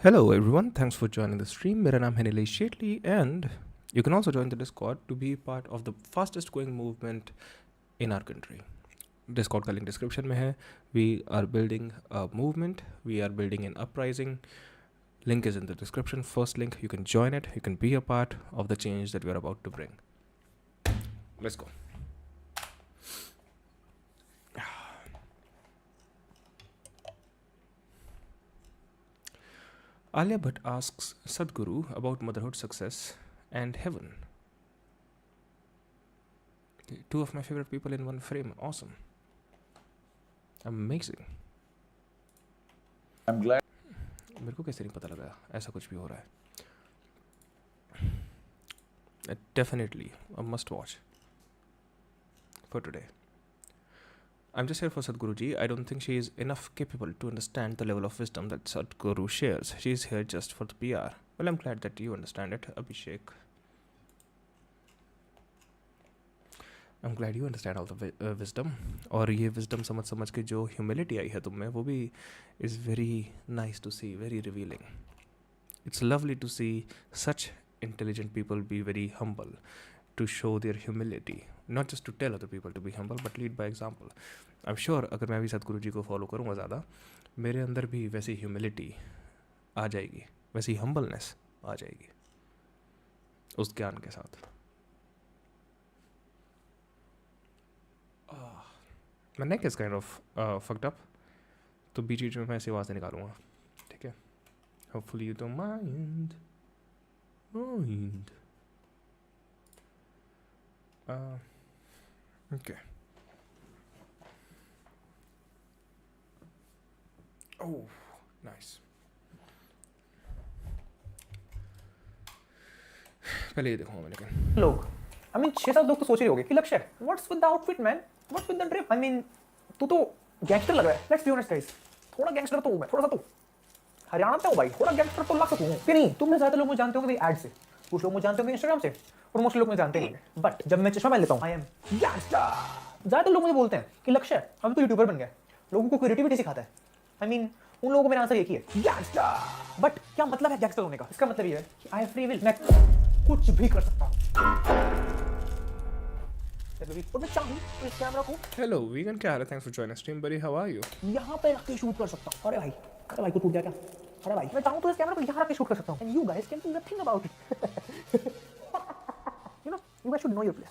Hello everyone, thanks for joining the stream. मेरा नाम है Nilesh शेटली and you can also join the Discord to be part of the fastest growing movement in our country. Discord का link description में है. We are building a movement, we are building an uprising. Link is in the description. First link, you can join it, you can be a part of the change that we are about to bring. Let's go. Alia Bhatt asks Sadhguru about motherhood success and heaven. Two of my favorite people in one frame. Awesome. Amazing. I'm glad. मेरे को कैसे नहीं पता लगा ऐसा कुछ भी हो रहा है. Definitely a must watch for today. I'm just here for Sadhguru ji. I don't think she is enough capable to understand the level of wisdom that Sadhguru shares. She is here just for the PR. Well, I'm glad that you understand it, Abhishek. I'm glad you understand all the wisdom. और ये wisdom समझ के जो humility आई है तुम में वो भी is very nice to see, very revealing. It's lovely to see such intelligent people be very humble, to show their humility, not just to tell other people to be humble, but lead by example. I'm sure अगर मैं भी सतगुरु जी को follow करूँगा ज़्यादा, मेरे अंदर भी वैसी humility आ जाएगी, वैसी humbleness आ जाएगी उस ज्ञान के साथ. My neck is kind of fucked up, तो बीच बीच में मैं ऐसी आवाज़ निकालूंगा, ठीक है? Hopefully you don't mind. Okay. Oh, nice. पहले ये देखूंगा मैं लेकिन. लोग आई मीन 6-7 लोग तो सोच रहे होंगे कि लक्ष्य what's with the outfit man, what's with the drape. I mean तू तो गैंगस्टर लग रहा है. लेट्स बी ऑनेस्ट गाइस, थोड़ा गैंगस्टर तो हूं मैं, थोड़ा सा तो हरियाणा से हूं भाई, थोड़ा गैंगस्टर तो लग सकूं कि नहीं. तुम में ज्यादा लोग मुझे जानते होंगे भाई ऐड से, कुछ लोग मुझे जानते होंगे इंस्टाग्राम से, और मोस्ट लोग मुझे जानते नहीं. बट जब मैं चश्मा पहन लेता हूं आई एम गैंगस्टर. ज्यादातर लोग मुझे बोलते हैं कि लक्ष्य अब तो यूट्यूबर बन गया, लोगों को क्रिएटिविटी सिखाता है. आई मीन उन लोगों को मेरा आंसर एक ही है, गैंगस्टर. बट क्या मतलब है गैंगस्टर होने का? इसका मतलब ये है कि आई हैव फ्री विल, मैं कुछ भी कर सकता हूं. और मैं चाहूं तो इस कैमरा को Hello, vegan क्या हाल है? Thanks for joining stream, buddy. How are you? यहाँ पे रख के शूट कर सकता हूँ. अरे भाई को टूट गया क्या? अरे भाई मैं चाहूँ तो इस कैमरा को यहाँ रख के शूट कर सकता हूँ. And you guys can do nothing about it. You guys should know your place.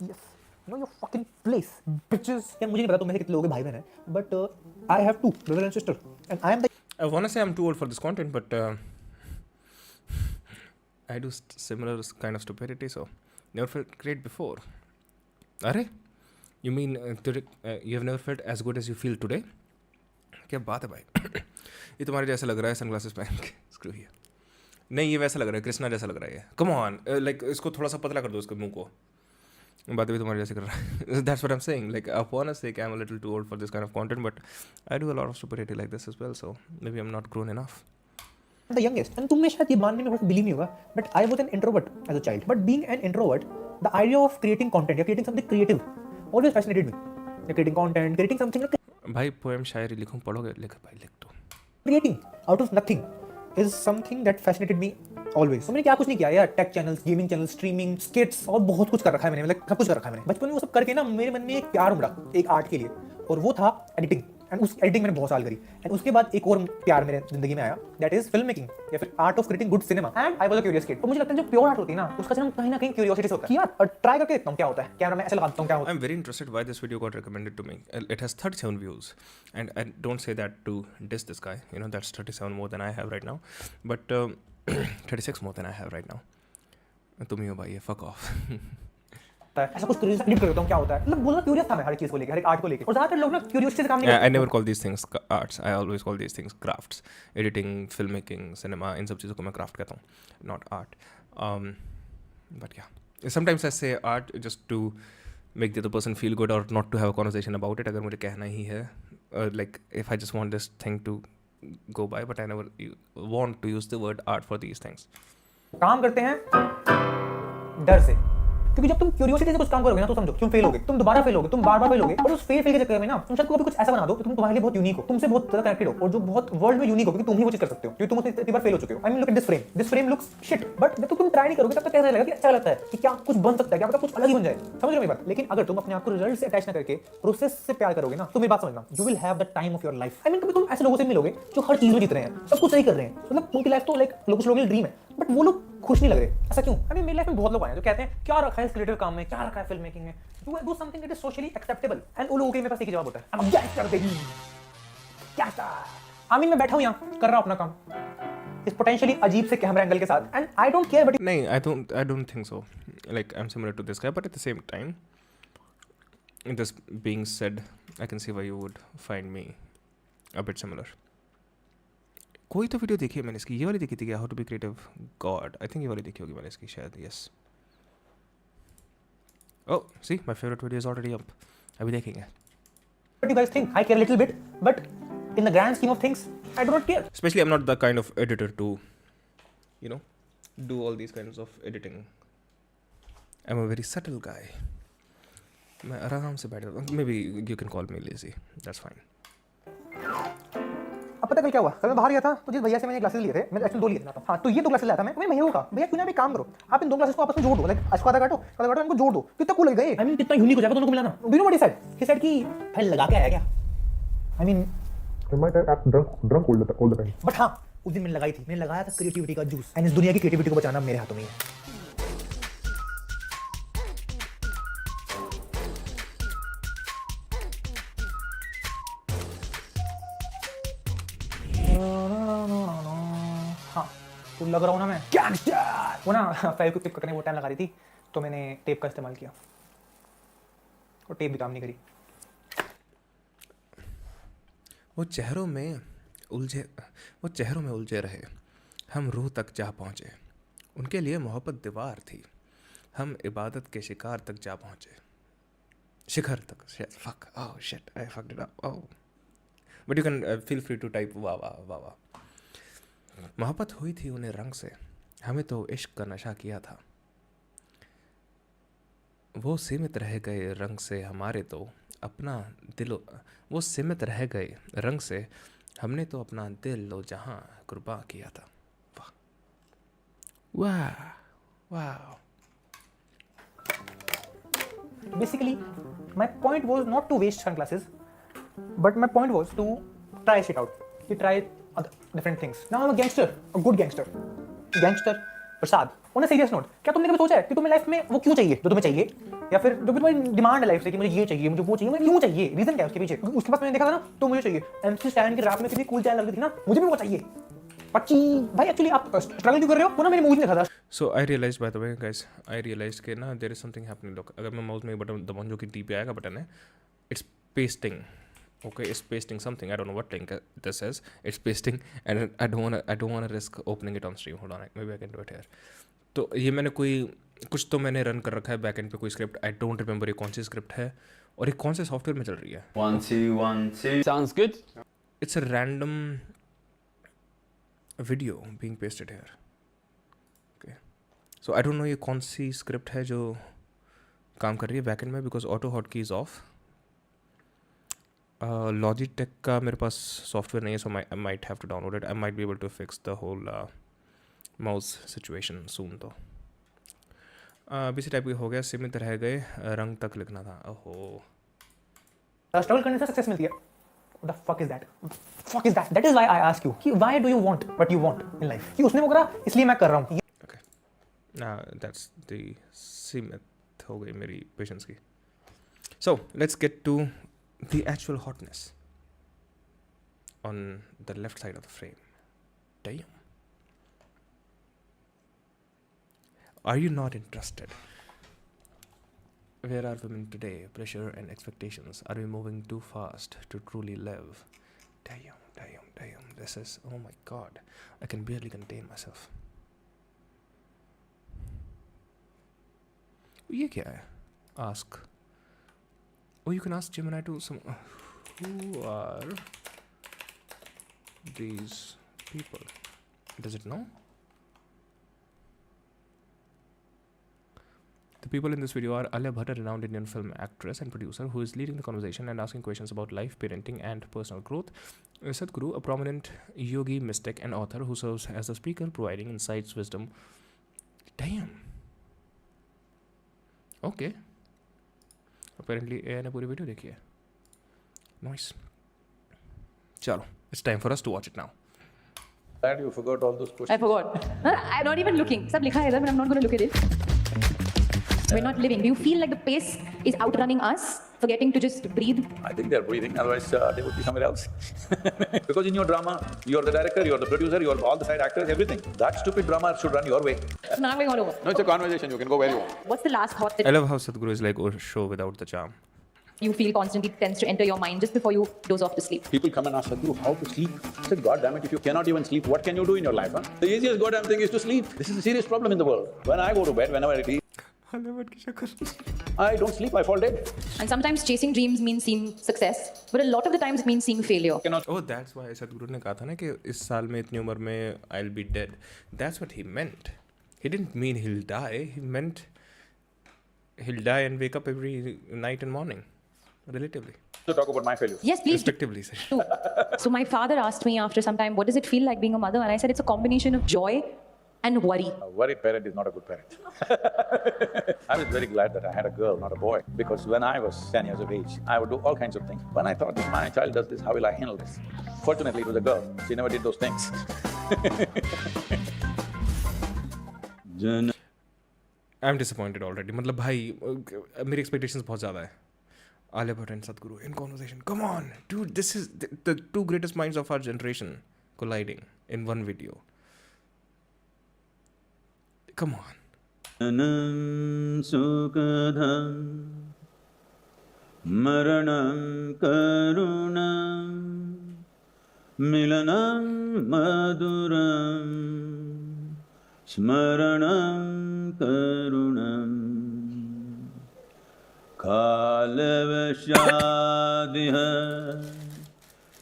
Yes, know your fucking place bitches. यार मुझे नहीं पता तुम में से कितने लोग हैं भाई बहन हैं, but I have 2 brother and sister and I am the. I wanna say I'm too old for this content, but I do similar kind of stupidity, so never felt great before. अरे, you mean you have never felt as good as you feel today? क्या बात है भाई. ये तुम्हारे जैसा लग रहा है सनग्लासेस पहन के. Screw here. नहीं, ये वैसा लग रहा है, कृष्णा जैसा लग रहा है. कम ऑन, लाइक इसको थोड़ा सा पतला कर दो इसके मुंह को. बातें भी तुम्हारे जैसे कर रहा है. That's what I'm saying. Like I wanna say I'm a little too old for this kind of content, but I do a lot of stupidity like this as well, so maybe I'm not grown enough. The youngest. And तुम में शायद ये मानने में believe नहीं होगा, but I was an introvert as a child. But being an introvert, the idea of creating content या creating something creative always fascinated me. Creating content, creating something भाई पोएम शायरी लिखूं, पढ़ोगे? लिख भाई, लिख दो. Creating out of nothing is something that fascinated me always. तो मैंने क्या कुछ नहीं किया यार. Tech channels, gaming channels, streaming, स्किट्स और बहुत कुछ कर रखा है मैंने. मतलब सब कुछ कर रखा है मैंने. बचपन में वो सब करके ना मेरे मन में एक प्यार उमड़ा एक आर्ट के लिए, और वो था एडिटिंग. एंड उस एडिटिंग मैंने बहुत साल करी. एंड उसके बाद एक और प्यार मेरे जिंदगी में आया, दैट इज फिल्म मेकिंग या फिर art of creating good cinema. And I was a curious kid. तो मुझे लगता है जो प्योर आर्ट होती है ना, उसका जन्म कहीं ना कहीं क्यूरियोसिटी से होता है. यार ट्राई करके देखता हूं क्या होता है. कैमरा में ऐसे लगाता हूं क्या होता है. I'm very interested why this video got recommended to me. It has 37 views, and I don't say that to diss this guy. You know, that's 37 more than I have right now, but 36 more than I have right now. तुम ही हो भाई, fuck off. ऐसा कुछ curious edit कर देता हूं क्या होता है. मतलब बोलना क्यूरियस था मैं हर चीज को लेके, हर एक आर्ट को लेके. और ज्यादातर लोग ना क्यूरियोसिटी से काम नहीं करते. I never call these things arts. I always call these things crafts. Editing, filmmaking, cinema, इन सब चीज़ों को मैं craft कहता हूँ, not art. But yeah, sometimes I say art just to make the other person feel good or not to have a conversation about it. अगर मुझे कहना ही है, like if I just want this thing to go by, but I never want to use the word art for these things. काम करते हैं डर से. क्योंकि जब तुम क्यूरियोसिटी से कुछ काम करोगे ना तो समझो तुम फेल होगे, तुम दोबारा फेल होगे, तुम बार-बार फेल होगे, और उस फेल के चक्कर में ना तुम शायद कभी कुछ ऐसा बना दो कि तुम तुम्हारे लिए बहुत यूनिक हो, तुमसे बहुत ज्यादा कनेक्टेड हो और जो बहुत वर्ल्ड में यूनिक हो क्योंकि तुम ही वो चीज कर सकते हो क्योंकि तुम इतनी बार फेल हो चुके हो। I mean look at this frame looks shit, but जब तक तुम ट्राई नहीं करोगे तब तक कैसा लगेगा कि अच्छा लगता है कि क्या कुछ बन सकता है, क्या पता कुछ अलग ही बन जाए। समझ रहे हो मेरी बात? लेकिन अगर तुम अपने आप को रिजल्ट से अटैच ना करके प्रोसेस से प्यार करोगे ना तो मेरी बात समझना, you will have the time of your life. I mean कभी तुम ऐसे लोगों से मिलोगे जो हर चीज में जीत रहे हैं, सब कुछ सही कर रहे हैं, मतलब उनकी लाइफ तो लाइक कुछ लोगों की ड्रीम है, बट वो लोग खुश नहीं लग रहे। ऐसा क्यों? आई मीन मेरी लाइफ में बहुत लोग आए हैं जो कहते हैं क्या रखा है इस क्रिएटिव काम में, क्या रखा है फिल्म मेकिंग में, do something that is socially acceptable, and उन लोगों के मेरे पास एक ही जवाब होता है, I am gangster baby, gangster. I mean मैं बैठा हूं यहां कर रहा हूं अपना काम इस पोटेंशियली अजीब से कैमरा एंगल के साथ, and I don't care but नहीं, I don't think so. Like I'm similar to this guy, but at the same time, this being said, I can see why you would find me a bit similar. कोई तो video देखी है मैंने इसकी, ये वाली देखी थी क्या, how to be creative God, I think ये वाली देखी होगी मैंने इसकी शायद, yes. Oh see my favourite video is already up, अभी देखेंगे। you guys think I care a little bit, but in the grand scheme of things I do not care. Especially I'm not the kind of editor to, you know, do all these kinds of editing. I'm a very subtle guy. मैं आराम से बैठ जाता हूँ, maybe you can call me lazy, that's fine. अब पता कल क्या हुआ, कल मैं बाहर गया था तो जिस भैया से मैंने ग्लासेस लिए थे, मैंने एक्चुअली 2 लिए थे। हाँ तो ये 2 ग्लासेस लाया था मैं भैया का, भैया क्यों ना एक काम करो, आप इन 2 ग्लासेस को आपस में जोड़ दो, लाइक इसको आधा काटो इनको जोड़ दो, कितना कूल लगेगा ये। आई मीन कितना यूनिक हो जाएगा दोनों को मिलाना। Do you know what he said कि भाई लगा के आया क्या। I mean I might have act drunk all the time. But हाँ उस दिन मैंने लगाई थी, मैंने लगाया था क्रिएटिविटी का जूस, एंड इस दुनिया की क्रिएटिविटी को बचाना मेरे हाथों में है। हाँ तो लग रहा हूँ ना मैं गैंगस्टर। वो ना फेविक्विक टिप करने में वो टाइम लगा रही थी तो मैंने टेप का इस्तेमाल किया और टेप भी काम नहीं करी। वो चेहरों में उलझे रहे, हम रूह तक जा पहुँचे, उनके लिए मोहब्बत दीवार थी, हम इबादत के शिकार तक जा पहुँचे, शिखर तक। Fuck, oh shit, I fucked it up, oh. But you can feel free to type वाह वाह वाह वाह। मोहब्बत हुई थी उन्हें रंग से, हमें तो इश्क का नशा किया था, वो सीमित रह गए रंग से हमारे तो अपना दिलो, वो सीमित रह गए रंग से हमने तो अपना दिल लो जहां कुर्बान किया था। वाह वाह वाह। Basically, my point was not to waste sunglasses, but my point was to try shit out. To try other different things. Now I'm a gangster, a good gangster. Gangster Prasad. On a serious note, क्या तुमने कभी सोचा है कि तुम्हें life में वो क्यों चाहिए जो तुम्हें चाहिए, या फिर जो भी तुम्हारी डिमांड है लाइफ से कि मुझे ये चाहिए, मुझे वो चाहिए, मुझे क्यों चाहिए, रीजन क्या है उसके पीछे? उसके पास मैंने देखा था ना तो मुझे चाहिए। MC स्टैन की रैप में कितनी कूल चैन लग रही थी ना, मुझे भी वो चाहिए। पच्ची भाई एक्चुअली आप स्ट्रगल क्यों कर रहे हो, वो ना मैंने मूवी में देखा था। So I realise by the way guys, I realise के ना there is something happening. Look, अगर मैं माउस में बटन दबाऊं जो कि टी पे आएगा बटन है, it's pasting. Okay, it's pasting something. I don't know what link this is. It's pasting, and I don't wanna risk opening it on stream. Hold on, maybe I can do it here. तो ये मैंने कुछ तो मैंने run कर रखा है backend पे कोई स्क्रिप्ट, आई डोंट रिमेंबर ये कौन सी स्क्रिप्ट है और ये कौन से सॉफ्टवेयर में चल रही है। 1 2 1 2 sounds good. It's a random video being pasted here. Okay, so I don't know ये कौन सी स्क्रिप्ट है जो काम कर रही है बैकएंड में, because auto hot key is off. Logitech का मेरे पास सॉफ्टवेयर नहीं है, so I might have to download it. I might be able to fix the whole mouse situation soon. तो बीसी टाइप की हो गया, सीमित रह गए रंग तक लिखना था। ओहो, स्ट्रगल करने से सक्सेस मिलती है। What the fuck is that? Fuck is that? That is why I ask you कि why do you want what you want in life? कि उसने वो करा इसलिए मैं कर रहा हूँ। ओके, दैट्स द सीमित हो गई मेरी पेशेंस की। So let's get to the actual hotness on the left side of the frame. Damn. Are you not interested? Where are women today? Pressure and expectations. Are we moving too fast to truly live? Damn. This is, oh my god. I can barely contain myself. ये क्या है? Ask. Oh, you can ask Gemini to some. Who are these people? Does it know? The people in this video are Alia Bhatt, a renowned Indian film actress and producer who is leading the conversation and asking questions about life, parenting, and personal growth. Sadhguru, a prominent yogi, mystic, and author who serves as the speaker, providing insights, wisdom. Damn. Okay. Apparently, AI ने पूरी video देखी है. Nice. Chalo, it's time for us to watch it now. Glad you forgot all those questions. I forgot. I'm not even looking. सब लिखा है इधर, but I'm not going to look at it. We're not living. Do you feel like the pace is outrunning us, forgetting to just breathe? I think they're breathing, otherwise they would be somewhere else. Because in your drama, you're the director, you're the producer, you're all the side actors, everything. That stupid drama should run your way. So now I'm going all over. No, it's a conversation. You can go where you want. What's the last thought I that love how Sadhguru is like, oh, show without the charm. you feel constantly tends to enter your mind just before you doze off to sleep? People come and ask Sadhguru, how to sleep? I said, God damn it, if you cannot even sleep, what can you do in your life? Huh? The easiest goddamn thing is to sleep. This is a serious problem in the world. When I go to bed, whenever it is, I don't sleep, I fall dead. And sometimes chasing dreams means seeing success, but a lot of the times it means seeing failure. Oh, that's why Sadhguru ने कहा था ना कि इस साल में इतनी उम्र में I'll be dead. That's what he meant. He didn't mean he'll die. He meant he'll die and wake up every night and morning, relatively. So talk about my failures. Yes, please. Respectively, sir. do. So my father asked me after some time, what does it feel like being a mother? And I said, it's a combination of joy and worry. A worried parent is not a good parent. I was very glad that I had a girl, not a boy, because when I was 10 years of age, I would do all kinds of things. When I thought, if my child does this, how will I handle this? Fortunately, it was a girl. She never did those things. I'm disappointed already. मतलब भाई मेरी expectations बहुत ज़्यादा है. Alia Bhatt and Sadhguru in conversation. Come on, dude. This is the two greatest minds of our generation colliding in one video. Come on. Janam sukadham maranam karunam milanam maduram smaranam karunam kalavashadiha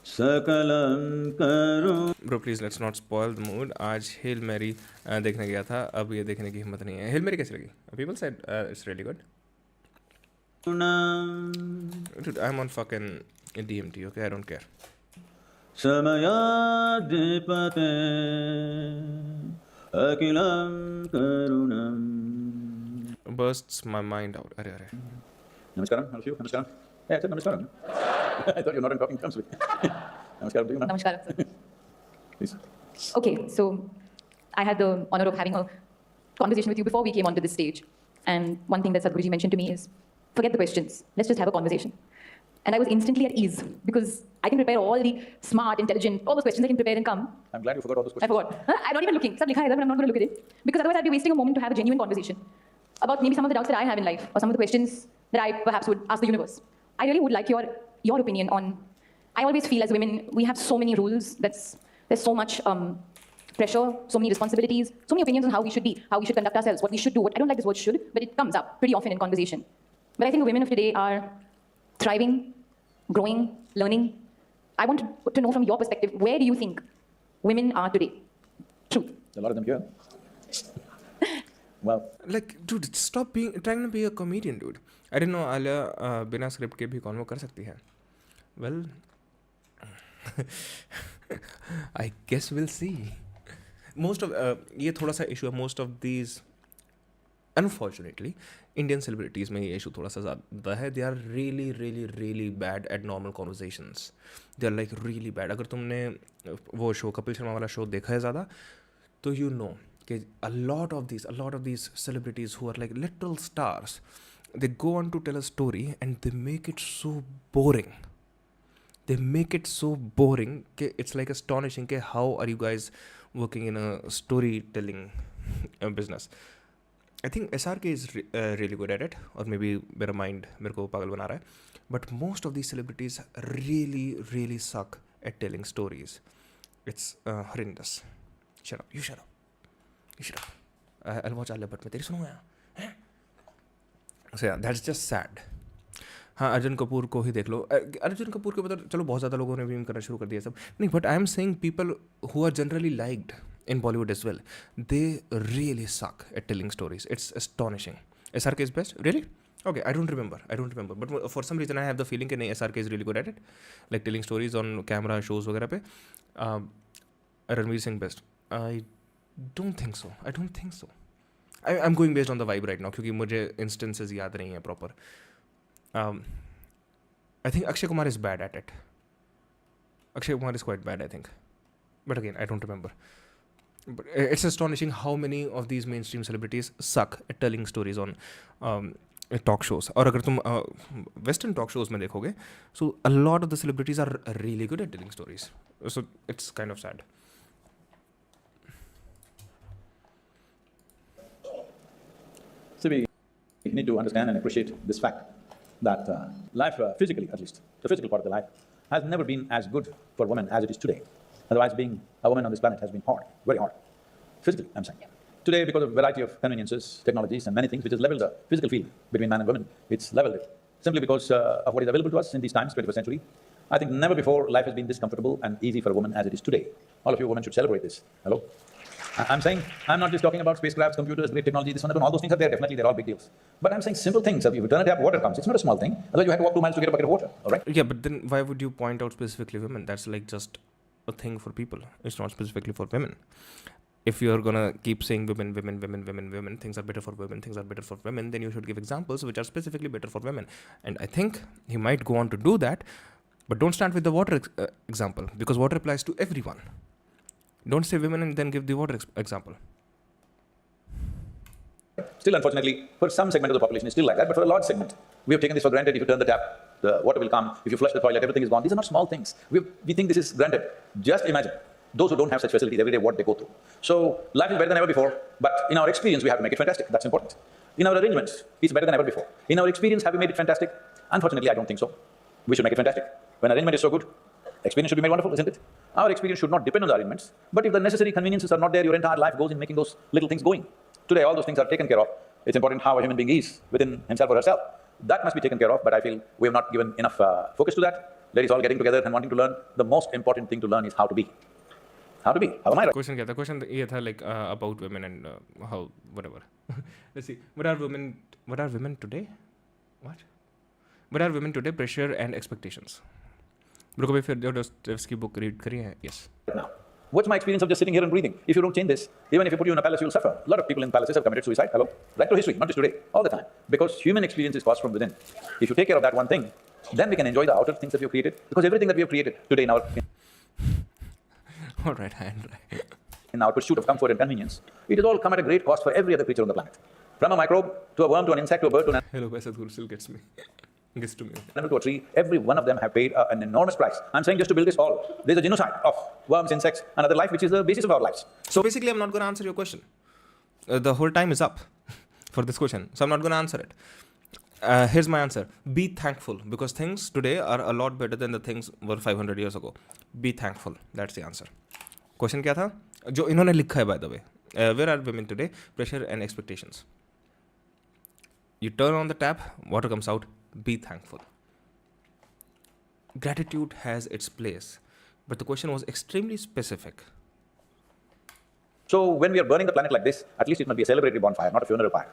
sakalam karunam. Bro, please let's not spoil the mood. आज Hail Mary देखने गया था. अब ये देखने की हिम्मत नहीं है. Hail Mary कैसी लगी? People said it's really good. Dude, I'm on fucking DMT, okay? I don't care. Samayadipate akilam karunam. Bursts my mind out. Arre, arre. Namaskaram, all of you. Namaskaram. Yeah, I said namaskaram. I thought you're not in talking terms with me. Namaskaram to you now. Namaskaram, sir. Please. Okay, so I had the honor of having a conversation with you before we came onto this stage. And one thing that Sadhguruji mentioned to me is, forget the questions. Let's just have a conversation. And I was instantly at ease because I can prepare all the smart, intelligent, all those questions I can prepare and come. I'm glad you forgot all those I questions. forgot. I'm not even looking. Sab likha hai idhar, but I'm not going to look at it. Because otherwise I'd be wasting a moment to have a genuine conversation about maybe some of the doubts that I have in life or some of the questions that I perhaps would ask the universe. I really would like your opinion on, I always feel as women, we have so many rules, there's so much pressure, so many responsibilities, so many opinions on how we should be, how we should conduct ourselves, what we should do. I don't like this word should, but it comes up pretty often in conversation. But I think women of today are thriving, growing, learning. I want to know from your perspective, where do you think women are today? Truth. A lot of them here. Well, Like, dude, stop trying to be a comedian, dude. I didn't know Alia बिना script के भी convo कर सकती है. Well, I guess we'll see. Most of ये थोड़ा सा issue है. Most of these, unfortunately, Indian celebrities में ये issue थोड़ा सा ज़्यादा है. They are really, really, really bad at normal conversations. They are like really bad. अगर तुमने वो show कपिल शर्मा वाला show देखा है ज़्यादा, तो you know कि a lot of these celebrities who are like literal stars, they go on to tell a story and they make it so boring. They make it so boring कि it's like astonishing कि how are you guys working in a storytelling business. I think SRK is really good at it, or maybe मेरा mind मेरे को पागल बना रहा है. But most of these celebrities really, really suck at telling stories. It's horrendous. Shut up. You shut up. You shut up. I'll watch Alia Bhatt में तेरी सुनूंगा यहाँ. So yeah, that's just sad. हाँ, अर्जुन कपूर को ही देख लो. अर्जुन कपूर के बता चलो बहुत ज़्यादा लोगों ने मीम करना शुरू कर दिया सब. नहीं, but I am saying people who are generally liked in Bollywood as well, they really suck at telling stories. It's astonishing. SRK is best? Really? Okay, I don't remember. But for some reason I have the feeling that SRK is really good at it, like telling stories on camera, shows वगैरह पे. Ranveer Singh best? I don't think so. I'm going based on the vibe right now क्योंकि मुझे instances याद नहीं है proper. I think Akshay Kumar is bad at it. Akshay Kumar is quite bad, I think. But again, I don't remember. But it's astonishing how many of these mainstream celebrities suck at telling stories on talk shows. और अगर तुम Western talk shows में देखोगे, so a lot of the celebrities are really good at telling stories. So it's kind of sad. So we need to understand and appreciate this fact that life, physically at least, the physical part of the life, has never been as good for women as it is today. Otherwise, being a woman on this planet has been hard, very hard. Physically, I'm saying. Today, because of a variety of conveniences, technologies, and many things, which has leveled the physical field between man and woman, it's leveled it. Simply because of what is available to us in these times, 21st century. I think never before life has been this comfortable and easy for a woman as it is today. All of you women should celebrate this. Hello? I'm saying, I'm not just talking about spacecrafts, computers, great technology, this one, all those things are there, definitely, they're all big deals. But I'm saying simple things. If you turn a tap, water comes. It's not a small thing. Otherwise, you have to walk 2 miles to get a bucket of water, all right? Yeah, but then why would you point out specifically women? That's like just a thing for people. It's not specifically for women. If you're gonna keep saying women, things are better for women, then you should give examples which are specifically better for women. And I think he might go on to do that, but don't start with the water example, because water applies to everyone. Don't say women and then give the water example. Still, unfortunately, for some segment of the population, it's still like that. But for a large segment, we have taken this for granted. If you turn the tap, the water will come. If you flush the toilet, everything is gone. These are not small things. We think this is granted. Just imagine those who don't have such facilities every day, what they go through. So life is better than ever before. But in our experience, we have to make it fantastic. That's important. In our arrangements, it's better than ever before. In our experience, have we made it fantastic? Unfortunately, I don't think so. We should make it fantastic. When arrangement is so good, experience should be made wonderful, isn't it? Our experience should not depend on the arrangements. But if the necessary conveniences are not there, your entire life goes in making those little things going. Today, all those things are taken care of. It's important how a human being is within himself or herself. That must be taken care of, but I feel we have not given enough focus to that. Ladies all getting together and wanting to learn. The most important thing to learn is how to be. How to be. How am I right? Question क्या था? Question ये था like about women and how whatever. Let's see. What are women today? What are women today? Pressure and expectations. Bro, कभी फिर Dostoevsky book read करी है? Yes. Now, what's my experience of just sitting here and breathing? If you don't change this, even if you put you in a palace, you'll suffer. A lot of people in palaces have committed suicide. Hello? Right to history, not just today, all the time. Because human experience is caused from within. If you take care of that one thing, then we can enjoy the outer things that we have created. Because everything that we have created today in our pursuit of comfort and convenience, it has all come at a great cost for every other creature on the planet. From a microbe to a worm to an insect to a bird to an Hello, Baisat still gets to me. animal to a tree, every one of them have paid an enormous price. I'm saying just to build this all, there's a genocide of worms, insects, and other life, which is the basis of our lives. So basically, I'm not going to answer your question. The whole time is up for this question, so I'm not going to answer it. Here's my answer. Be thankful, because things today are a lot better than the things were 500 years ago. Be thankful. That's the answer. Question क्या था? जो इन्होंने लिखा है, by the way. Where are women today? Pressure and expectations. You turn on the tap, water comes out. Be thankful. Gratitude has its place, but the question was extremely specific. So when we are burning the planet like this, at least it must be a celebratory bonfire, not a funeral fire.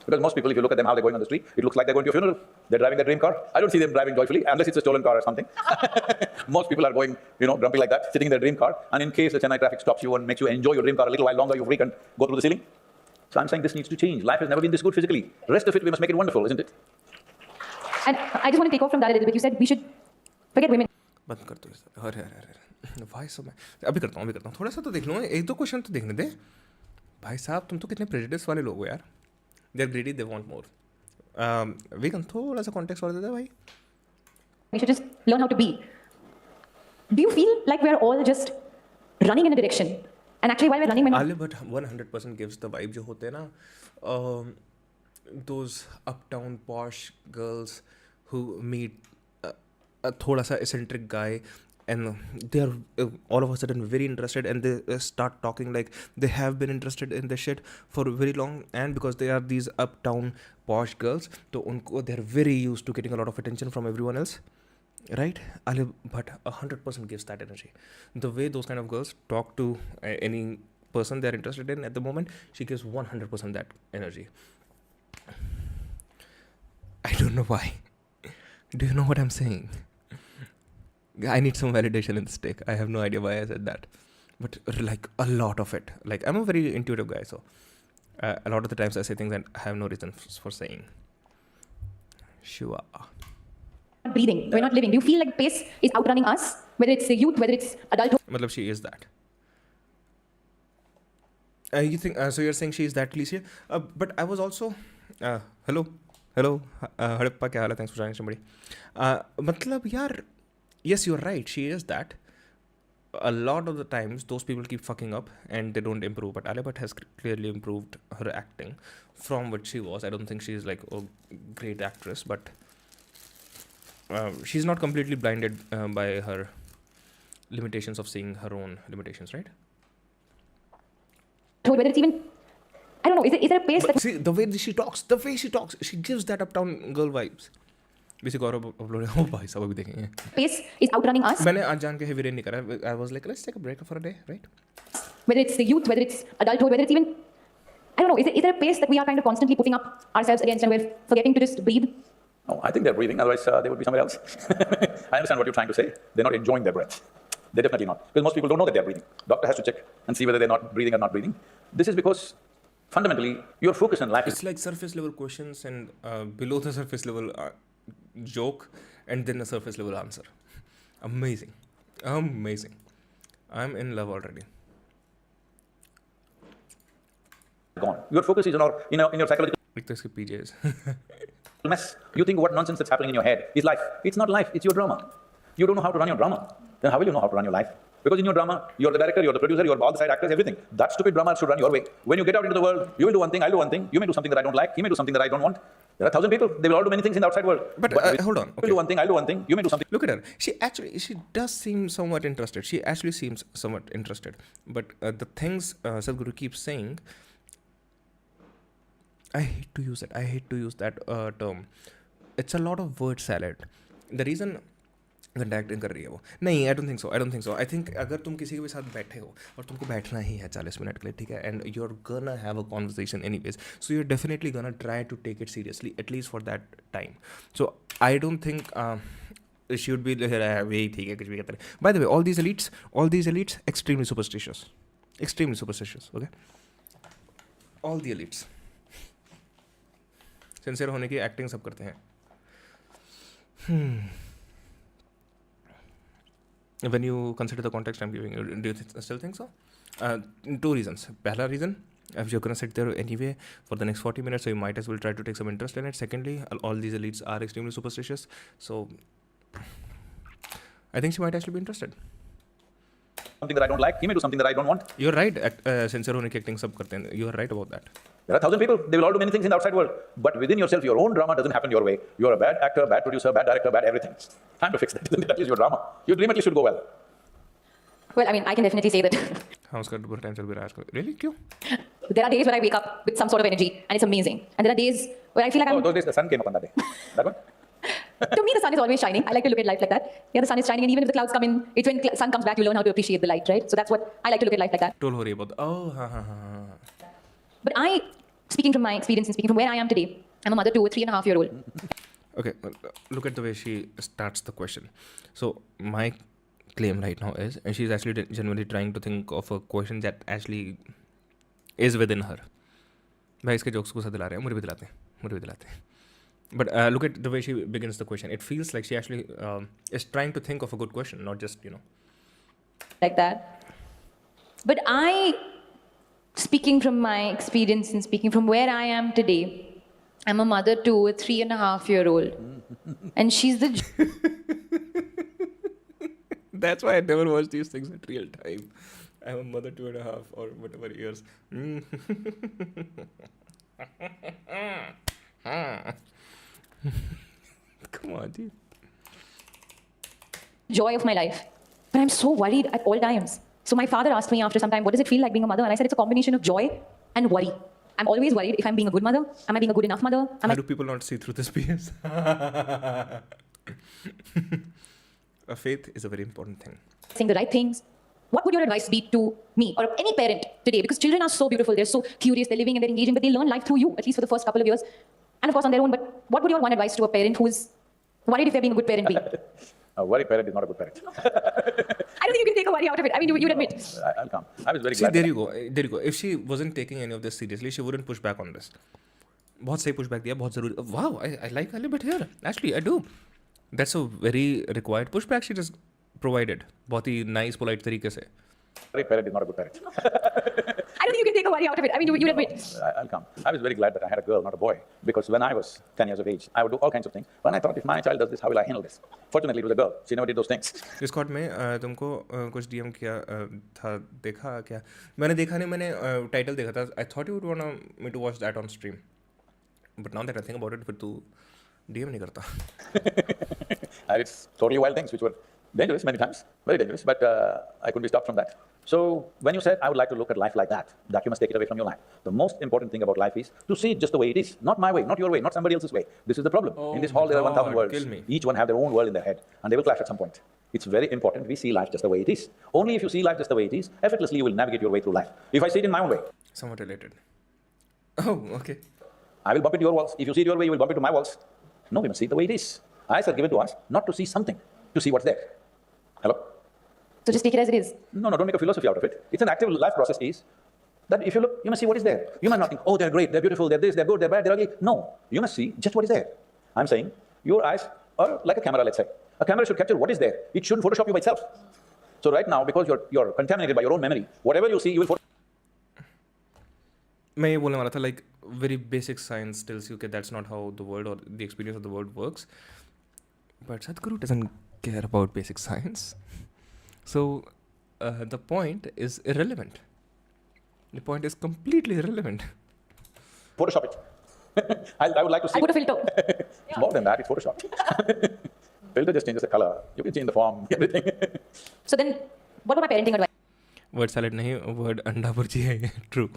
Because most people, if you look at them, how they're going on the street, it looks like they're going to a funeral. They're driving their dream car. I don't see them driving joyfully, unless it's a stolen car or something. Most people are going, grumpy like that, sitting in their dream car. And in case the Chennai traffic stops you and makes you enjoy your dream car a little while longer, you freak and go through the ceiling. So I'm saying this needs to change. Life has never been this good physically. The rest of it, we must make it wonderful, isn't it? And I just want to take off from that a little bit. You said we should forget women. बंद कर दो इस अरे भाई साहब अभी करता हूँ थोड़ा सा तो देख लो, एक दो क्वेश्चन तो देखने दे भाई साहब. तुम तो कितने प्रेजुडिस वाले लोग हो यार. They are greedy, they want more. Vegan थोड़ा सा कॉन्टेक्स्ट और दे दे भाई. We should just learn how to be. Do you feel like we're all just running in a direction? And actually, while we're running, आले but 100% gives the vibe जो होते हैं ना, those uptown posh girls who meet a थोड़ा सा eccentric guy and they are all of a sudden very interested and they start talking like they have been interested in the shit for very long, and because they are these uptown posh girls, तो उनको they are very used to getting a lot of attention from everyone else, right? But 100% gives that energy. The way those kind of girls talk to any person they are interested in at the moment, she gives 100% that energy. I don't know why. Do you know what I'm saying? I need some validation in this take. I have no idea why I said that. But like a lot of it. Like I'm a very intuitive guy, so a lot of the times I say things that I have no reason for saying. Sure. Breathing. We're not living. Do you feel like pace is outrunning us? Whether it's the youth, whether it's adulthood. Matlab she is that. You think so? You're saying she is that cliche? But I was also. Hello. Hadappa, kya haal hai? Thanks for joining somebody. Matlab yaar, yes, you're right. She is that. A lot of the times, those people keep fucking up and they don't improve. But Alia Bhatt has clearly improved her acting from what she was. I don't think she's like a great actress, but she's not completely blinded by her limitations of seeing her own limitations, right? Whether it's even, I don't know, is there a pace But that see, the way she talks, she gives that uptown girl vibes. Basically, Gaurav uploaded. Oh, bhai, sab abhi dekhenge. pace is outrunning us? मैंने आज जान के heavy rain नहीं करा. I was like, let's take a break for a day, right? Whether it's the youth, whether it's adulthood, whether it's even, I don't know, is there a pace that we are kind of constantly putting up ourselves against and we're forgetting to just breathe? No, I think they're breathing, otherwise they would be somewhere else. I understand what you're trying to say. They're not enjoying their breath. They're definitely not. Because most people don't know that they're breathing. Doctor has to check and see whether they're not breathing or not breathing. This is because fundamentally your focus in life is It's like surface level questions and below the surface level joke and then a surface level answer. Amazing. I'm in love already. gone. Your focus is in your psychological Like this PJs. mess. You think what nonsense that's happening in your head is life. It's not life, it's your drama. You don't know how to run your drama. Then how will you know how to run your life? Because in your drama, you're the director, you're the producer, you're all the side actors, everything. That stupid drama should run your way. When you get out into the world, you will do one thing, I'll do one thing. You may do something that I don't like, he may do something that I don't want. There are 1,000 people, they will all do many things in the outside world. But hold on. You will do one thing, I'll do one thing. You may do something. Look at her. She does seem somewhat interested. She actually seems somewhat interested. But the things Sadhguru keeps saying, I hate to use it. I hate to use that term. It's a lot of word salad. The reason घंटा acting कर रही है वो नहीं आई don't think so I think अगर तुम किसी के भी साथ बैठे हो और तुमको बैठना ही है 40 मिनट के लिए ठीक है and you are gonna have a conversation anyways so you are definitely gonna try to take it seriously at least for that time so I don't think she would be वही ठीक है कुछ भी कहते हैं bye the way all these elites extremely superstitious okay all the elites sincere होने की acting सब करते हैं When you consider the context I'm giving you, do you still think so? Two reasons. Pehla reason, if you're going to sit there anyway for the next 40 minutes, so you might as well try to take some interest in it. Secondly, all these elites are extremely superstitious, so I think she might actually be interested. Something that I don't like, he may do something that I don't want. You're right. Sincere होने की acting सब करते हैं. You're right about that. There are 1,000 people, they will all do many things in the outside world. But within yourself, your own drama doesn't happen your way. You're a bad actor, bad producer, bad director, bad everything. Time to fix that. That is your drama. Your dream at least should go well. Well, I mean, I can definitely say that हाँ उसका बुरा time चल भी रहा है आजकल. Really? क्यों? there are days where I wake up with some sort of energy and it's amazing. And there are days where I feel like Oh, those days the sun came up on that day. That one? to me, the sun is always shining. I like to look at life like that. Yeah, the sun is shining, and even if the clouds come in, it's when the sun comes back, you learn how to appreciate the light, right? So that's what I like to look at life like that. Told हो रही है बहुत. Oh हाँ. But speaking from my experience and speaking from where I am today, I'm a mother to a 3.5-year-old. Okay, look at the way she starts the question. So my claim right now is, and she's actually genuinely trying to think of a question that actually is within her. भाई इसके jokes को सा दिला रहे हैं, मुझे भी दिलाते हैं. But look at the way she begins the question. It feels like she actually is trying to think of a good question, not just, Like that. But speaking from my experience and speaking from where I am today, I'm a mother to a 3.5-year-old. And she's the... That's why I never watch these things at real time. I'm a mother 2.5 or whatever years. Come on, dude. joy of my life. But I'm so worried at all times. So my father asked me after some time, what does it feel like being a mother? And I said, it's a combination of joy and worry. I'm always worried if I'm being a good mother. Am I being a good enough mother? How do people not see through this BS? Faith is a very important thing. saying the right things? What would your advice be to me or any parent today? Because children are so beautiful, they're so curious, they're living and they're engaging, but they learn life through you, at least for the first couple of years. and of course on their own. But what would your one advice to a parent who's worried if they're being a good parent be? A worried parent is not a good parent. I don't think you can take a worry out of it. I mean, you'd admit. I'll come. I was very See, glad. there you go. There you go. If she wasn't taking any of this seriously, she wouldn't push back on this. बहुत सही pushback दिया, बहुत ज़रूरी. Wow, I like a little bit here. Actually, I do. That's a very required pushback she just provided. बहुत ही nice, polite तरीके से. Worried parent is not a good parent. I don't think you can take a worry out of it. I mean, you'd admit. I'll come. I was very glad that I had a girl, not a boy, because when I was 10 years of age, I would do all kinds of things. When I thought, if my child does this, how will I handle this? Fortunately, it was a girl. She never did those things. Discord में तुमको कुछ DM किया था, देखा क्या? मैंने देखा नहीं, मैंने टाइटल देखा था. I thought you would want me to watch that on stream, but now that I think about it, फिर तू डीएम नहीं करता. And it's totally wild things which were dangerous many times, very dangerous, but I couldn't be stopped from that. So when you said, I would like to look at life like that you must take it away from your life. The most important thing about life is to see it just the way it is. Not my way, not your way, not somebody else's way. This is the problem. Oh in this hall, there are 1,000 God, worlds. kill me. Each one have their own world in their head, and they will clash at some point. It's very important we see life just the way it is. Only if you see life just the way it is, effortlessly you will navigate your way through life. If I see it in my own way, Somewhat related. Oh, okay. I will bump into your walls. If you see it your way, you will bump into my walls. No, we must see it the way it is. Eyes are given to us not to see something, to see what's there. Hello? So just take it as it is. No, don't make a philosophy out of it. It's an active life process is that if you look, you must see what is there. You might not think, oh, they're great, they're beautiful, they're this, they're good, they're bad, they're ugly. No, you must see just what is there. I'm saying your eyes are like a camera, let's say. A camera should capture what is there. It shouldn't Photoshop you by itself. So right now, because you're contaminated by your own memory, whatever you see, you will Photoshop. मैं ये बोलने वाला था, like very basic science tells you that that's not how the world or the experience of the world works. But Sadhguru doesn't care about basic science. So the point is irrelevant. The point is completely irrelevant. Photoshop it. I would like to see. I put a filter. It's more than that, it's Photoshop. Filter just changes the color. You can change the form, everything. So then, what about my parenting advice? Word salad नहीं, word अंडा भुर्जी है. True.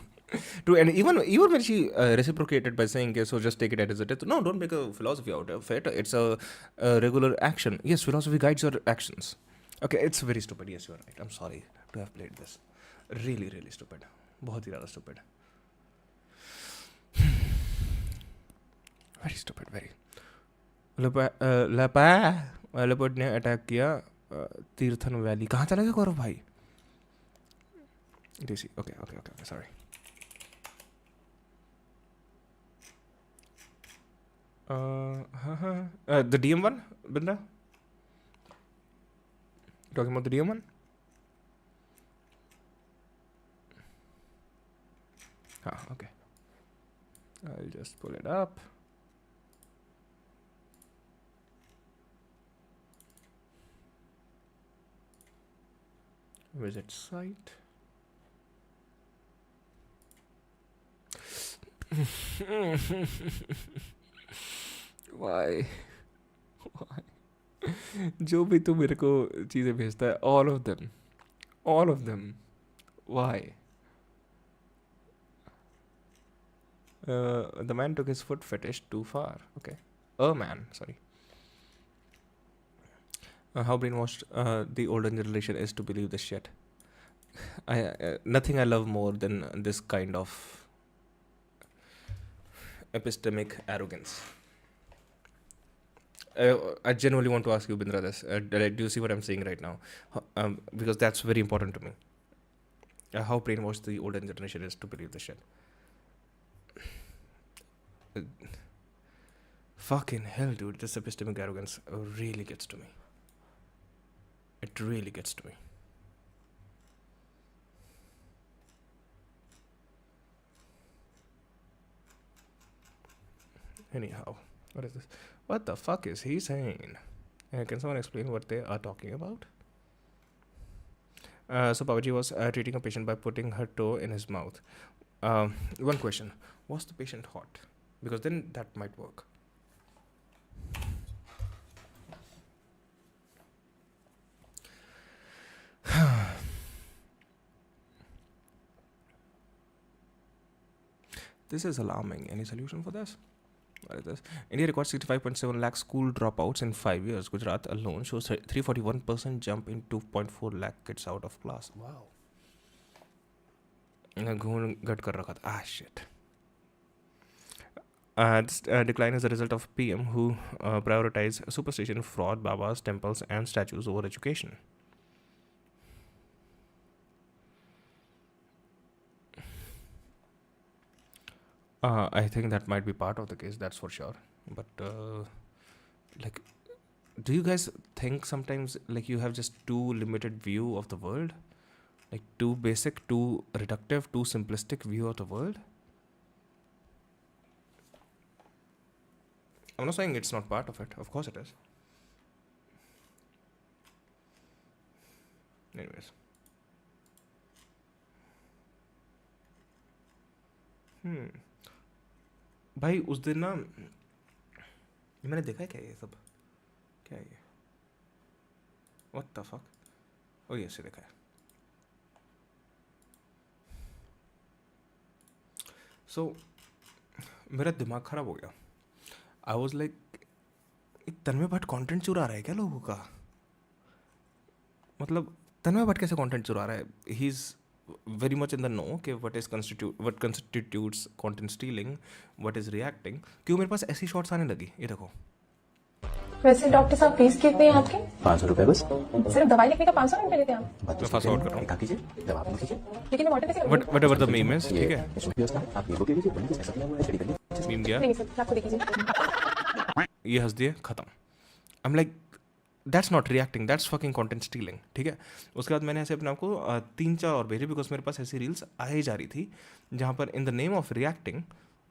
True. And even when she reciprocated by saying, okay, so just take it as it is. No, don't make a philosophy out of it. It's a regular action. Yes, philosophy guides your actions. Okay, it's very stupid. Yes, you're right. I'm sorry to have played this. Really, really stupid. बहुत ही ज़्यादा stupid. Very stupid, very. Leopard ने attack किया Tirthan valley. कहाँ चला गया गौरव भाई? DC. Okay, sorry. The DM one, Binda? Talking about the DM one? Okay. I'll just pull it up. Visit site. Why? जो भी तू मेरे को चीज़ें भेजता है, all of them. Why? The man took his foot fetish too far. Okay. A man, sorry. How brainwashed the older generation is to believe this shit. Nothing I love more than this kind of epistemic arrogance. I genuinely want to ask you, Bindra, this. Do you see what I'm saying right now? Because that's very important to me. How brainwashed the older generation is to believe this shit. Fucking hell, dude. This epistemic arrogance really gets to me. It really gets to me. Anyhow, what is this? What the fuck is he saying? Can someone explain what they are talking about? So Babaji was treating a patient by putting her toe in his mouth. One question. Was the patient hot? Because then that might work. This is alarming. Any solution for this? What is this? India records 65.7 lakh school dropouts in 5 years. Gujarat alone shows 341% jump in 2.4 lakh kids out of class. Wow. घून गट कर रखा था. Ah, shit. This decline is a result of PM who prioritize superstition, fraud, babas, temples, and statues over education. I think that might be part of the case, that's for sure. But like, do you guys think sometimes like you have just too limited view of the world, like too basic, too reductive, too simplistic view of the world? I'm not saying it's not part of it. Of course it is. Anyways. भाई उस दिन ना मैंने देखा है क्या ये सब, क्या है ये, व्हाट द फक, ओ ये से देखा है. सो मेरा दिमाग खराब हो गया. I was like, Tanmay Bhatt content चुरा रहा है क्या लोगों का? मतलब तन्मय भट्ट कैसे कंटेंट चुरा रहा है? He is very much in the know कि what constitutes content stealing, what is reacting. क्यों मेरे पास ऐसी शॉट्स आने लगी? ये देखो. वैसे डॉक्टर साहब फीस कितनी है आपकी? 500 रुपए बस. सिर्फ दवाई लिखने का 500 रुपए लेते हैं आप? मैं फास्ट फॉरवर्ड कर रहा हूँ. खा कीजिए, दवा लिख लीजिए. लेकिन वाटर कैसे? whatever the meme is, ठीक है. इसमें व्यवस्था आप नींबू के लीजिए, बंदी ऐसा किया हुआ है, रेडी करिए. मीम गया, नहीं सर, आपको देखिए. ये हंस दिए, खत्म. I am like, that's not reacting, that's fucking content stealing. ठीक है. उसके बाद मैंने ऐसे अपने आपको 3-4 और भेजे, बिकॉज मेरे पास ऐसी रील्स आ ही जा रही थी जहाँ पर in the name of reacting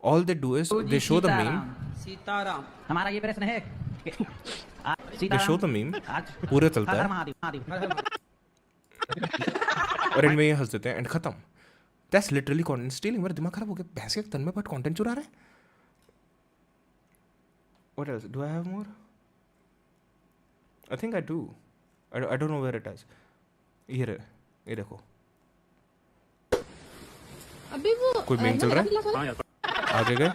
all they do is they show the meme. Sitaram, हमारा ये प्रश्न है. दे शो द मीम, पूरे चलता है और इनमें ये हंस देते हैं एंड खत्म. That's literally content stealing. मेरा दिमाग खराब हो गया. पैसे तन्मय भट्ट कंटेंट चुरा रहे हैं. What else do I have more? I think I do. I don't know where it is. ये देखो. अभी वो कोई मीम चल रहा है? आगे गए,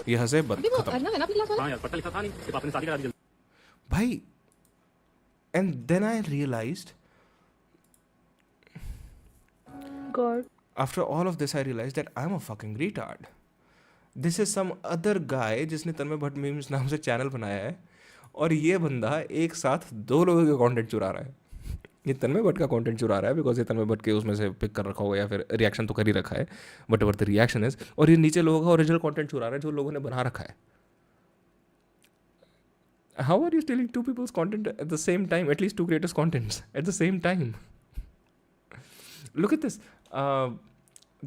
ये हंसे बंद, खत्म. भाई, and then I realized, God. after all of this I realized that I'm a fucking retard. This is some other guy जिसने तन्मय भट्ट मीम्स नाम से चैनल बनाया है, और ये बंदा एक साथ 2 लोगों के कंटेंट चुरा रहा है. ये तन्मय भट्ट का कंटेंट चुरा रहा है बिकॉज ये तन्मय भट्ट के उसमें से पिक कर रखा होगा या फिर रिएक्शन तो कर ही रखा है, but ever the reaction is. और ये नीचे लोगों का ओरिजिनल कंटेंट चुरा रहा है जो लोगों ने बना रखा है. How are you stealing 2 people's content at the same time, at least 2 creators' contents at the same time? Look at this.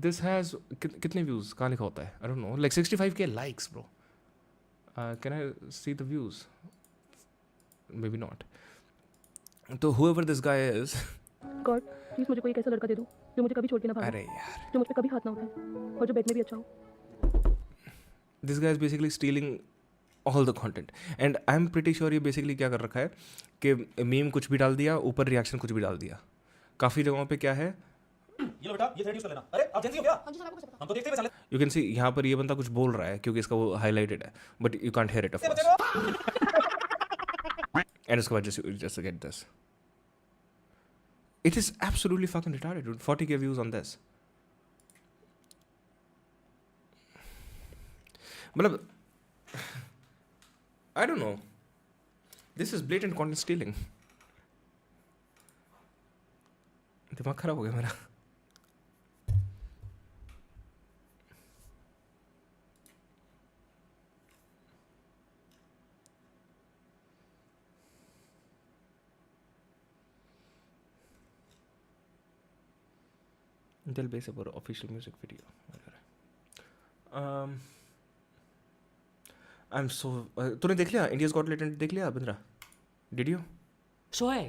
This has कितने views? कहाँ लिखा होता है? I don't know. Like 65K likes, bro. Can I see the views? Maybe not. तो whoever this guy is. God, please मुझे कोई एक ऐसा लड़का दे दो जो मुझे कभी छोड़ के ना भागे. अरे यार. जो मुझ पे कभी हाथ ना उठाए और जो बेड में भी अच्छा हो. This guy is basically stealing all the content. And I'm pretty sure ये basically क्या कर रखा है कि मीम कुछ भी डाल दिया, ऊपर रिएक्शन कुछ भी डाल दिया. काफ़ी जगहों पे क्या है, ये लो बेटा, ये थ्रेड यूज कर लेना. अरे आप जेंजी हो क्या? हम तो देखते ही चले. यू कैन सी यहाँ पर ये बंदा कुछ बोल रहा है क्योंकि इसका वो हाईलाइटेड है, but you can't hear it of course. And उसके बाद just get this. It is absolutely fucking retarded, dude. 40K views on this. मतलब I don't know. This is blatant content stealing. दिमाग खराब हो गया मेरा. They'll base our official music video. I'm so. तूने देख लिया इंडियाज गॉट टैलेंट? देख लिया बिंद्रा? Did you? सो है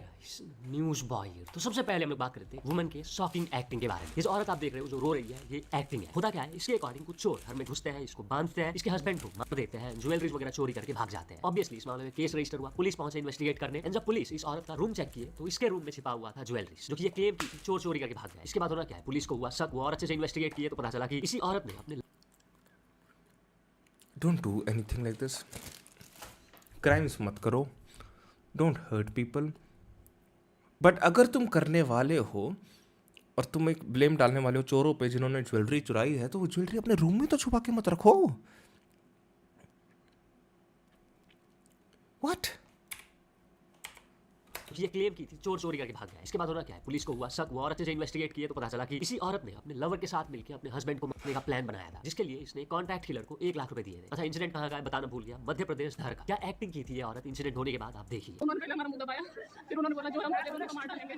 न्यूज बॉय. तो सबसे पहले हम लोग बात करते हैं वुमेन के शॉकिंग एक्टिंग के बारे में. ये जो औरत आप देख रहे हो जो रो रही है, ये एक्टिंग है. खुदा क्या है, इसके अकॉर्डिंग कुछ चोर घर में घुसते हैं, इसको बांधते हैं, इसके हस्बैंड को मार देते हैं, ज्वेलरीज वगैरह चोरी करके भाग जाते हैं. ऑब्वियसली इस मामले में केस रजिस्टर हुआ, पुलिस पहुंचे इन्वेस्टिगेट करने. एंड जब पुलिस इस औरत का रूम चेक किए तो इसके रूम में छिपा हुआ था ज्वेलरीज, जो कि ये क्लेम की चोर चोरी करके भाग गया. इसके बाद होना क्या है, पुलिस को हुआ शक, वो और अच्छे से इन्वेस्टिगेट किए तो पता चला कि इसी औरत ने अपने. Don't do anything like this. Crimes मत करो. Don't hurt people. बट अगर तुम करने वाले हो और तुम एक ब्लेम डालने वाले हो चोरों पे जिन्होंने ज्वेलरी चुराई है, तो वो ज्वेलरी अपने रूम में तो छुपा के मत रखो. What? ये क्लेम की थी चोर चोरी करके भाग गया। इसके बाद होना क्या है, पुलिस को हुआ शक हुआ और अच्छे से इन्वेस्टिगेट किए तो पता चला कि इसी औरत ने अपने लवर के साथ मिलकर अपने हस्बैंड को मारने का प्लान बनाया था, जिसके लिए इसने कॉन्ट्रैक्ट किलर को 1 लाख रुपए दिए थे। अच्छा, इंसिडेंट कहाँ का है बताना भूल गया, मध्य प्रदेश धर का। क्या एक्टिंग की थी ये औरत इंसिडेंट होने के बाद, आप देखिए। उन्होंने पहले हमारा मुंह दबाया, फिर उन्होंने बोला जो हम पहले उनको मार डालेंगे।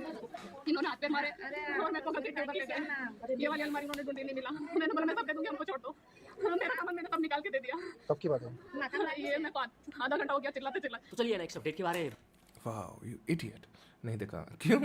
इन्होंने हाथ पे मारे और मेरे को गलती के ऊपर ले गए। ये वाली अलमारी उन्होंने ढूंढी नहीं मिला। मैंने बोला मैं सब दे दूंगी, हमको छोड़ दो। मेरा सामान मैंने सब निकाल के दे दिया। कब की बात है? ये मेरे को आधा घंटा हो गया चिल्लाते चिल्लाते। तो चलिए नेक्स्ट अपडेट के बारे में Wow, you idiot. नहीं देखा क्यों?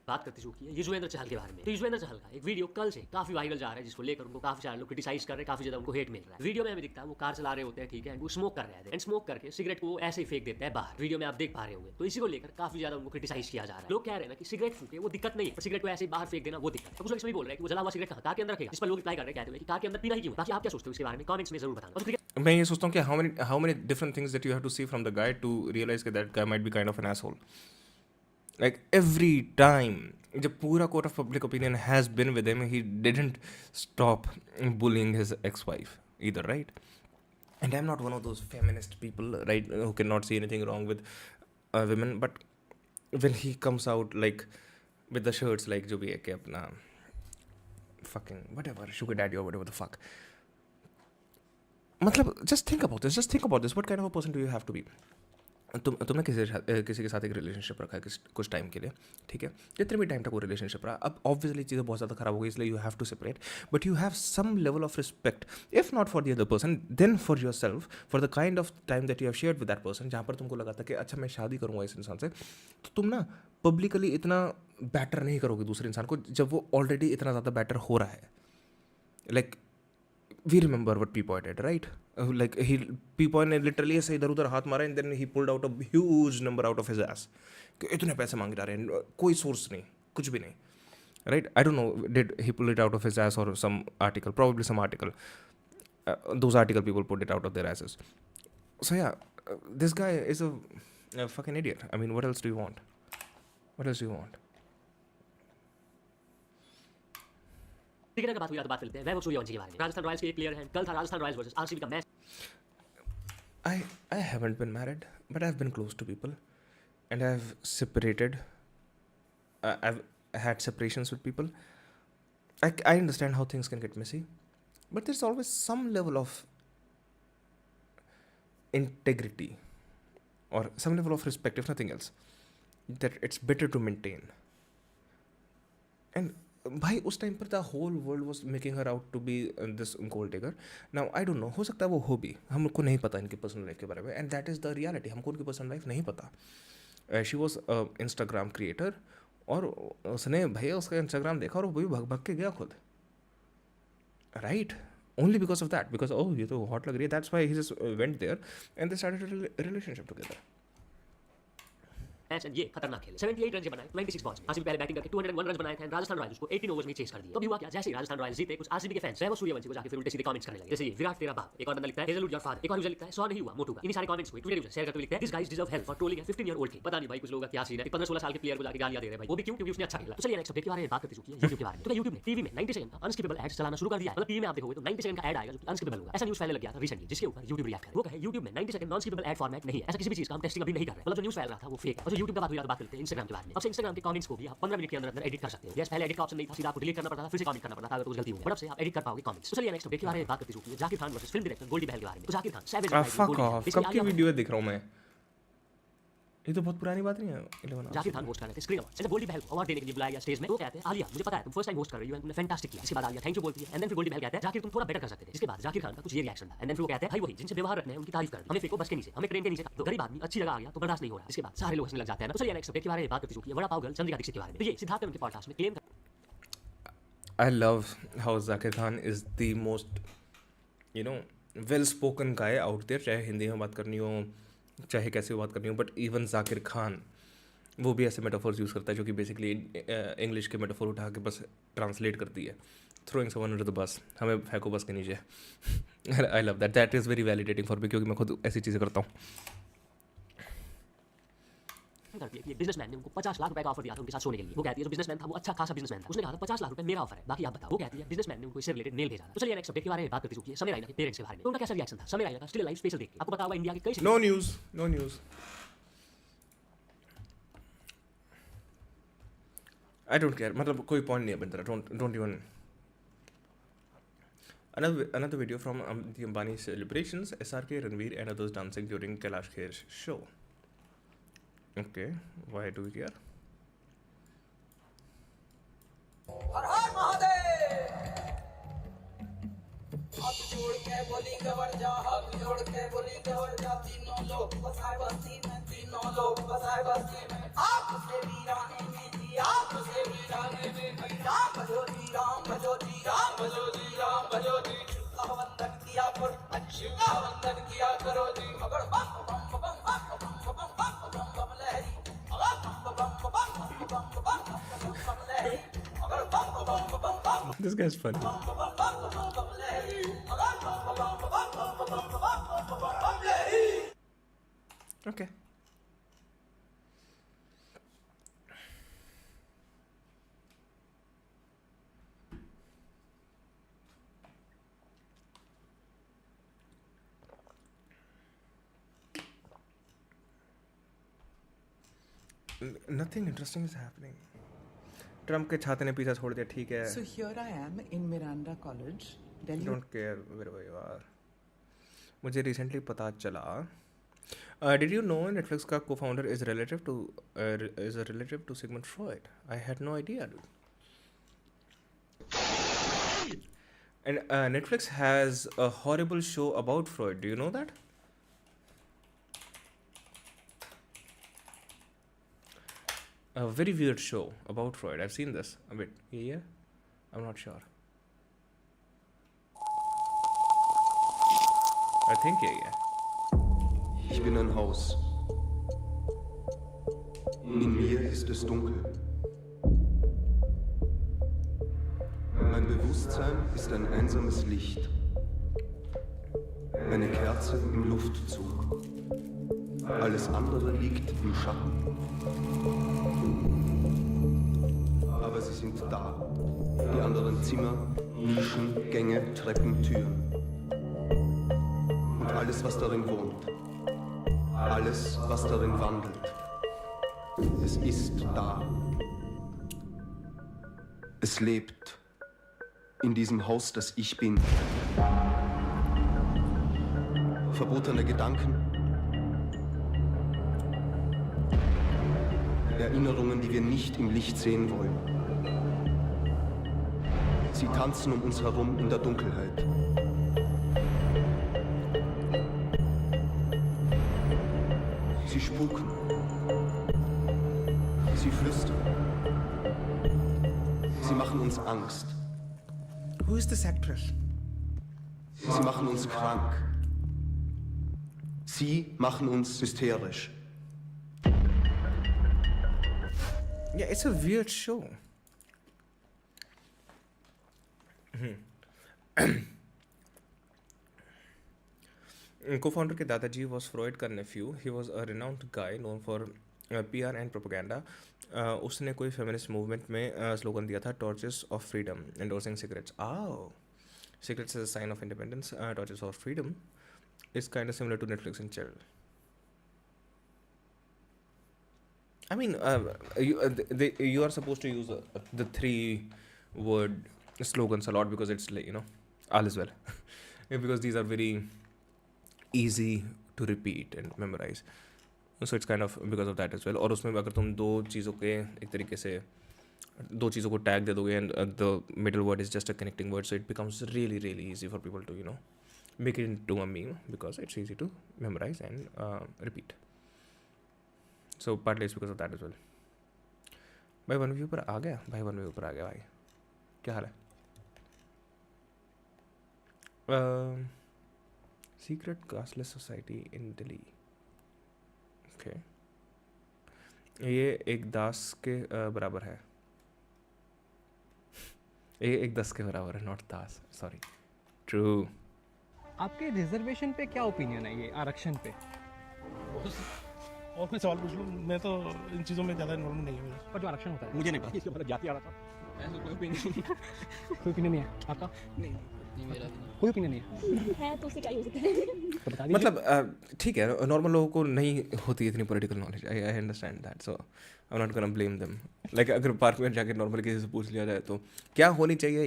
बात करते शुरू की है युजवेंद्र चहल के बारे में। तो युजवेंद्र चहल का एक वीडियो कल से काफी वायरल जा रहा है, जिसको लेकर उनको काफी सारे लोग क्रिटिसाइज कर रहे हैं, काफी ज्यादा उनको हेट मिल रहा है। वीडियो में हमें दिखता है वो कार चला रहे होते हैं, ठीक है, वो स्मोक कर रहे हैं एंड स्मोक करके सिगरेट को ऐसे ही फेंक देते हैं बाहर। वीडियो में आप देख पा रहे होंगे। तो इसी को लेकर काफी ज्यादा उनको क्रिटिसाइज किया जा रहा है। लोग कह रहे हैं ना कि सिगरेट फूके वो दिक्कत नहीं है, पर सिगरेट को ऐसे ही बाहर फेंक देना वो दिक्कत है। कुछ लोग इसमें बोल रहे हैं कि वो जला हुआ सिगरेट कार के अंदर रखेगा, इस पर लोग रिप्लाई कर रहे हैं, कहते हैं कि कार के अंदर पीना ही क्यों। बाकी आप क्या सोचते हो इसके बारे में कमेंट्स में जरूर बताना। मैं ये सोचता हूँ कि how many different things that you have to see from the guy to realize that guy might be kind of an asshole. Like every time, जब पूरा court of public opinion has been with him, he didn't stop bullying his ex-wife either, right? And I'm not one of those feminist people, right, who cannot see anything wrong with women. But when he comes out like with the shirts, like जो भी है कि अपना fucking whatever sugar daddy or whatever the fuck. मतलब just think about this. What kind of a person do you have to be? तुमने किसी के साथ एक रिलेशनशिप रखा है कुछ टाइम के लिए, ठीक है, जितने भी टाइम तक वो रिलेशनशिप रहा, अब ऑब्वियसली चीज़ें बहुत ज़्यादा खराब हो गई, इसलिए you have to separate, but you have some level of respect, if not for the other person then for yourself, for the kind of time that you have shared with that person, जहाँ पर तुमको लगा था कि अच्छा मैं शादी करूँगा इस इंसान से, तो तुम ना पब्लिकली इतना बैटर नहीं करोगे दूसरे इंसान को जब वो ऑलरेडी इतना ज़्यादा बैटर हो रहा है। Like we remember what P-Boy did, right? Like P-Boy ने literally ऐसे इधर उधर हाथ मारा and then he pulled out a huge number out of his ass. कि इतने पैसे मांग रहे हैं, कोई सोर्स नहीं, कुछ भी नहीं, right? I don't know, did he pull it out of his ass or some article? Probably some article. Those article people put it out of their asses. So yeah, this guy is a fucking idiot. I mean, what else do you want? What else do you want? Cricketer का बात हुई तो बात करते हैं वैभव सूर्यवंशी के बारे में। राजस्थान रॉयल्स के एक प्लेयर हैं, कल था राजस्थान रॉयल्स वर्सेस आरसीबी का match. I haven't been married, but I've been close to people, and I've separated. I've had separations with people. I understand how things can get messy, but there's always some level of integrity or some level of respect, if nothing else, that it's better to maintain. And भाई उस time पर the whole world was making her out to be this goal taker. Now I don't know, हो सकता है वो हो भी, हमको नहीं पता इनकी पर्सनल लाइफ के बारे में, and that is the reality, हमको उनकी पर्सनल लाइफ नहीं पता। शी वॉज इंस्टाग्राम क्रिएटर, और उसने भैया उसका इंस्टाग्राम देखा और वो भी भग भग के गया खुद, right, only because of that, because oh ये तो हॉट लग रही है, that's why he just went there and they started a relationship together. Match ये खतरनाक खेले, 78 रन बनाए 96 बॉल्स में। आरसीबी पहले बैटिंग करके 201 रन बनाए थे, राजस्थान रॉयल्स को 18 ओवर्स में चेस कर दिया। तो अभी हुआ क्या, जैसे ही राजस्थान रॉयल्स जीते, कुछ आरसीबी के फैंस वैभव सूर्यवंशी को जाके फिर उल्टे सीधे कमेंट्स करने लगे, जैसे ये विराट तेरा बाप, एक और बंदा लिखता है हेजलवुड योर फादर, एक और यूजर लिखता है सौ नहीं हुआ मोटू का। इन सारे कमेंट्स को ट्विटर यूजर शेयर करते हुए लिखते हैं this guys deserve help for trolling a 15 year old kid. पता नहीं भाई कुछ लोगों का क्या सीन है, 15-16 साल के प्लेयर को जाके गालियां दे रहे हैं भाई, वो भी क्यों, क्योंकि उसने अच्छा खेला। तो चलिए नेक्स्ट अपडेट के बारे में बात करते चुकी है यूट्यूब के बारे में। तो यूट्यूब ने टीवी में 90 सेकंड का अनस्किपेबल एड्स चलाना शुरू कर दिया है। मतलब टीवी में आप देखोगे तो 90 सेकंड का ऐड आएगा जो कि अनस्किपेबल होगा। ऐसा न्यूज़ फैलने लग गया था रिसेंटली, जिसके ऊपर यूट्यूब रिएक्ट करे। वो कहे यूट्यूब में 90 second non skippable add format नहीं है, ऐसा किसी भी चीज का हम टेस्टिंग अभी नहीं कर रहे। मतलब जो न्यूज़ फैल रहा था वो फेक है। और जो यूट्यूब का बात हुई तो बात करते हैं इंस्टाग्राम के बारे में। अब से इंस्टाग्राम के कमेंट्स को भी आप 15 मिनट के अंदर एडिट कर सकते हो। जैसे पहले एडिट का ऑप्शन नहीं था, सीधा आपको डिलीट करना पड़ता था, फिर से कमेंट करना पड़ता था अगर कुछ गलती हुई, बट अब से आप एडिट कर पाओगे कमेंट्स। तो चलिए नेक्स्ट अपडेट के बारे में बात करते चुकी है Zakir Khan versus film director Goldie Behl के बारे में। तो Zakir Khan savage fuck off, कब की वीडियो दिख रहा हूं मैं, ये तो बहुत पुरानी बात नहीं है। 11 जाकिर खान होस्ट कर रहे थे स्क्रीन अवार्ड। जब गोल्डी बहल को अवार्ड देने के लिए बुलाया गया स्टेज में, वो कहते हैं आलिया मुझे पता है तुम फर्स्ट टाइम होस्ट कर रही हो, तुमने फैंटास्टिक किया। इसके बाद आलिया थैंक यू बोलती है एंड देन फिर गोल्डी बहल कहते हैं जाकिर तुम थोड़ा बेटर कर सकते थे। इसके बाद जाकिर खान का कुछ ये रिएक्शन था एंड देन फिर वो कहते हैं भाई वही जिनसे व्यवहार रखना है उनकी तारीफ कर, हमें फेंको बस के नीचे, हमें ट्रेन के नीचे, तो गरीब आदमी अच्छी जगह आ गया तो बर्दाश्त नहीं हो रहा। इसके बाद सारे लोग हंसने लग जाते हैं ना। तो चलिए नेक्स्ट अपडेट के बारे में बात करते चुकी है वड़ा पाव गर्ल चंद्रिका दीक्षित के बारे में। तो ये सिद्धार्थ उनके पॉडकास्ट में क्लेम कर I love how Zakir Khan is the most, well-spoken guy out there, चाहे हिंदी में बात करनी हो, चाहे कैसे बात करनी हो, बट इवन जाकिर खान वो भी ऐसे मेटाफोर्स यूज़ करता है जो कि बेसिकली इंग्लिश के मेटाफोर उठा के बस ट्रांसलेट करती है, throwing someone under the bus, हमें फेंको बस के नीचे। I love that is very validating for me, क्योंकि मैं खुद ऐसी चीज़ें करता हूँ। एक्टिंग करती है कि एक बिजनेसमैन ने उनको 50 लाख रुपए का ऑफर दिया था उनके साथ सोने के लिए। वो कहती है जो बिजनेसमैन था वो अच्छा खासा बिजनेसमैन था, उसने कहा था 50 लाख रुपए मेरा ऑफर है, बाकी आप बताओ। वो कहती है बिजनेसमैन ने उनको इससे रिलेटेड मेल भेजा था। तो चलिए नेक्स्ट अपडेट के बारे में बात करते हैं, समीर रायना के पेरेंट्स के बारे में। तो उनका कैसा रिएक्शन था समीर रायना का स्टिल लाइव स्पेशल देख के? आपको पता होगा इंडिया के कई No news, no news. I don't care. मतलब कोई पॉइंट नहीं है बंदरा. Don't even. Another video from the Ambani celebrations. SRK, Ranveer, and others dancing during Kailash Kher's show. Okay, why do we care? हर हर महादेव। हाथ जोड़ के बोली गवर जा, हाथ जोड़ के बोली गवर जा। तीनों लोग बसाए बस्ती में, तीनों लोग बसाए बस्ती में। आपसे वीराने में जी, आपसे वीराने में जी। राम भजो जी, राम भजो जी, राम भजो जी, राम भजो जी। शिव का वंदन किया करो, शिव का वंदन किया करो जी। मगर बम बम बम बम बम बम बम बम बम लहरी, बम बम बम बम बम बम लहरी। This guy's funny. Okay. Nothing interesting is happening. Trump के छाते ने पीछा छोड़ दिया, ठीक है. So here I am in Miranda College, Delhi. Don't care wherever you are. मुझे recently पता चला. Did you know Netflix का co-founder is a relative to Sigmund Freud? I had no idea, dude. And Netflix has a horrible show about Freud. Do you know that? A very weird show about Freud. I've seen this. Wait, yeah? I'm not sure. I think yeah. Ich bin ein Haus. In mir ist es dunkel. Mein Bewusstsein ist ein einsames Licht. Eine Kerze im Luftzug. Alles andere liegt im Schatten. Aber sie sind da. Die anderen Zimmer, Nischen, Gänge, Treppen, Türen. Und alles, was darin wohnt. Alles, was darin wandelt. Es ist da. Es lebt. In diesem Haus, das ich bin. Verbotene Gedanken. Erinnerungen, die wir nicht im Licht sehen wollen. Sie tanzen um uns herum in der Dunkelheit. Sie spuken. Sie flüstern. Sie machen uns Angst. Who is this actress? Sie machen uns krank. Sie machen uns hysterisch. Yeah, it's a weird show. Co-founder के दादाजी was Freud का nephew. He was a renowned guy known for PR and propaganda. उसने कोई feminist movement में slogan दिया था torches of freedom, endorsing cigarettes. Oh, cigarettes is a sign of independence. Torches of freedom is kind of similar to Netflix and chill. I mean, you are supposed to use the 3-word slogans a lot because it's like, you know, all is well. Because these are very easy to repeat and memorize. So it's kind of because of that as well. और उसमें अगर तुम दो चीज़ों के एक तरीके से दो चीज़ों को tag दे दोगे and the middle word is just a connecting word, so it becomes really easy for people to, you know, make it into a meme because it's easy to memorize and repeat. So partly it's because of that as well. भाई one view पर आ गया भाई, क्या हाल है? Secret casteless society in Delhi. Okay. ये एक दास के बराबर है. ये एक 10 के बराबर है, नॉट दास. सॉरी. ट्रू. आपके रिजर्वेशन पे क्या ओपिनियन है, ये आरक्षण पे? और कोई सवाल पूछ लूँ, मैं तो इन चीज़ों में ज़्यादा इन्वॉल्व नहीं हूँ। पर जो आरक्षण होता है मुझे नहीं पता इसका मतलब जाति आ रहा था। ऐसा कोई ओपिनियन नहीं है आपका? नहीं मेरा कोई ओपिनियन नहीं है तो उससे क्या ही हो सकता है। तो बता दीजिए। मतलब ठीक है, नॉर्मल लोगों को नहीं होती इतनी political knowledge, I understand that, so I am not gonna blame them. Like अगर पार्क में जाकर नॉर्मल किसी से पूछ लिया जाए तो क्या होनी चाहिए,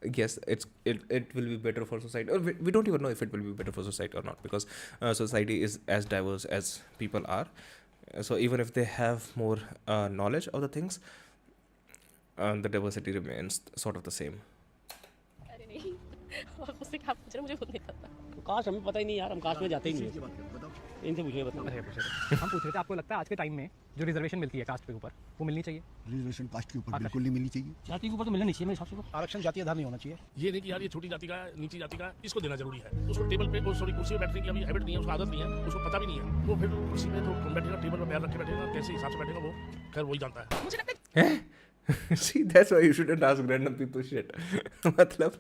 yes, it will be better for society, or we don't even know if it will be better for society or not, because society is as diverse as people are. So even if they have more knowledge of the things, the diversity remains sort of the same. अरे नहीं, और मुझसे क्या पूछ रहे, मुझे खुद नहीं पता। काश हमें पता ही नहीं यार, हम काश में जाते ही नहीं। इनसे पूछिए, बताओ। हम पूछ रहे थे आपको लगता है आज के टाइम में जो रिजर्वेशन मिलती है कास्ट के ऊपर वो मिलनी चाहिए? रिजर्वेशन कास्ट के ऊपर बिल्कुल नहीं मिलनी चाहिए। जाति के ऊपर तो मिलना नहीं चाहिए मेरे हिसाब से। आरक्षण जाति आधार नहीं होना चाहिए। ये नहीं कि यार ये छोटी जाति का है, नीची जाति का है, इसको देना जरूरी है। उसको टेबल पे सॉरी कुर्सी पे बैठने की अभी हैबिट नहीं है, उसको आदत नहीं है, उसको पता भी नहीं है, वो फिर कुर्सी पे तो बैठेगा, टेबल पे पैर रख के बैठेगा, कैसे हिसाब से बैठेगा वो खैर वही जानता है। मुझे लगता है See, that's why you shouldn't ask random people shit. मतलब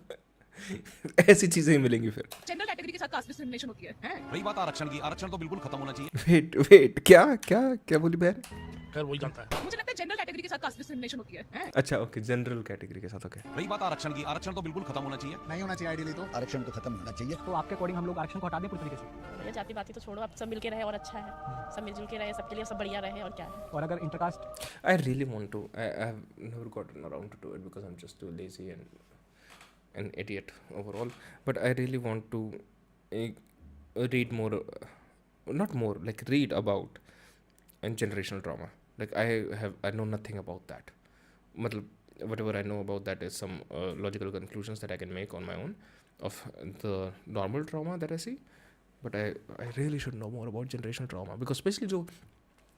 ऐसी चीजें ही मिलेंगी फिर। जनरल कैटेगरी के साथ कास्ट डिस्क्रिमिनेशन होती है। रही बात आरक्षण की, आरक्षण तो बिल्कुल खत्म होना चाहिए। वेट, क्या बोली बहन? खैर वही जानता है। मुझे लगता है जनरल कैटेगरी के साथ कास्ट डिस्क्रिमिनेशन होती है। अच्छा ओके, जनरल कैटेगरी के साथ ओके। रही बात आरक्षण की, आरक्षण तो बिल्कुल खत्म होना चाहिए। नहीं होना चाहिए आइडियली, तो आरक्षण तो खत्म होना चाहिए। तो आपके अकॉर्डिंग हम लोग आरक्षण को हटा दें पूरी तरीके से? भैया जाति बाती तो छोड़ो, आप सब मिलके रहे और अच्छा है, सब मिलजुल के रहे, सबके लिए सब बढ़िया रहे और क्या है। और अगर intercaste, I really want to. I have never gotten around to do it because I'm just too lazy and an idiot overall. But I really want to read more, not more, like read about generational trauma. Like I know nothing about that. मतलब whatever I know about that is some logical conclusions that I can make on my own of the normal trauma that I see. But I really should know more about generational trauma, because especially जो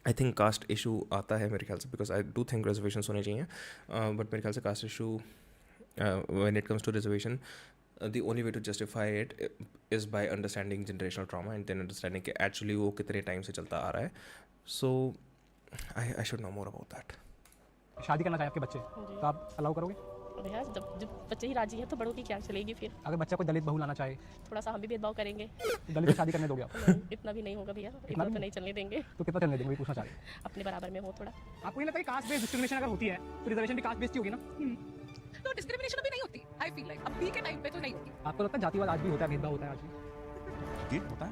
I think caste issue आता है मेरे ख्याल से, because I do think reservation होने चाहिए, but मेरे ख्याल से caste issue when it comes to reservation the only way to justify it is by understanding generational trauma and then understanding कि एक्चुअली वो कितने टाइम से चलता आ रहा है. So I should know more about that. शादी करना चाहे आपके बच्चे तो आप अलाउ करोगे? भैया जब बच्चे ही राजी हैं तो बड़ों की क्या चलेगी फिर. अगर बच्चा कोई दलित बहू लाना चाहे थोड़ा सा हम भी भेदभाव करेंगे. दलित से शादी करने दोगे आप? इतना भी नहीं होगा भैया, इतना तो नहीं चलने देंगे. तो कितना चलने देंगे वही पूछना चाह रहे हैं. अपने बराबर में हो थोड़ा. आपको ये लगता है कास्ट बेस्ड डिस्क्रिमिनेशन अगर होती है तो रिजर्वेशन भी कास्ट बेस्ड ही होगी ना? तो डिस्क्रिमिनेशन अभी नहीं होती. आई फील लाइक अभी के टाइम पे तो नहीं होती. आपको लगता है जातिवाद आज भी होता है, भेदभाव होता है आज भी? जी होता है.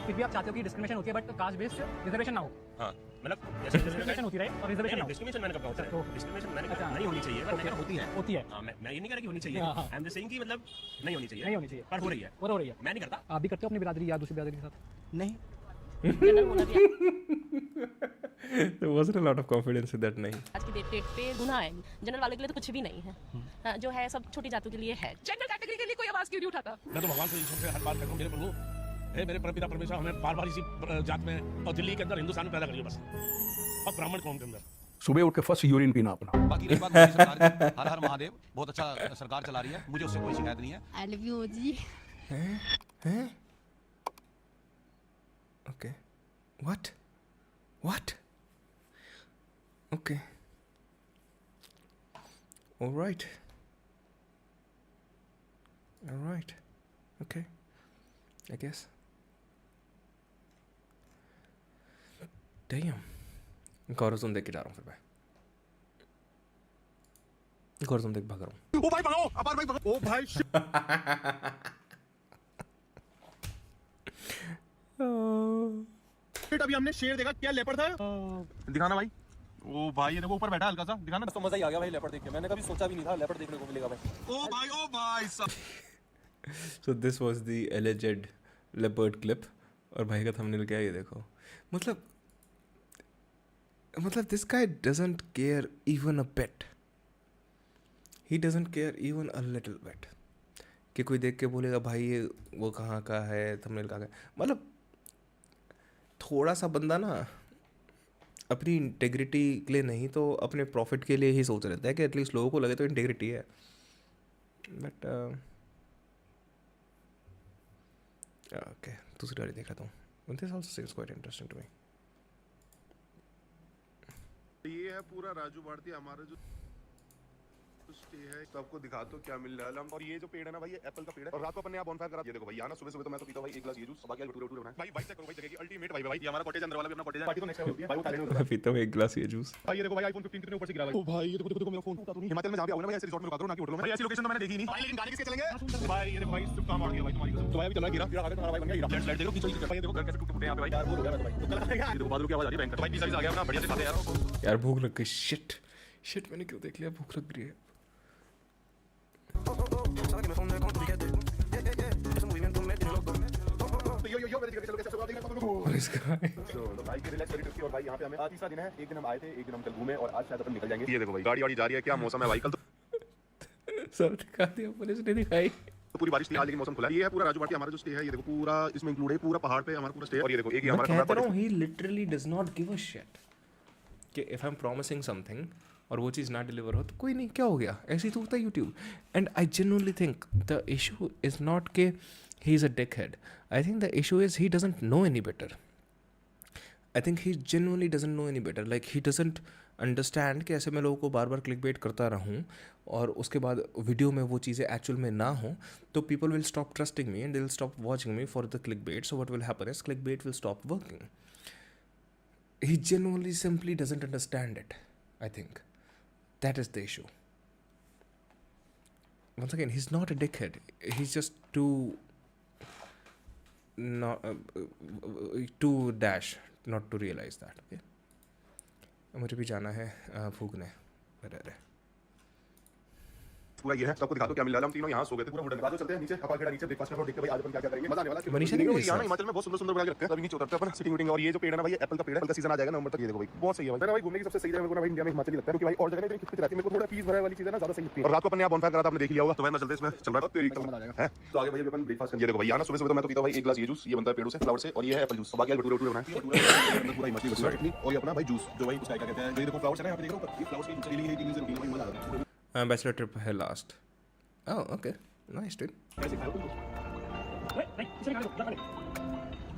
फिर भी आप चाहते हो कि डिस्क्रिमिनेशन होती है बट कास्ट बेस्ड रिजर्वेशन ना हो? हाँ मतलब डिस्क्रिमिनेशन होती रहे और रिजर्वेशन ना हो. डिस्क्रिमिनेशन मैंने कहा डिस्क्रिमिनेशन मैंने कहा नहीं होनी चाहिए, पर मैंने कहा होती है. हाँ मैं ये नहीं कह रहा कि होनी चाहिए. आई एम जस्ट सेइंग कि मतलब नहीं होनी चाहिए पर हो रही है. और हो रही है. मैं नहीं करता. आप भी करते हो अपनी बिरादरी या दूसरी बिरादरी के साथ? नहीं. There wasn't a lot of confidence in that. नहीं. आज की डेट पे गुनाह है. जनरल वाले के लिए तो कुछ भी नहीं है. जो है सब छोटी जातों के लिए है. जनरल कैटेगरी के लिए कोई आवाज क्यों नहीं उठाता? मैं तो भगवान से ईश्वर से हर बात करता हूँ, मेरे प्रभु हे मेरे परमपिता परमेश्वर हमें बार-बार इसी जात में और दिल्ली के अंदर हिंदुस्तान में पैदा करिए बस. और ब्राह्मण कौम के अंदर सुबह उठ के फर्स्ट यूरिन पीना अपना. बाकी रही बात मोदी सरकार की, हर हर महादेव बहुत अच्छा सरकार चला रही है, मुझे उससे कोई शिकायत नहीं है. आई लव यू जी. हैं? Okay. What? Okay. All right. Okay. I guess. Damn. गौरव तुम देख के जा रहा हूँ फिर मैं. गौरव तुम देख भाग रहा हूँ. ओ भाई भगाओ, अपार भाई भगाओ. ओ भाई अभी हमने शेर देखा, क्या लेपर्ड था? दिखाना भाई. ओ भाई ये देखो ऊपर बैठा हल्का सा, दिखाना. तो मजा ही आ गया भाई लेपर्ड देख के, मैंने कभी सोचा भी नहीं था लेपर्ड देखने को मिलेगा भाई. ओ भाई So this was the alleged leopard clip. और भाई का thumbnail क्या है ये देखो. मतलब this guy doesn't care even a bit. He doesn't care even a little bit. कि कोई देख के बोलेगा भाई ये वो कहाँ का है, thumbnail कहाँ का है. मतलब थोड़ा सा बंदा ना अपनी इंटेग्रिटी के लिए नहीं तो अपने प्रॉफिट के लिए ही सोच रहता है कि एटलीस्ट लोगों को लगे तो इंटेग्रिटी है. बट ओके दूसरी वाली देख रहा हूँ. This also seems quite interesting to me. ये है पूरा राजू भारती हमारा जो कुछ स्टे है तो आपको दिखा दो क्या मिल रहा है। और ये जो पेड़ है ना भाई, ये एप्पल का पेड़ है और रात को अपन ने यहाँ बॉनफायर करा। ये देखो भाई, यहाँ ना सुबह सुबह तो मैं तो पीता हूँ भाई एक गिलास ये जूस, बाकी भटूरे वटूरे बनाए भाई। भाई चेक करो भाई, जगह की अल्टीमेट भाई। ये हमारा कॉटेज अंदर वाला भी अपना कॉटेज है, पार्टी तो नेक्स्ट होती है भाई। वो टैलेंट होता है। पीता हूँ एक गिलास ये जूस। भाई ये देखो भाई, आईफोन 15 कितने ऊपर से गिरा भाई। ओ भाई ये देखो देखो मेरा फोन टूटा तो नहीं। हिमाचल में जहाँ भी आऊंगा ना भाई, ऐसे रिजॉर्ट में रुका दो ना कि होटल में। भाई ऐसी लोकेशन तो मैंने देखी नहीं भाई, लेकिन गाड़ी किसके चलेंगे भाई। ये देखो भाई, सिर्फ काम आ गया भाई तुम्हारी। तो भाई अभी चला गिरा गिरा आगे तुम्हारा भाई बन गया गिरा। लेफ्ट साइड देखो पीछे भाई, ये देखो घर कैसे टूटे यहाँ पे भाई। यार वो हो गया भाई, तो चला ये देखो बादलों की आवाज आ रही है बैंक। तो भाई पिज्जा भी आ गया अपना, बढ़िया से खाते हैं यार। भूख लग गई। शिट मैंने क्यों देख लिया, भूख लग रही है। तो भाई की रिलैक्स करी। और भाई यहाँ पे हमें तीसरा दिन है। एक दिन हम आए थे, एक दिन हम कल घूमे और आज शायद अपन निकल जाएंगे। ये देखो भाई, गाड़ी वाड़ी जा रही है, क्या मौसम है भाई। कल तो सब दिखा दिया, पुलिस ने दिखाई। तो पूरी बारिश थी आज, लेकिन मौसम खुला है। ये है पूरा राजू बाटी हमारा जो स्टे है। ये देखो पूरा इसमें इंक्लूड है, पूरा पहाड़ पे हमारा पूरा स्टे है। और ये देखो एक ही हमारा मैं कहता हूँ, he literally does not give a shit कि if I'm promising something और वो चीज़ ना डिलीवर हो तो कोई नहीं, क्या हो गया, ऐसे ही तो होता है YouTube. And I genuinely think the issue is not कि he is a dickhead. I think the issue is he doesn't know any better. I think he genuinely doesn't know any better. Like he doesn't understand कि ऐसे मैं लोगों को बार बार click bait करता रहूँ और उसके बाद वीडियो में वो चीज़ें एक्चुअल में ना हो, तो people will stop trusting me and they will stop watching me for the clickbait. So what will happen is clickbait will stop working. He genuinely simply doesn't understand it. I think that is the issue. Once again, he's not a dickhead. He's just too dash not to realize that. Okay. मुझे भी जाना है फूकने। अरे पूरा ये है, सबको दिखा दो क्या मिल रहा है। हम तीनों यहाँ सो गए थे पूरा वुडन में। चलते हैं नीचे, अपार खेड़ा नीचे ब्रेकफास्ट कर, देख के भाई आज अपन क्या करेंगे। मजा आने वाला है। मनीषा ने यहाँ ना हिमाचल में बहुत सुंदर सुंदर बना के रखते हैं। अभी नीचे उतरते हैं अपन सिटिंग मीटिंग। और ये जो पेड़ है ना भाई, एप्पल का पेड़ है, का सीजन आ जाएगा नवंबर तक। ये देखो भाई बहुत सही है भाई। भाई घूमने की सबसे सही जगह मेरे को ना भाई इंडिया में हिमाचल ही लगता है, क्योंकि भाई और जगह इतनी खिचखिच रहती है। मेरे को थोड़ा पीस भरा वाली चीज है ना ज्यादा सही लगती है। और रात को अपन यहाँ बॉनफायर करा था, आपने देख लिया होगा। तो वह चलते इसमें चल रहा है तो आगे भाई अपन ब्रेकफास्ट करेंगे। देखो भाई यहाँ ना सुबह सुबह तो मैं तो पीता हूँ भाई एक गिलास ये जूस, ये बनता है पेड़ों से, फ्लावर से। और ये है एप्पल जूस। बाकी भटूरे वटूरे बनाए पूरा हिमाचली चटनी। और ये अपना भाई जूस जो भाई उसका क्या कहते हैं, ये देखो फ्लावर्स है ना, यहाँ पे देख रहे हो फ्लावर्स की चली है भाई, मजा आ रहा है। बैचलर ट्रिप है last. Oh, okay. Nice, dude.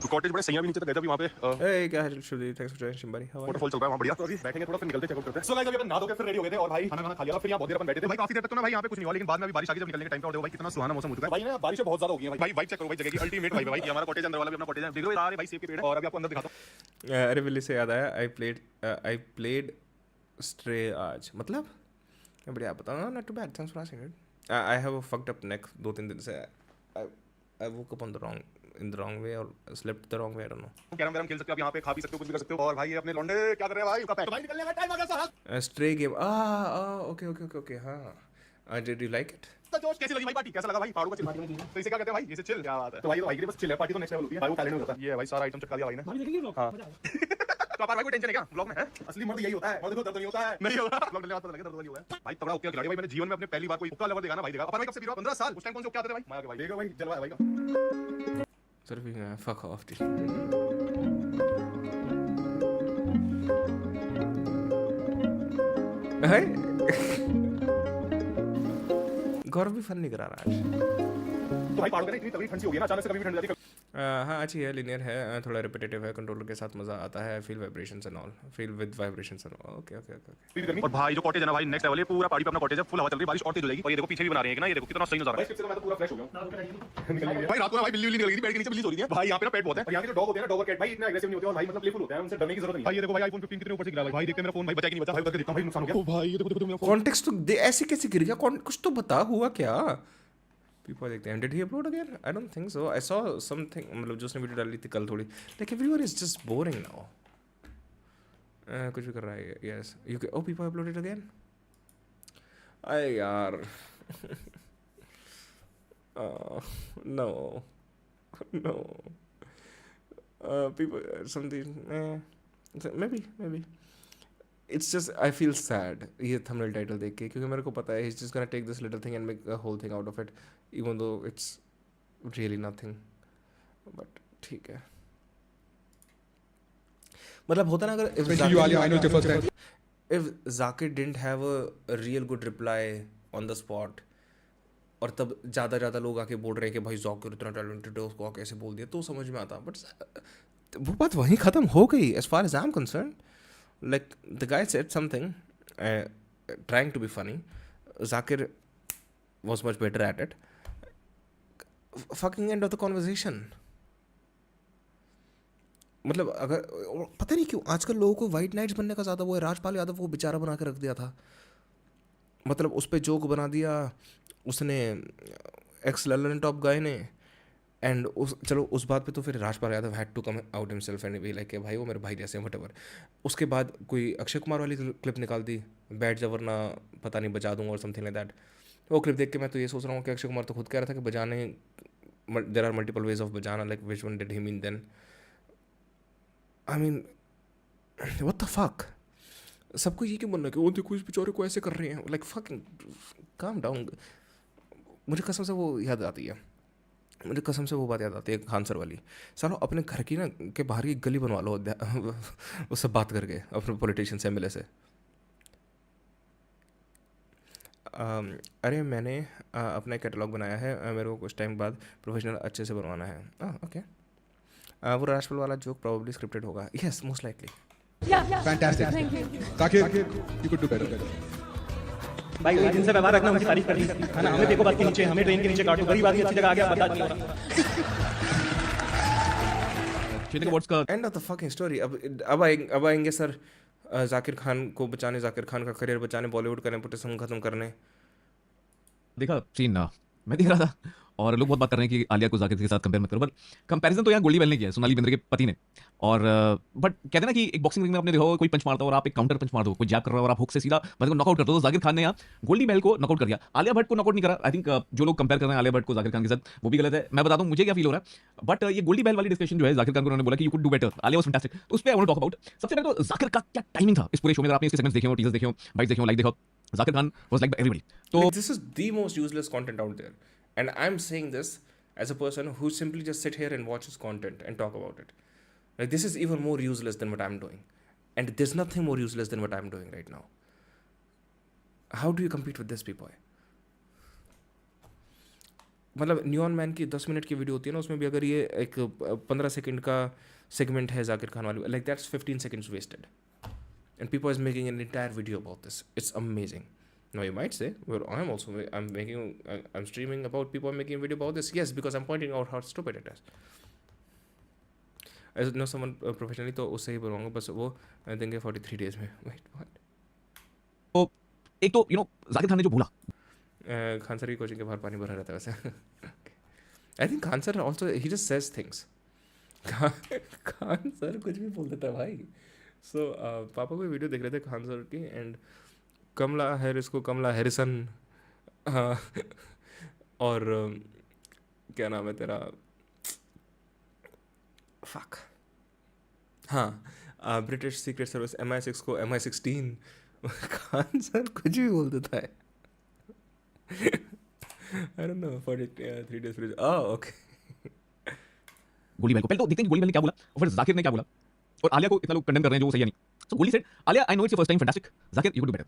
तो कॉटेज बड़े सही भी नीचे तक गए थे अभी वहाँ पे। Hey, क्या है Shubhdeep? Thanks for joining, शिम्बारी। How are you? Waterfall चल रहा है वहाँ, बढ़िया। तो अभी बैठेंगे थोड़ा, फिर निकलते चेकआउट करते हैं। सो गाइस अभी अपन नहा धो के फिर रेडी हो गए थे और भाई खाना खा लिया। फिर यहाँ बहुत देर अपन बैठे थे भाई, काफी देर तक तो ना भाई यहाँ पे कुछ नहीं हुआ, लेकिन बाद में अभी बारिश आ गई जब निकलने के टाइम पे। और देखो भाई कितना सुहाना मौसम हो चुका है भाई ना, बारिश बहुत ज्यादा हो गई है भाई। वाइब चेक करो भाई, जगह की अल्टीमेट वाइब है भाई। ये हमारा कॉटेज अंदर वाला भी अपना कॉटेज है, देख रहे हो सारे भाई सेब के पेड़ है। और अभी आपको अंदर दिखाता हूँ। अरे बिल्ली से याद आया, I played Stray आज। मतलब बढ़िया, आप बताओ। Not too bad. Thanks for asking, dude. I have a fucked up neck 2-3 दिन से। I woke up in the wrong way or slept the wrong way, I don't know. Carrom वैरम खेल सकते हो आप यहाँ पे, खा पी सकते हो, कुछ भी कर सकते हो। और भाई ये अपने लौंडे क्या कर रहे हैं भाई, उनका पैक। तो भाई निकलने का टाइम आ गया साहब। Stray game। Okay, हाँ। Did you like it? तो जोश कैसी लगी भाई पार्टी, कैसा लगा भाई पहाड़ों को चिल? तो इसे क्या कहते हैं भाई, इसे चिल। क्या बात है। तो भाई तो भाई के बस चिल है, पार्टी तो नेक्स्ट लेवल होती है भाई, वो टैलेंट होता है। ये भाई सारा आइटम चटका दिया भाई ने। हां तो अपार भाई कोई टेंशन है क्या ब्लॉग में? है असली मर्द यही होता है। और देखो दर्द नहीं होता है, नहीं होगा ब्लॉग डालने के बाद पता लगे दर्द वाली हुआ है भाई। तगड़ा ओके खिलाड़ी भाई, मैंने जीवन में अपने पहली बार कोई हुक्का लवर देखा ना भाई। देखा अपार भाई कब से पी रहा? 15 साल। उस टाइम कौन से हुक्का आते थे भाई? माया के भाई देखो भाई जलवा है भाई का। Sort of fuck off, dude. Hey. गौरव भी फन नहीं करा रहा आज। तो भाई पहाड़ों में इतनी तगड़ी ठंड सी हो गई ना, अचानक से कभी भी ठंड जाती है। हाँ अच्छी है, लिनियर है, थोड़ा रिपीटेटिव है, कंट्रोलर के साथ मजा आता है। Feel vibrations and all, feel with vibrations and all. Okay. और भाई जो कॉटेज है ना भाई नेक्स्ट लेवल है, पूरा पहाड़ी पे अपना कॉटेज है, फुल हवा चल रही है, बारिश और तेज हो जाएगी। और ये देखो पीछे भी बना रहे हैं ना, ये देखो कितना सही नजारा है। मैं तो पूरा फ्रेश हो गया भाई। रात को भाई बिल्ली निकल गई थी, पेड़ के नीचे बिल्ली सो रही है भाई। यहाँ पे ना पेट बहुत है, और यहाँ के जो डॉग होते हैं ना, डॉग और कैट भाई इतना एग्रेसिव नहीं होते और भाई मतलब प्लेफुल होते हैं, उनसे डरने की जरूरत नहीं है। भाई ये देखो भाई आईफोन 15 कितने ऊपर से गिरा भाई। देखते मेरा फोन भाई बचा कि नहीं बचा भाई, करके देखता हूं भाई नुकसान हो गया। ओ भाई ये देखो कॉन्टेक्स्ट तो दे, ऐसे कैसे गिर गया? कुछ तो बता, हुआ क्या? People देखते हैं। Did he upload again? I don't think so. I saw something, मतलब जो उसने वीडियो डाली थी कल थोड़ी। Like everyone is just boring now. कुछ भी कर रहा है। Yes. Oh, people uploaded again? अरे यार। No. People something. Maybe. It's just I feel sad ये thumbnail title देख के, क्योंकि मेरे को पता है he's just gonna take this little thing and make a whole thing out of it, even though it's really nothing. But ठीक है, मतलब होता ना, अगर if Zakir didn't have a real good reply on the spot और तब ज़्यादा लोग आके बोल रहे हैं कि भाई जाकिर इतना टैलेंटेड है, उसको कैसे बोल दिया, तो समझ में आता। बट वो बात वहीं ख़त्म हो गई as far as I'm concerned. Like the guy said something trying to be funny, Zakir was much better at it. Fucking end of the conversation. मतलब अगर पता नहीं क्यों आजकल लोगों को वाइट नाइट्स बनने का ज़्यादा वो है. राजपाल यादव वो बेचारा बना के रख दिया था. मतलब उस पर जोक बना दिया उसने एक्स ललन टॉप गाय ने. एंड उस चलो उस बात पे तो फिर Rajpal Yadav had to come out himself and be like भाई वो मेरे भाई जैसे हैं व्हाटएवर. उसके बाद कोई अक्षय कुमार वाली क्लिप निकाल दी, बैठ जा वरना पता नहीं बजा दूंगा और समथिंग लाइक दैट. वो क्लिप देख के मैं तो ये सोच रहा हूँ कि अक्षय कुमार तो खुद कह रहा था कि बजाने there are multiple ways of बजाना, like which one did he mean then. I mean what the fuck. सबको ये क्यों बनना कि वो देखो इस बेचारे को ऐसे कर रहे हैं. Like fucking calm down. मुझे कसम से वो याद आती है, मुझे कसम से वो बात याद आती है खान सर वाली. सालो अपने घर की ना के बाहर की गली बनवा लो उससे बात करके अपने पॉलिटिशियन से एमएलए से. अरे मैंने अपना कैटलॉग बनाया है, मेरे को कुछ टाइम बाद प्रोफेशनल अच्छे से बनवाना है. ओके. वो राजपाल वाला जोक प्रोबेबली स्क्रिप्टेड होगा. Yes most likely. Fantastic. Thank you. Zakir, you could do better. भाई जिनसे व्यवहार रखना उनकी तारीफ करनी है ना. हमें देखो बात के नीचे, हमें ट्रेन के नीचे काटो. गरीब आदमी अच्छी जगह आ गया बता दिया. End of the fucking story. अब आएंगे सर जाकिर खान को बचाने, जाकिर खान का करियर बचाने, बॉलीवुड का नेपोटिज्म खत्म करने. देखा सीन ना, मैं देख रहा था और लोग बहुत बात कर रहे हैं कि आलिया को जाकिर के साथ कंपेयर मत करो, बट कंपैरिजन तो यहाँ गोल्डी बेल ने किया है, सोनाली बिंद्रे के पति ने. और बट कहते हैं ना कि एक बॉक्सिंग रिंग में आपने देखा होगा कोई पंच मारता हो और आप एक काउंटर पंच मार दो, कोई जैब कर रहा है और आप हुक से सीधा बंदे को नॉकआउट कर दो. तो जाकिर खान ने यहाँ गोल्डी बेल को नॉकआउट कर दिया, आलिया भट्ट को नॉकआउट नहीं करा. आई थिंक जो लोग कंपेयर कर रहे हैं आलिया भट्ट को जाकिर खान के साथ वो भी गलत है. मैं बताता हूँ मुझे क्या फील हो रहा है. बट ये गोल्डी बेल वाली डिस्कशन जो है जाकिर खान को उन्होंने बोला कि you could do better, Alia was fantastic. तो उस पर I want to talk about. सबसे पहले तो जाकिर का क्या टाइमिंग था इस पूरे शो में. अगर आपने इसके सेगमेंट्स देखे हो, टीजर्स देखे हो, बाइट्स देखे हो, लाइक देखो, Zakir Khan was like everybody. तो this is the most useless content out there and I am saying this as a person who simply just sit here and watches content and talk about it. Like this is even more useless than what I'm doing. And there's nothing more useless than what I'm doing right now. How do you compete with this, people? मतलब न्यून man की 10 minute की video होती है ना, उसमें भी अगर ये एक 15 सेकंड का सेगमेंट है जाकिर खान वाली, like that's 15 seconds wasted. And people is making an entire video about this. It's amazing. Now you might say, well, I'm streaming about people making a video about this. Yes, because I'm pointing out how stupid it is. As know someone professionally, तो उससे ही बोलूँगा बस वो देंगे 43 days में. Wait, what? तो एक तो जाकिर खान ने जो बोला, खान सर की कोचिंग के बाहर पानी भरा रहता है वैसे. I think Khan sir also he just says things. Khan sir कुछ भी बोल देता है भाई. So पापा कोई वीडियो देख रहे थे खान सर की एंड कमला हैरिस को कमला हैरिसन और क्या नाम है तेरा, फक, हाँ ब्रिटिश सीक्रेट सर्विस MI6 को MI16. खान सर कुछ भी बोल देता है. I don't know 43 days. Okay. Goldy Bell को पहले तो देखते हैं कि गोल्डी बेल ने क्या बोला और फिर जाकिर ने क्या बोला. और आलिया को इतना लोग कंडेम कर रहे हैं जो वो सही है नहीं. So Goldie said, Alia I know it's your first time fantastic, Zakir you could do better.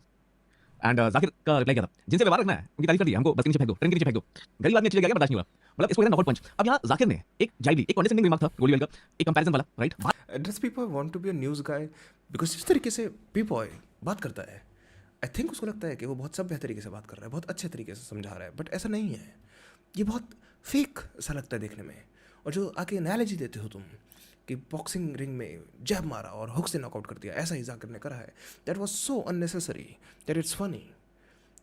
And Zakir का रिप्लाई क्या था, जिनसे व्यवहार रखना है उनकी तारीफ कर दी, हमको बस के नीचे फेंक दो, ट्रेन के नीचे फेंक दो. गरीब आदमी अच्छी जगह बर्दाश्त नहीं हुआ. मतलब इसको नॉकआउट पंच. अब यहाँ जाकिर ने एक जाइली एक कॉन्डेसेंडिंग रिमार्क था गोल्डी बेल का, एक कंपैरिजन वाला, right. Does people want to be a news guy? Because जिस तरीके से P-Boy बात करता है, I think उसको लगता है कि वो बहुत सभ्य तरीके से बात कर रहा है, बहुत अच्छे तरीके से समझा रहा है. बट ऐसा नहीं है. ये बहुत फेक सा लगता है देखने में. और जो आके एनालॉजी देते हो तुम कि बॉक्सिंग रिंग में जैब मारा और हुक से नॉकआउट कर दिया, ऐसा ही जाकिर ने करा है. That was so unnecessary that it's funny.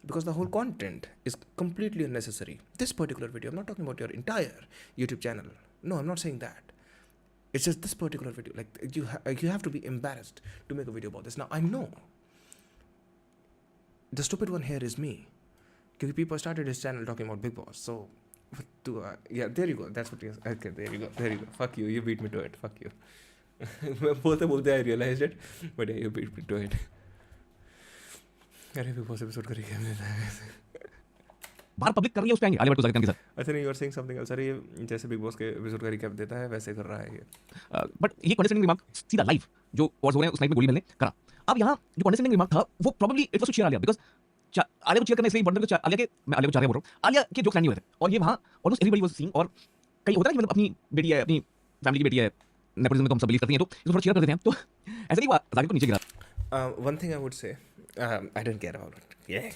Because the whole content is completely unnecessary. This particular video, I'm not talking about your entire YouTube channel. No, I'm not saying that. It's just this particular video. Like you have to be embarrassed to make a video about this. Now I know the stupid one here is me, because people started his channel talking about Big Boss. So, yeah, there you go. That's what it is. Okay, there you go. Fuck you. You beat me to it. Fuck you. बोलते I realized it, but yeah, you beat me to it. अरे big boss episode करेंगे बाहर public कर रही है उस पे आएंगे आलिया भट्ट को जाकिर खान के साथ. अच्छा नहीं, you are saying something else. अरे ये जैसे बिग बॉस के एपिसोड का रिकैप देता है वैसे कर रहा है ये. बट ये कॉन्डेसेंडिंग रिमार्क सीधा लाइव जो वॉर्स हो रहे हैं उस नाइट में गोल्डी बेल ने करा. अब यहाँ जो कॉन्डेसेंडिंग रिमार्क था वो probably it was to cheer Alia, because Alia को चीयर करना इसलिए इंपॉर्टेंट है. आलिया के मैं आलिया को चाह बोल रहा हूँ, आलिया के जोक्स नहीं हुए थे और ये वहाँ ऑलमोस्ट एवरीबॉडी वाज सीइंग. और कई होता है कि मतलब अपनी बेटी है, अपनी फैमिली की बेटी है, नेपोटिज्म में तो हम सब बिलीव करते हैं, तो इसको थोड़ा चीयर कर देते हैं. तो ऐसा नहीं हुआ, जाकिर को नीचे गिरा. One thing I would say, I didn't care about it. Yeah.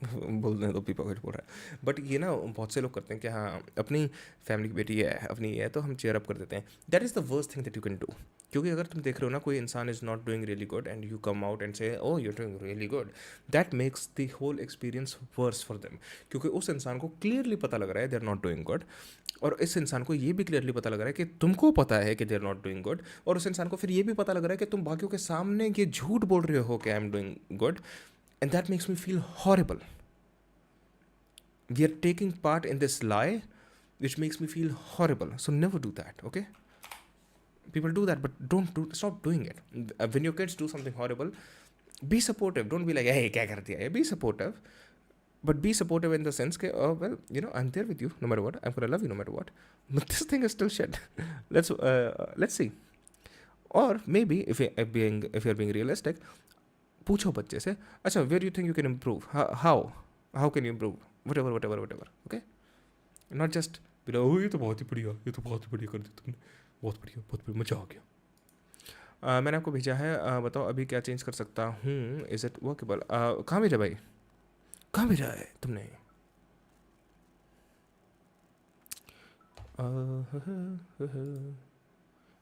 बोलने दो पीपा कुछ बोल रहा है, बट ये ना बहुत से लोग करते हैं कि हाँ अपनी फैमिली की बेटी है, अपनी ये है, तो हम चेयर अप कर देते हैं. That is the worst thing that you can do. क्योंकि अगर तुम देख रहे हो ना कोई इंसान is not doing really good and you come out and say oh you are doing really good, that makes the whole experience worse for them. क्योंकि उस इंसान को क्लियरली पता लग रहा है they are not doing good, और इस इंसान को ये भी क्लियरली पता लग रहा है कि तुमको पता है कि they are not doing good, और उस इंसान को फिर ये भी पता लग रहा है कि तुम बाकियों के सामने ये झूठ बोल रहे हो कि I am doing good, and that makes me feel horrible. We are taking part in this lie, which makes me feel horrible. So never do that, okay? People do that, but stop doing it. When your kids do something horrible, be supportive. Don't be like, hey, kya kar diya? Be supportive, but be supportive in the sense that, oh well, you know, I'm there with you no matter what. I'm gonna love you no matter what. But this thing is still shit. Let's see. Or maybe if you're being realistic, पूछो बच्चे से, अच्छा, where do you think you can improve? How can you improve? whatever, okay? Not just be like, oh ये तो बहुत ही बढ़िया कर दी तुमने, बहुत बढ़िया मजा आ गया. मैंने आपको भेजा है, बताओ अभी क्या चेंज कर सकता हूँ, इज़ इट वर्केबल? कहाँ भेजा भाई, कहाँ भेजा है तुमने?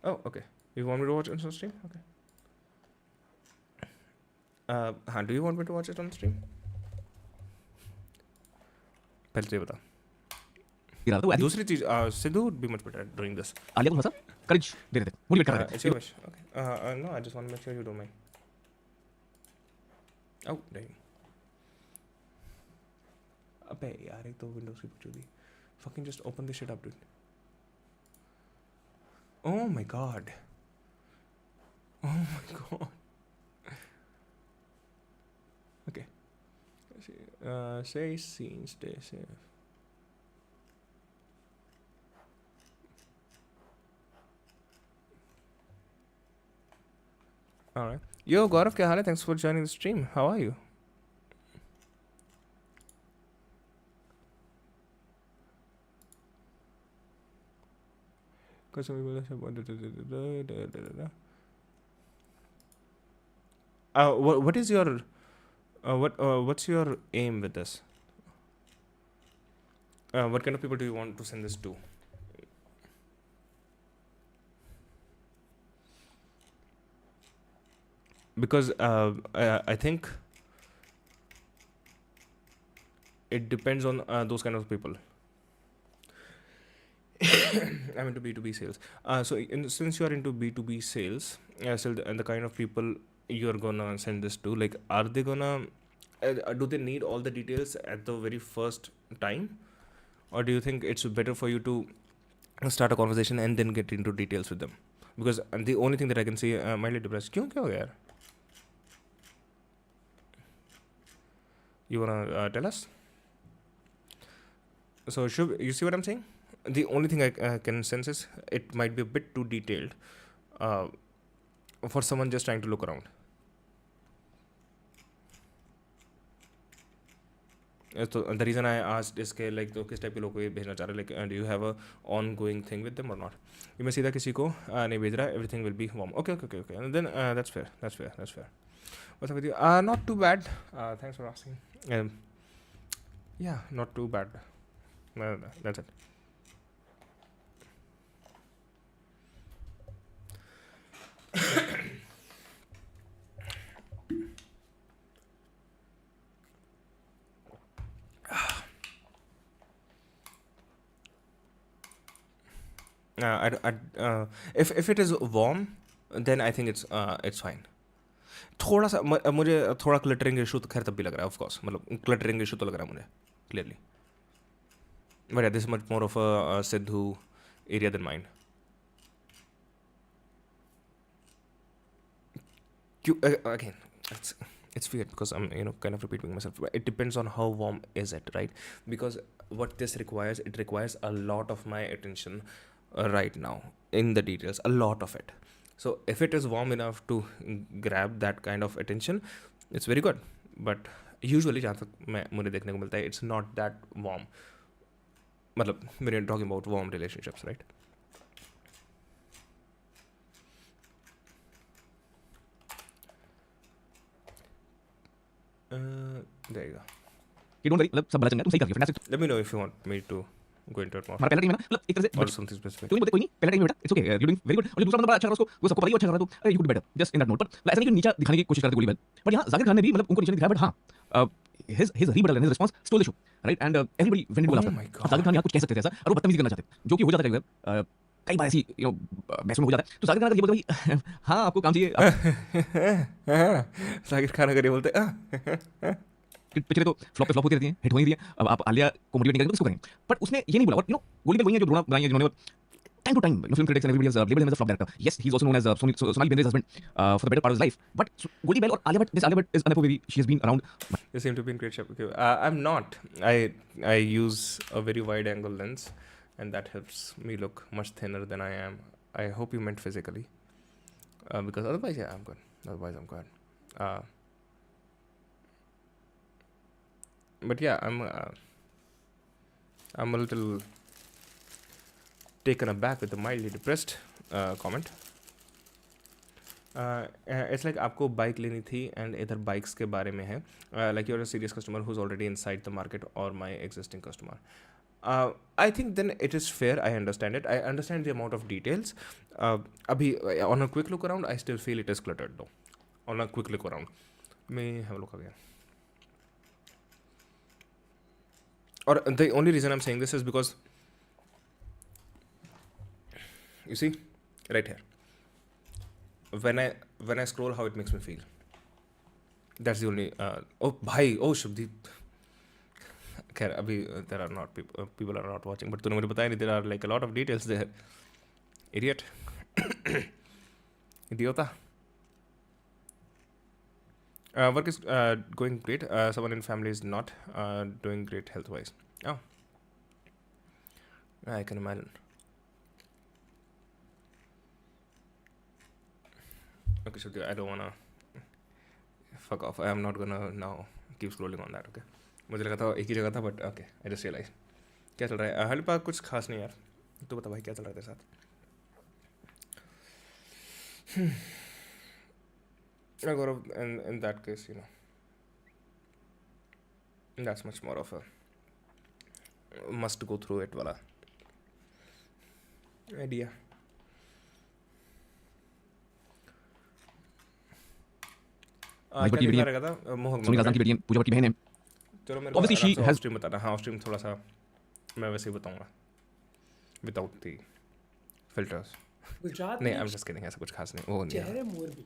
Oh, okay. You want me to watch it on stream? Okay. हाँ, do you want me to watch it on stream? पहले तो ये बता. दूसरी चीज, Sidhu would be much better at doing this. Alia को थोड़ा सा करेज दे देते, मोटिवेट कर देते. It's your wish. Okay. No, I just want to make sure you don't mind. Oh, dang. अबे यार एक तो विंडोज की पूछो दी. Fucking just open this shit up, dude. Oh my god. Oh my god. Okay. Say scene, stay safe. Alright. Yo, Gaurav, क्या हाल है? Thanks for joining the stream. How are you? What is your what's your aim with this? What kind of people do you want to send this to? Because I think it depends on those kind of people. I'm into B2B sales. Since you are into B2B sales, and the kind of people you're gonna send this to, like, are they gonna do they need all the details at the very first time, or do you think it's better for you to start a conversation and then get into details with them? Because the only thing that I can see, mildly depressed. क्यों क्या हो गया यार? You wanna tell us? So you see what I'm saying? The only thing I can sense is it might be a bit too detailed for someone just trying to look around. So the reason I asked is कि like तो किस type के लोगों को ये भेजना चाह रहे, like do you have a ongoing thing with them or not? ये मैं सीधा किसी को नहीं भेज रहा, everything will be warm. Okay. And then that's fair. What's up with you? Not too bad. Thanks for asking. Yeah, not too bad. That's it. If it is warm, then I think it's fine. थोड़ा सा मुझे थोड़ा cluttering issue तो खैर तब भी लग रहा है, ऑफ कोर्स, मतलब क्लटरिंग इशू तो लग रहा है मुझे clearly, but this much more of a Sidhu area than mind. Again, it's weird because I'm kind of repeating myself. It depends on how warm is it, right? Because what this requires, it requires a lot of my attention right now in the details, a lot of it. So if it is warm enough to grab that kind of attention, it's very good. But usually जहाँ तक मुझे देखने को मिलता है, it's not that warm. मतलब when you're talking about warm relationships, right? There you go. कि don't worry, मतलब सब भला चंगा, तुम सही कर रही हो, fantastic. Let me know if you want me to go into it more. हमारा पहला टीम है ना, मतलब एक तरह से Or something specific. क्यों नहीं बोलते, कोई नहीं, पहला टाइम है बेटा, it's okay, you doing very good. और जो दूसरा बंदा बड़ा अच्छा कर रहा है, उसको वो सबको पता ही है, अच्छा कर रहा है, तो अरे you could better, just in that note. पर ऐसा नहीं कि नीचा दिखाने की कोशिश करते गोली बैल, बट यहाँ जाकिर खान ने भी मतलब उनको नीचे नहीं दिखाया, बट हाँ his rebuttal and his response stole the show, right? And everybody went into laughter. अब जाकिर खान यहाँ कुछ कह सकते थे ऐसा, और वो बदतमीजी करना चाहते, जो कि हो जाता है कई बार, कई बार ऐसी बहस में हो जाता है। तो जाकिर खान अगर ये बोलते भाई हाँ आपको काम चाहिए, जाकिर खान अगर ये बोलते पिछले तो फ्लॉप पे फ्लॉप होती रहती हैं, हिट हो ही रही है, अब आप आलिया को मोटिवेट नहीं करेंगे तो किसको करेंगे? बट उसने ये नहीं बोला, और गोली बैल वही है जो रोना बनाई है, जिन्होंने time to time, film critics and everybody has labeled him as a flop director. Yes, he's also known as Sonali Bendra's husband for the better part of his life. But Goldy Bell or Alia Bhatt, this Alia Bhatt is another baby. She has been around. You seem to be in great shape. Okay. I'm not. I use a very wide angle lens, and that helps me look much thinner than I am. I hope you meant physically, because otherwise, yeah, I'm good. Otherwise, I'm good. But yeah, I'm a little taken aback with the mildly depressed comment. It's like आपको bike लेनी थी and इधर bikes के बारे में है, like you are a serious customer who is already inside the market और my existing customer. I think then it is fair. I understand it. I understand the amount of details. Abhi, on a quick look around, I still feel it is cluttered though. On a quick look around, may have a look again. Or the only reason I'm saying this is because you see right here, when I scroll, how it makes me feel. That's the only oh bhai, oh Shubdeep, khair abhi there are not people are not watching, but तूने मुझे बताया नहीं, there are like a lot of details there. Idiot. Idiota. Work is going great. Someone in family is not doing great health wise. Oh, I can imagine. Okay, so I don't wanna fuck off. I am not gonna now keep scrolling on that. Okay, मुझे लगा था एक ही जगह था, but okay, I just realized. क्या चल रहा है? हमारे पास कुछ खास नहीं यार. तू बता भाई क्या चल रहा है तेरे साथ? Gaurav, in that case, you know, that's much more of a must go through it wala idea. Soni राजान की बेटी है, पूजा भट्ट की बहन है. चलो मेरे Obviously she has स्ट्रीम बताना. हाँ, स्ट्रीम थोड़ा सा मैं वैसे ही बताऊंगा विदाउट द फिल्टर्स. गुजरात नहीं, आई एम जस्ट किडिंग, ऐसा कुछ खास नहीं. वो नहीं चेहरे मोरबी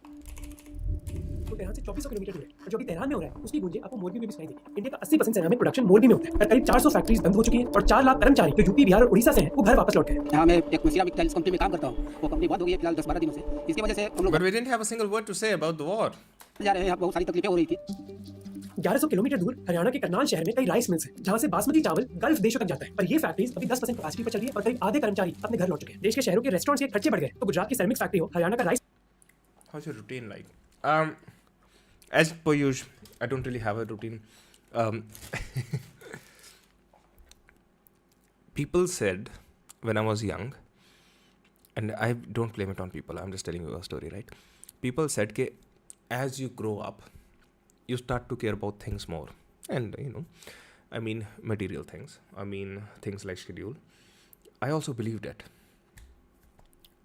तो तेहरान से 2400 किलोमीटर दूर है, और जो भी तेहरान में हो रहा है उसकी गूंजें आपको मोरबी में भी सुनाई देगी. इंडिया का 80% सिरेमिक प्रोडक्शन मोरबी में होता है. करीब 400 फैक्ट्रीज बंद हो चुकी हैं और 4 लाख कर्मचारी जो यूपी, बिहार और उड़ीसा से हैं वो घर वापस लौट गए. यहाँ मैं एक मसीरा टाइल्स कंपनी में काम करता हूँ. वो कंपनी बंद हो गई है फिलहाल 10-12 दिनों से. इसकी वजह से हम लोग But we didn't have a single word to say about the war. जा रहे हैं. यहाँ बहुत सारी तकलीफें हो रही थी. 1100 किलोमीटर दूर हरियाणा के करनाल शहर में कई राइस मिल्स हैं जहां से बासमती चावल गल्फ देशों तक जाता है. पर ये फैक्ट्रीज अभी 10% कैपेसिटी पर चल रही है और करीब आधे कर्मचारी अपने घर लौट चुके हैं. देश के शहरों के रेस्टोरेंट्स के खर्चे बढ़ गए तो गुजरात की सिरेमिक फैक्ट्री हो, हरियाणा का rice. How's your routine like? As per usual, I don't really have a routine. People said when I was young, and I don't blame it on people, I'm just telling you a story, right? People said that as you grow up, you start to care about things more. And, you know, I mean material things. I mean things like schedule. I also believed it.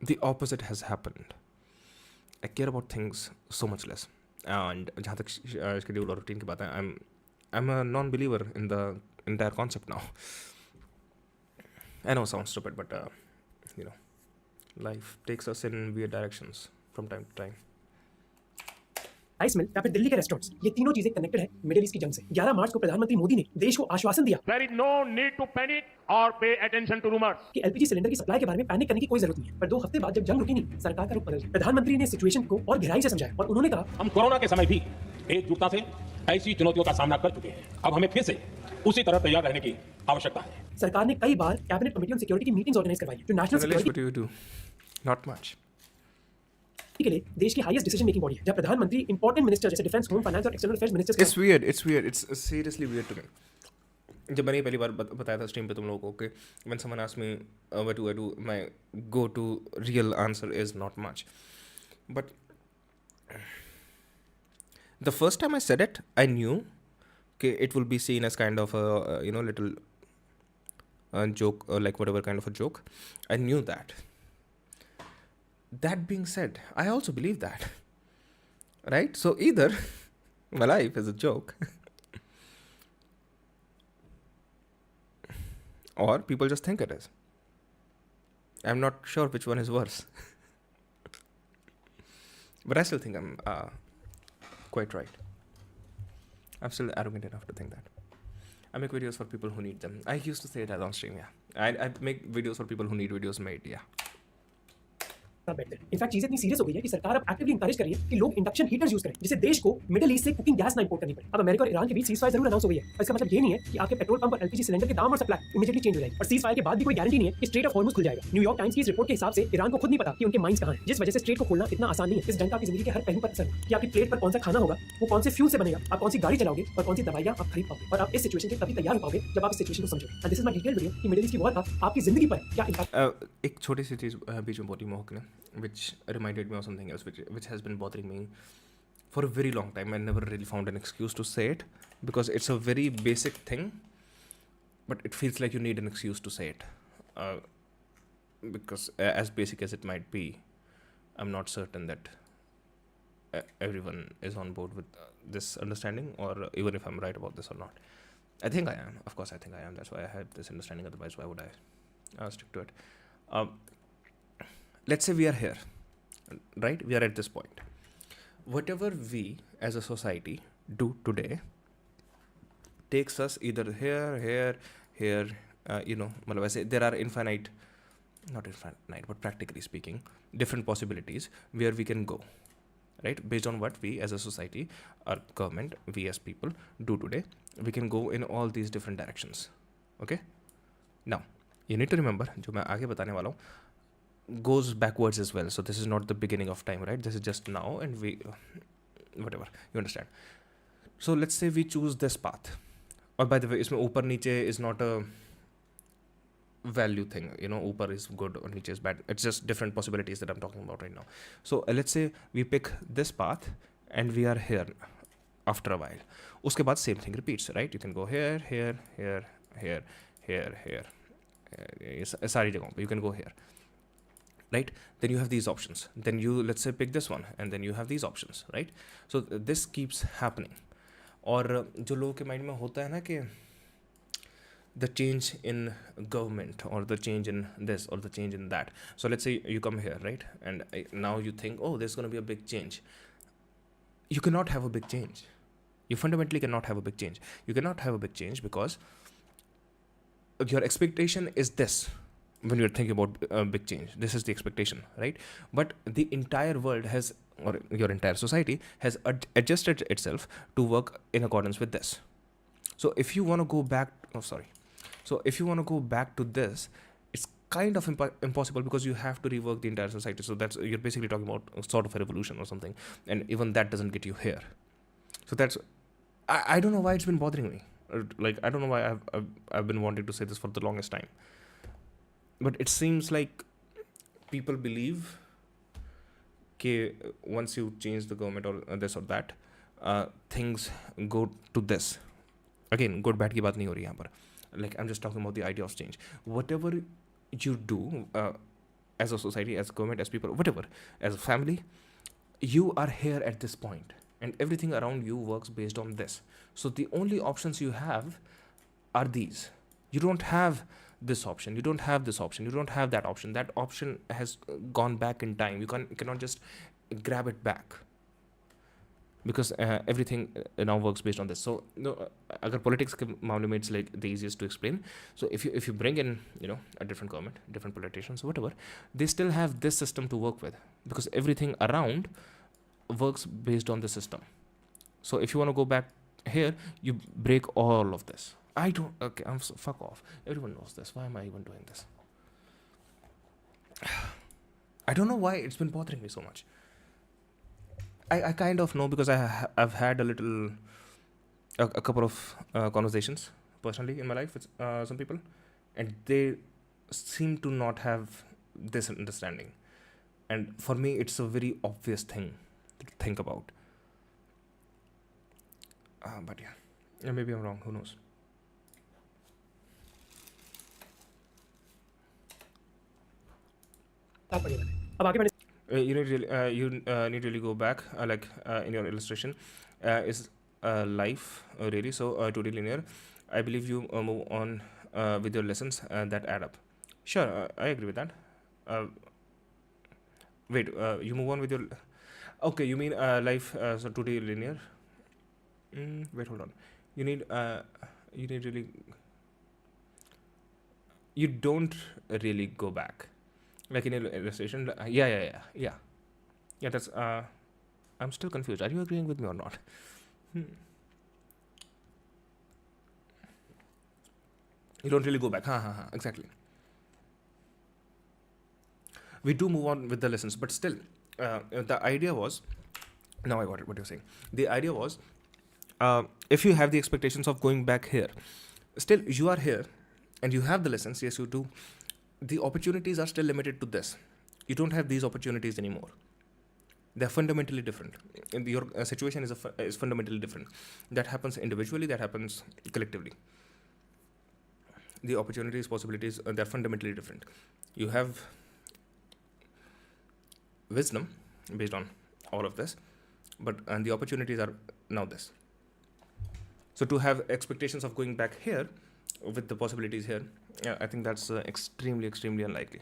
The opposite has happened. I care about things so much less. And जहाँ तक schedule और routine की बात है, I'm a non-believer in the entire concept now. I know it sounds stupid, but you know, life takes us in weird directions from time to time. Rice mill या फिर दिल्ली के restaurants, ये तीनों चीजें कनेक्टेड है मिडिल ईस्ट की जंग से. 11 मार्च को प्रधानमंत्री मोदी ने देश को आश्वासन दिया There is no need to panic or pay attention to rumors. कि एलपीजी सिलेंडर की सप्लाई के बारे में पैनिक करने की कोई जरूरत नहीं है. पर 2 हफ्ते बाद जब जंग रुकी नहीं, सरकार का रुख बदल गया. प्रधानमंत्री ने सिचुएशन को और गहराई से समझाया और उन्होंने कहा, हम कोरोना के समय भी एकजुटता से ऐसी चुनौतियों का सामना कर चुके हैं. अब हमें फिर से उसी तरह तैयार रहने की आवश्यकता है. सरकार ने कई बार कैबिनेट कमेटी ऑन सिक्योरिटी की मीटिंग्स ऑर्गेनाइज करवाई जो national What security do you do? Not much. के लिए देश की हाईएस्ट डिसीजन मेकिंग बॉडी है. जब प्रधानमंत्री इंपॉर्टेंट मिनिस्टर जैसे डिफेंस, होम, फाइनेंस और external affairs ministers It's weird. It's weird. It's seriously weird to me. जब मैंने पहली बार बताया था स्ट्रीम पे तुम लोगों को कि when someone asks me what do I do, my go-to real answer is not much. But the first time I said it, I knew okay, it will be seen as kind of a little joke, or like whatever kind of a joke. I knew that. That being said, I also believe that, right? So either my life is a joke, or people just think it is. I'm not sure which one is worse. But I still think I'm quite right. I'm still arrogant enough to think that. I make videos for people who need them. I used to say that on stream, yeah. I make videos for people who need videos made, yeah. In fact चीजें इतनी serious हो गई है कि सरकार अब actively encourage कर रही है कि लोग इंडक्शन हीटर्स यूज करें, जिससे देश को मिडिल ईस्ट से कुकिंग गैस ना इंपोर्ट करनी पड़े। अब अमेरिका और ईरान के बीच सीजफायर जरूर अनाउंस हो गई है, पर इसका मतलब ये नहीं है कि आपके पेट्रोल पंप और एलपीजी सिलेंडर के दाम और सप्लाई इमीडिएटली चेंज हो जाएगी। और सीजफायर के बाद भी कोई गारंटी नहीं है कि स्ट्रेट ऑफ हॉर्मुज खुल जाएगा। न्यूयॉर्क टाइम्स की इस रिपोर्ट के हिसाब से ईरान को खुद नहीं पता कि उनके माइंस कहां हैं, जिस वजह से स्ट्रेट को खोलना इतना आसान नहीं है। इस जंग का आपकी जिंदगी के हर पहलू पर असर है कि आपकी प्लेट पर कौन सा खाना होगा, वो कौन से फ्यूल से बनेगा, आप कौन सी गाड़ी चलाओगे और कौन सी दवाइयां आप खरीद पाओगे। और आप इस सिचुएशन के तभी तैयार हो पाओगे जब आप इस सिचुएशन को समझोगे। And this is my detailed video कि मिडिल ईस्ट की वॉर का आपकी जिंदगी पर क्या इंपैक्ट। एक छोटी सी चीज़ बीच में बोली मोहक ने, which reminded me of something else which has been bothering me for a very long time. I never really found an excuse to say it because it's a very basic thing, but it feels like you need an excuse to say it. Because as basic as it might be, I'm not certain that everyone is on board with this understanding, or even if I'm right about this or not. I think I am. Of course, I think I am. That's why I have this understanding. Otherwise, why would I stick to it? Let's say we are here, right? We are at this point. Whatever we as a society do today takes us either here, मतलब ऐसे there are not infinite, but practically speaking, different possibilities where we can go, right? Based on what we as a society, our government, we as people do today, we can go in all these different directions, okay? Now, you need to remember, जो मैं आगे बताने वाला हूँ, goes backwards as well. So this is not the beginning of time, right? This is just now, and we whatever, you understand. So let's say we choose this path. Or by the way, इसमें ऊपर नीचे is not a value thing, ऊपर is good or नीचे is bad. It's just different possibilities that I'm talking about right now. So let's say we pick this path and we are here after a while. उसके बाद same thing repeats, right? You can go here, सारी जगहों पे you can go here. Right? Then you have these options. Then you, let's say, pick this one, and then you have these options, right? So this keeps happening. और जो लोगों के mind में होता है ना कि the change in government, or the change in this, or the change in that. So let's say you come here, right? And now you think, oh, there's going to be a big change. You cannot have a big change. You fundamentally cannot have a big change. You cannot have a big change because your expectation is this. When you're thinking about a big change, this is the expectation, right? But the entire world has, or your entire society has adjusted itself to work in accordance with this. So if you want to go back, so if you want to go back to this, it's kind of impossible because you have to rework the entire society. So that's, you're basically talking about sort of a revolution or something, and even that doesn't get you here. So that's, I don't know why it's been bothering me. Like, I don't know why I've been wanting to say this for the longest time. But it seems like people believe that once you change the government or this or that, things go to this. Again, good bad की बात नहीं हो रही यहाँ पर. Like, I'm just talking about the idea of change. Whatever you do as a society, as a government, as people, whatever, as a family, you are here at this point, and everything around you works based on this. So the only options you have are these. You don't have this option, you don't have this option, you don't have that option. That option has gone back in time. You cannot just grab it back because everything now works based on this. So agar politics ke मामले में, it's like the easiest to explain. So if you bring in a different government, different politicians, whatever, they still have this system to work with because everything around works based on the system. So if you want to go back here, you break all of this. Okay, fuck off. Everyone knows this. Why am I even doing this? I don't know why it's been bothering me so much. I kind of know because I've had a couple of conversations personally in my life with some people, and they seem to not have this understanding. And for me, it's a very obvious thing to think about. But yeah. maybe I'm wrong, who knows. आप पढ़िए मैंने अब आगे मैंने You need really go back, like in your illustration, is life really so 2D linear? I believe you move on with your lessons that add up. Sure, I agree with that. Wait, you move on with your. Okay, you mean life so 2D linear? Wait, hold on. You need really. You don't really go back, like in your illustration. Yeah. That's. I'm still confused. Are you agreeing with me or not? You don't really go back. Exactly. We do move on with the lessons, but still, the idea was. Now I got it. What you're saying. The idea was, if you have the expectations of going back here, still you are here, and you have the lessons. Yes, you do. The opportunities are still limited to this. You don't have these opportunities anymore. They're fundamentally different. And your situation is fundamentally different. That happens individually. That happens collectively. The opportunities, possibilities, they're fundamentally different. You have wisdom based on all of this, and the opportunities are now this. So to have expectations of going back here with the possibilities here, I think that's extremely unlikely.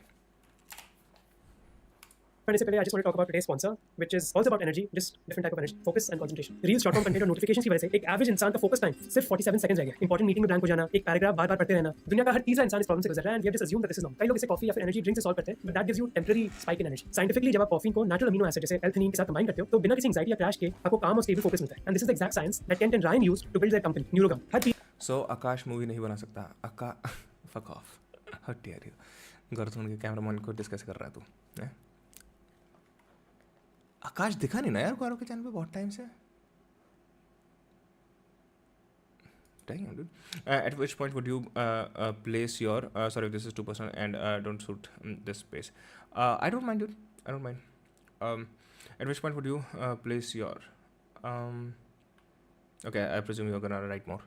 I just want to talk about today's sponsor, which is also about energy, just different type of energy, focus and concentration. Reels, short form content और notifications की वजह से एक average इंसान का focus time सिर्फ 47 seconds रह गया. इंपॉर्टेंट मीटिंग में ब्लैंक हो जाना, एक पैराग्राफ बार-बार पढ़ते रहना. दुनिया का हर तीसरा इंसान इस प्रॉब्लम से गुजर रहा है, and we have just assumed that this is normal. कई लोग इसे कॉफी या फिर एनर्जी ड्रिंक से सॉल्व करते हैं, but that gives you temporary spike in energy. Scientifically जब आप कॉफी को नेचुरल अमीनो एसिड जैसे L-theanine के साथ कंबाइन करते हो, तो बिना किसी एंजाइटी या क्रैश के आपको काम और स्टेबल फोकस मिलता है. And this is the exact science that Kent and Ryan used to build their company, Neurogam. हर चीज. So आकाश मूवी नहीं बना सकता. Fuck off. हट यार. गौरव के कैमरामैन को डिस्कस कर रहा है तू. आकाश दिखा नहीं ना यार गौरव के चैनल पे बहुत टाइम से. Damn, dude. At which point would you place your sorry, this is too personal and don't suit this space. I don't mind, dude. I don't mind. At which point would you place your okay, I presume you're gonna write more.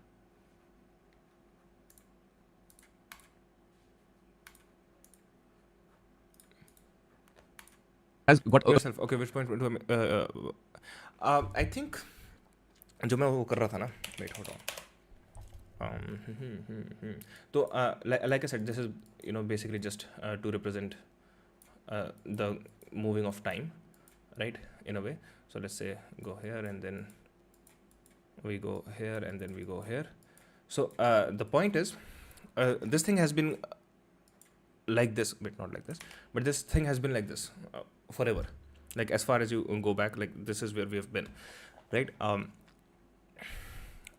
Has got yourself. Okay, which point do I think जो मैं वो कर रहा था ना, wait, hold on. So like I said, this is basically just to represent the moving of time, right, in a way. So let's say go here and then we go here and then we go here. So the point is this thing has been like this, but not like this, but this thing has been like this forever, like as far as you go back, like this is where we have been, right?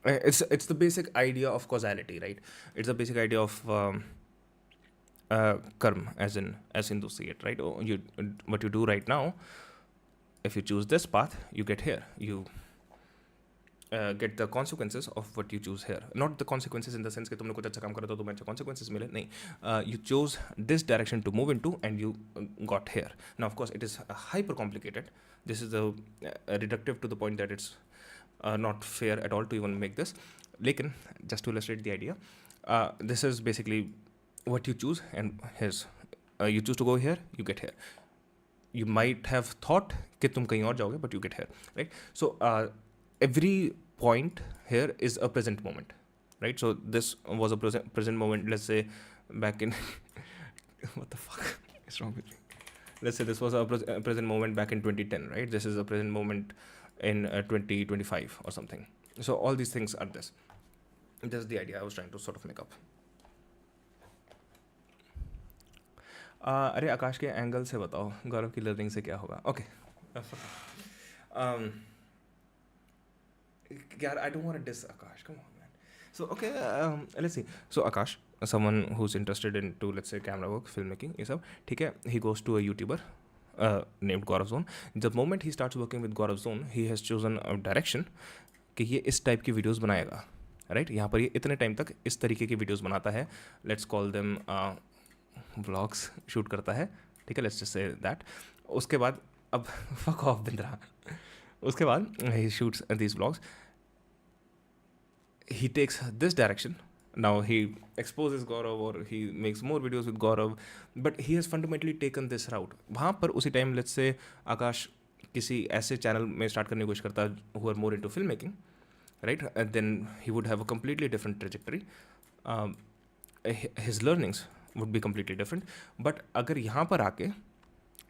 It's the basic idea of causality, right? It's the basic idea of karma, as Hindus see it, right? What you do right now, if you choose this path, you get here. You get the consequences of what you choose here. Not the consequences in the sense कि तुमने कुछ अच्छा काम करा तो तुम्हें अच्छा consequences मिले. नहीं, you chose this direction to move into and you got here. Now of course it is hyper complicated. This is the reductive to the point that it's not fair at all to even make this. Lekin, just to illustrate the idea, this is basically what you choose, and here's you choose to go here, you get here. You might have thought कि तुम कहीं और जाओगे, but you get here, right? So every point here is a present moment, right? So this was a present moment. Let's say back in what the fuck is wrong with me? Let's say this was a present moment back in 2010, right? This is a present moment in 2025 or something. So all these things are this. This is the idea I was trying to sort of make up. अरे आकाश के angle से बताओ गौरव की learning से क्या होगा. Okay. God, I don't want to diss Akash. Come on, man. So, okay, let's see. So, Akash, someone who's interested into, let's say, camera work, filmmaking, ये सब, ठीक है, he goes to a YouTuber named Gaurav Zone. The moment he starts working with Gaurav Zone, he has chosen a direction कि ये इस type की videos बनाएगा, right? यहाँ पर ये इतने टाइम तक इस तरीके की वीडियोस बनाता है. Let's call them vlogs shoot करता है, ठीक है, लेट्स जस्ट से दैट. उसके बाद अब फक ऑफ बिंद्रा. उसके बाद he shoots these vlogs. he takes this direction. Now he exposes Gaurav or he makes more videos with Gaurav, but he has fundamentally taken this route. वहाँ पर उसी time let's say आकाश किसी ऐसे channel में start करने की कोशिश करता who are more into filmmaking, right? And then he would have a completely different trajectory. His learnings would be completely different. But अगर यहाँ पर आके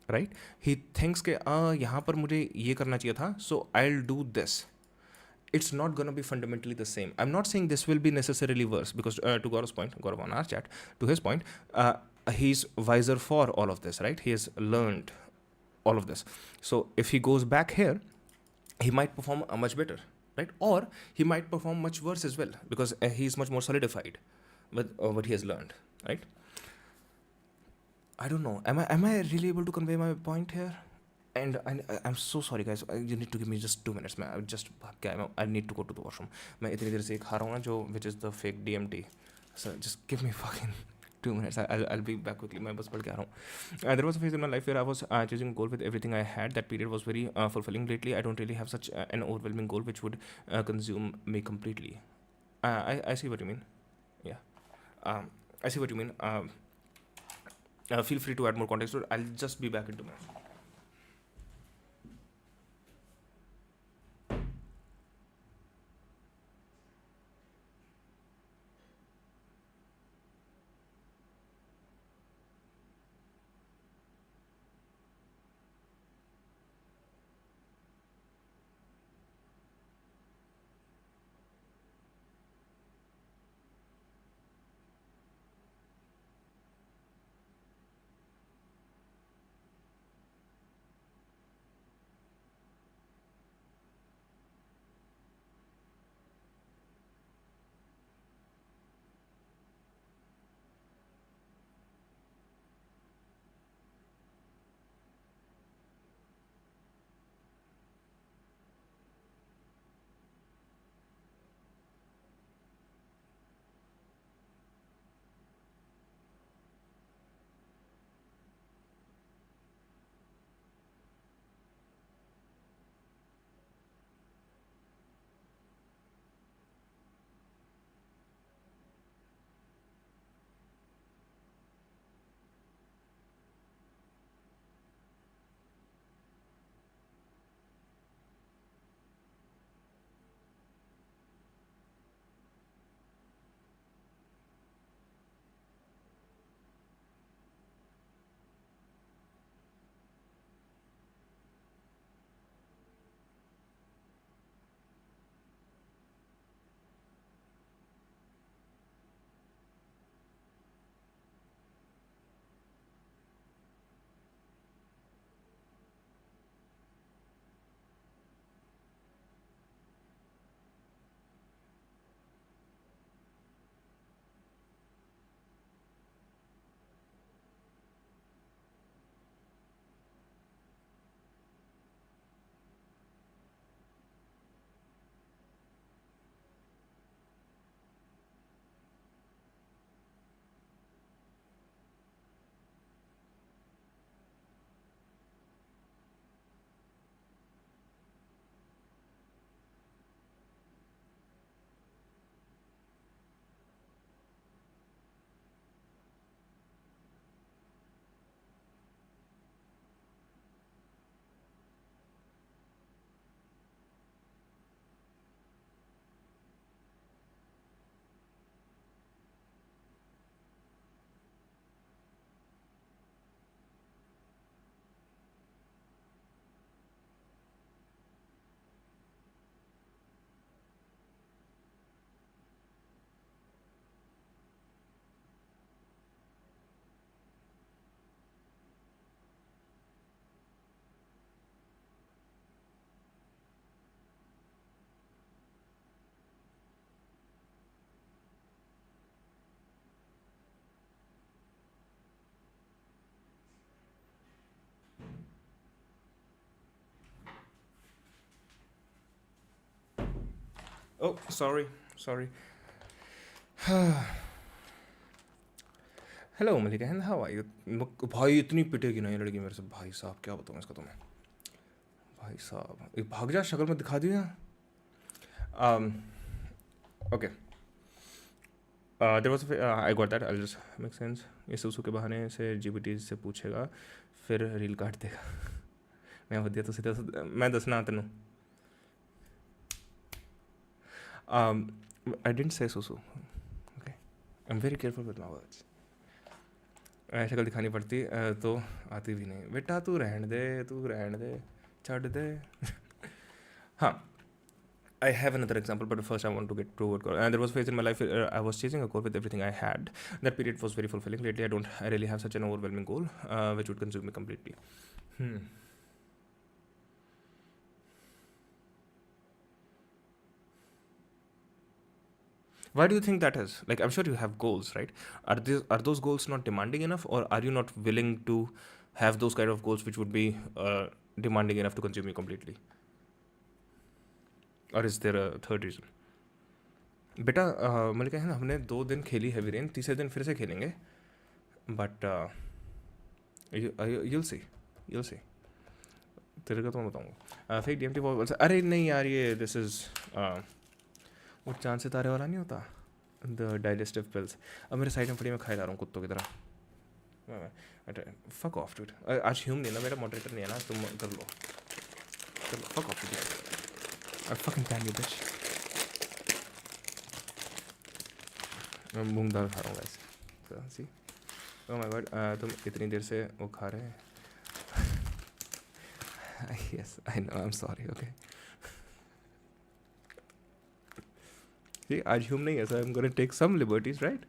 right, he thinks के यहाँ पर मुझे ये करना चाहिए था, so I'll do this. It's not going to be fundamentally the same. I'm not saying this will be necessarily worse because to Gaurav's point, Gaurav on our chat, to his point, he's wiser for all of this, right? He has learned all of this. So if he goes back here, he might perform much better, right? Or he might perform much worse as well because he's much more solidified with what he has learned, right? I don't know. Am I really able to convey my point here? And I'm so sorry guys, you need to give me just 2 minutes. I need to go to the washroom. मैं इतनी देर से खा रहा हूँ ना जो which is the fake DMT. So just give me fucking 2 minutes. I'll be back quickly. मैं बस पढ़ के आ रहा हूँ. There was a phase in my life where I was chasing a goal with everything I had. That period was very fulfilling. Lately I don't really have such an overwhelming goal which would consume me completely. I see what you mean. Yeah. I see what you mean. Feel free to add more context. I'll just be back in 2 minutes. Oh, sorry. Hello Malika, and how are you? भाई इतनी पिटेगी ना ये लड़की मेरे से, भाई साहब क्या बताऊँ इसका तुम्हें। भाई साहब एक भाग जा, शक्ल में दिखा दिया। Okay. There was I got that. I'll just make sense. ये सुसु के बहाने से GPT से पूछेगा फिर रील काट देगा मैं वधिया तो सीधा मैं दसना तेनू I didn't say सुसु. Okay. I'm very careful with my words. शक्ल दिखानी पड़ती तो आती भी नहीं. बेटा तू रहने दे छड़ दे. हाँ. I have another example, but first I want to get to what. And there was a phase in my life where I was chasing a goal with everything I had. That period was very fulfilling. Lately, I really have such an overwhelming goal, which would consume me completely. Why do you think that is? Like, I'm sure you have goals, right? Are those goals not demanding enough, or are you not willing to have those kind of goals which would be demanding enough to consume you completely? Or is there a third reason? बेटा मलिका है ना हमने 2 दिन खेली heavy rain तीसरे दिन फिर से खेलेंगे बट you'll see तेरे का तो मैं बताऊँगा फेक DMT वो अरे नहीं यार ये दिस इज़ वो चांद सितारे वाला नहीं होता द डाइजेस्टिव पिल्स अब मेरे साइड में पड़ी मैं खाई जा रहा हूँ कुत्तों की तरह फक ऑफ डूड आज ह्यूम नहीं ना मेरा मॉडरेटर नहीं है ना तुम कर लो fuck off dude I fucking can you bitch. मैं मूंग दाल खा रहा हूँ वैसे सी oh my god तुम इतनी देर से वो खा रहे हैं yes I know I'm sorry okay see आज ह्यूम नहीं है so I'm gonna take some liberties right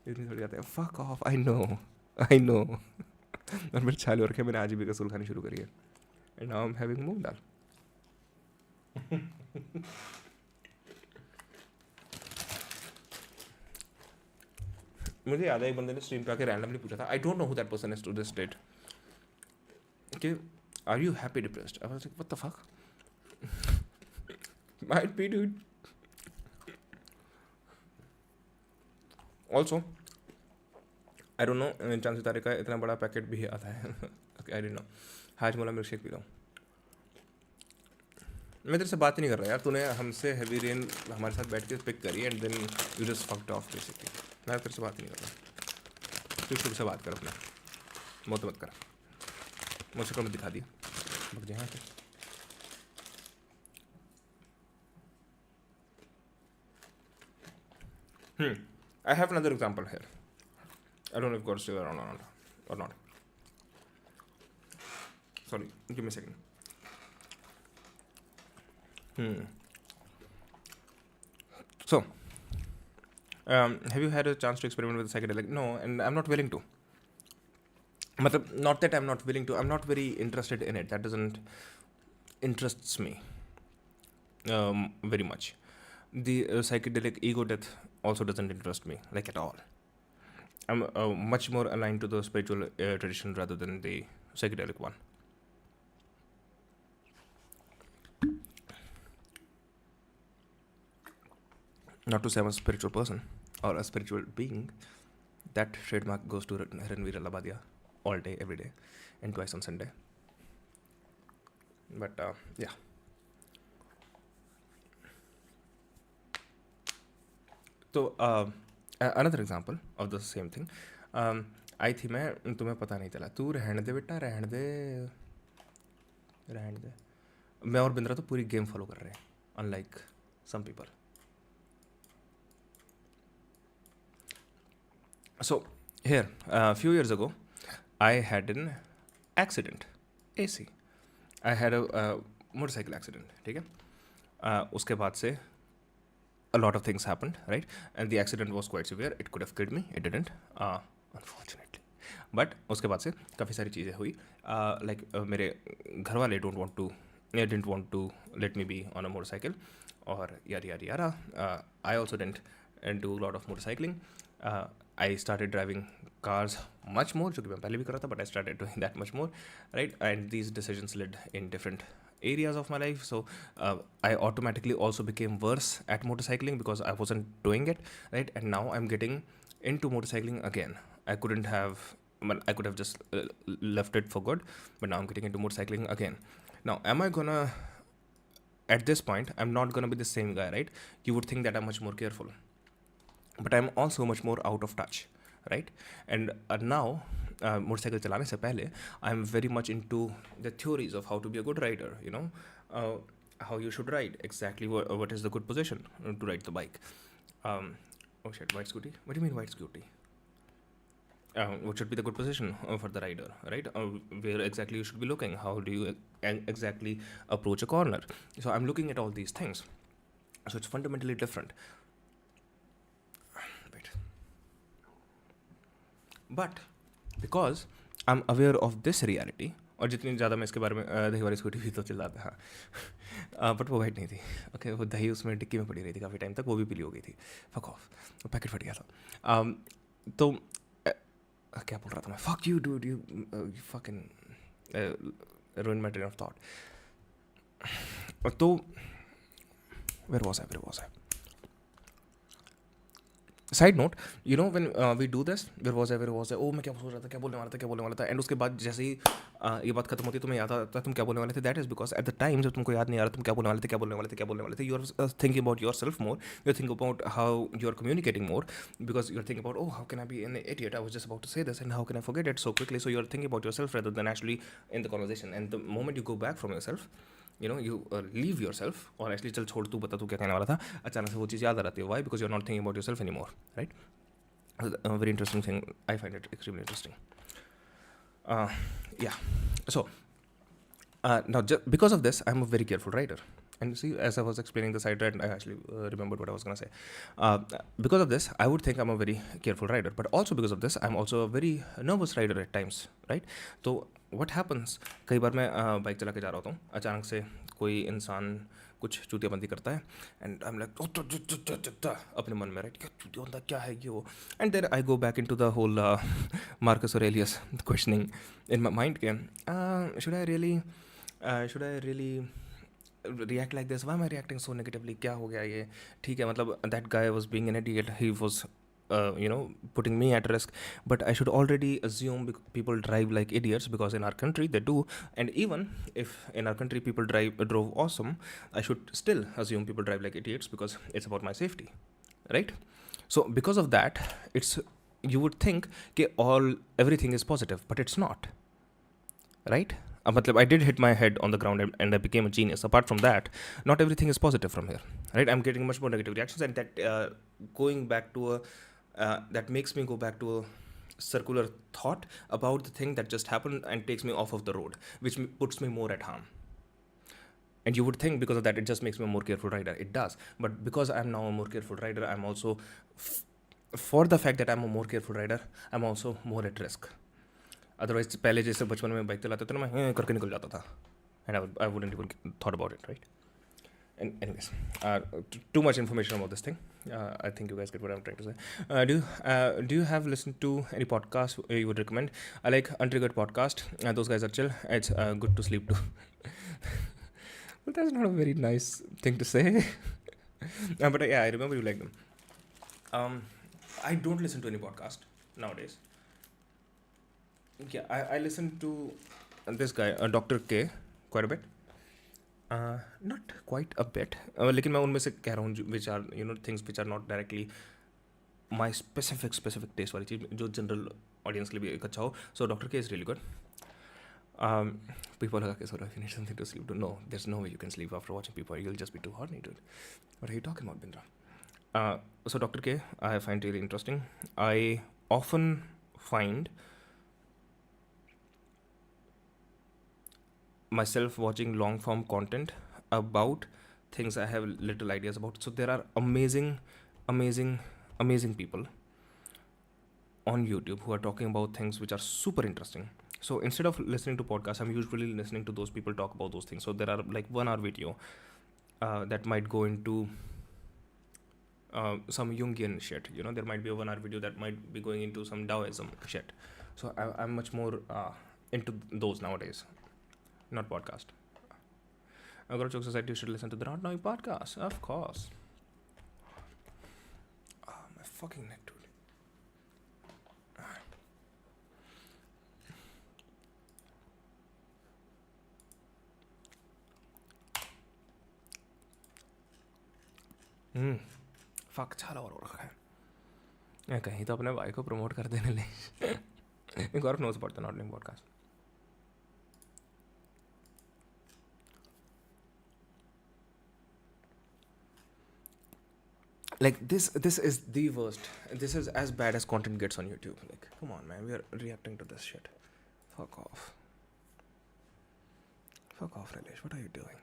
इतनी थोड़ी जाते हैं fuck off I know और मेरे छाले रखे मैंने आज भी कसूल खानी शुरू करी है and now I'm having मूंग दाल मुझे याद है एक बंदे ने स्ट्रीम पे आके रैंडमली पूछा था I don't know who that person is to this date कि are you happy depressed I was like what the fuck might be dude also I don't know चांद सितारे का इतना बड़ा पैकेट भी आता है okay I don't know Hajmola milkshake पी लो मैं तेरे से बात ही नहीं कर रहा यार तूने हमसे हैवी रेन हमारे साथ बैठ के पिक करी and then you just fucked off basically मैं तेरे से बात ही नहीं कर रहा तू शुरू से बात कर अपने मत कर मुझे कल दिखा दिया बक जाए I have another example here. I don't know if God's still around or not. Sorry, give me a second. So, have you had a chance to experiment with psychedelic? No, and I'm not willing to. Not that I'm not willing to. I'm not very interested in it. That doesn't interests me very much. The psychedelic ego death also doesn't interest me, like at all. I'm much more aligned to the spiritual tradition rather than the psychedelic one. Not to say I'm a spiritual person or a spiritual being. That trademark goes to Ranveer Labadia all day, every day, and twice on Sunday. But yeah. So another example of the same thing. आई थी मैं तुम्हें पता नहीं चला तू रहने दे बेटा रहने दे मैं और बिंद्रा तो पूरी गेम फॉलो कर रहे हैं unlike some people So here, a few years ago, I had an accident. AC. I had a motorcycle accident. ठीक है? उसके बाद से a lot of things happened, right? And the accident was quite severe. It could have killed me. It didn't, unfortunately. But उसके बाद से काफ़ी सारी चीज़ें हुई. Like मेरे घर वाले didn't want to let me be on a motorcycle, or yada. I also didn't do a lot of motorcycling. I started driving cars much more, जो कि मैं पहले भी कर रहा था, but I started doing that much more, right? And these decisions led in different areas of my life. So I automatically also became worse at motorcycling because I wasn't doing it, right? And now I'm getting into motorcycling again. I could have just left it for good, but now I'm getting into motorcycling again. Now, am I gonna at this point, I'm not gonna be the same guy, right? You would think that I'm much more careful, but I'm also much more out of touch, right? And now, motorcycle चलाने से पहले, I'm very much into the theories of how to be a good rider, you know, how you should ride, exactly what is the good position to ride the bike. Oh shit, white scooty? What do you mean white scooty? What should be the good position for the rider, right? Where exactly you should be looking? How do you exactly approach a corner? So I'm looking at all these things. So it's fundamentally different. Wait. But because I'm aware of this reality, और जितनी ज़्यादा मैं इसके बारे में दही वाली scooty भी तो चिल्लाता हाँ, बट वो वाइट नहीं थी. ओके, वो दही उसमें टिक्की में पड़ी रही थी काफ़ी टाइम तक, वो भी पीली हो गई थी. फक ऑफ, पैकेट फट गया था. तो क्या बोल रहा था मैं? Fuck you dude, you fucking ruined my train of thought. तो where was I? Side note, you know, when we do this, where was I? Oh, मैं क्या सोच रहा था, क्या बोलने वाला था. एंड उसके बाद जैसे ही ये बात खत्म होती है तुम्हें याद आता है तुम क्या बोलने वाले थे. That is because at the time जब तुमको याद नहीं आ रहा तुम क्या बोलने वाले थे, you are thinking about yourself more, you are thinking about how you are communicating more, because you are thinking about, oh, how can I be an idiot, I was just about to say this and how can I forget it so quickly. So you are thinking about yourself rather than actually in the conversation. And the moment you go back from yourself, you know, you leave yourself, और actually चल छोड़, तू बता तू क्या कहने वाला था, अचानक से वो चीज़ याद आ जाती है. Why? Because you are not thinking about yourself anymore, right? A very interesting thing. I find it extremely interesting. Yeah. So now, because of this, I'm a very careful rider. And see, as I was explaining the side ride, I actually remembered what I was going to say. Because of this, I would think I'm a very careful rider. But also because of this, I'm also a very nervous rider at times, right? So what happens? कई बार मैं bike चला के जा रहा होता हूँ, अचानक से कोई इंसान कुछ चूतियाबंदी करता है, एंड आई एम लाइक अपने मन में, राइट, क्या चूतिया क्या है ये वो, and then I go back into the whole Marcus Aurelius questioning in my mind के, should I really react like this, why am I reacting so negatively, क्या हो गया ये, ठीक है, मतलब that guy was being an idiot, he was you know, putting me at risk, but I should already assume people drive like idiots because in our country they do, and even if in our country people drove awesome, I should still assume people drive like idiots because it's about my safety, right? So because of that, you would think that everything is positive, but it's not, right? I did hit my head on the ground and I became a genius. Apart from that, not everything is positive from here, right? I'm getting much more negative reactions, and that going back to that makes me go back to a circular thought about the thing that just happened and takes me off of the road, which puts me more at harm. And you would think because of that, it just makes me a more careful rider. It does. But because I'm now a more careful rider, I'm also, for the fact that I'm a more careful rider, I'm also more at risk. Otherwise पहले जैसे बचपन में bike चलाते थे ना, मैं करके निकल जाता था, and I wouldn't even thought about it, right? And anyways, too much information about this thing. I think you guys get what I'm trying to say. Do you have listened to any podcast you would recommend? I like Untriggered podcast. Those guys are chill. It's good to sleep to. Well, that's not a very nice thing to say. But yeah, I remember you like them. I don't listen to any podcast nowadays. Yeah, I listen to this guy, Dr. K, quite a bit. Not quite a bit. लेकिन मैं उनमें से कह रहा हूँ which are, you know, things which are not directly my specific taste वाली चीज़, जो general audience के लिए भी एक अच्छा हो. So Dr. K is really good. People are like, so if you need something to sleep to, no, there's no way you can sleep after watching people. You'll just be too horny, dude. What are you talking about, Bindra? So Dr. K, I find really interesting. I often find myself watching long form content about things I have little ideas about. So there are amazing people on YouTube who are talking about things which are super interesting. So instead of listening to podcasts, I'm usually listening to those people talk about those things. So there are like 1 hour video that might go into some Jungian shit, you know. There might be a 1 hour video that might be going into some Taoism shit. So I'm much more into those nowadays. Not podcast. Agora Joke Society, you should listen to the Not Knowing podcast. Of course. Oh, my fucking neck, dude. Fuck छाला और रखा है या कहीं तो अपने भाई को प्रमोट कर देने ले Gaurav knows about the not podcast like this is the worst. This is as bad as content gets on YouTube. Like, come on man, we are reacting to this shit. Fuck off, Rilesh, what are you doing?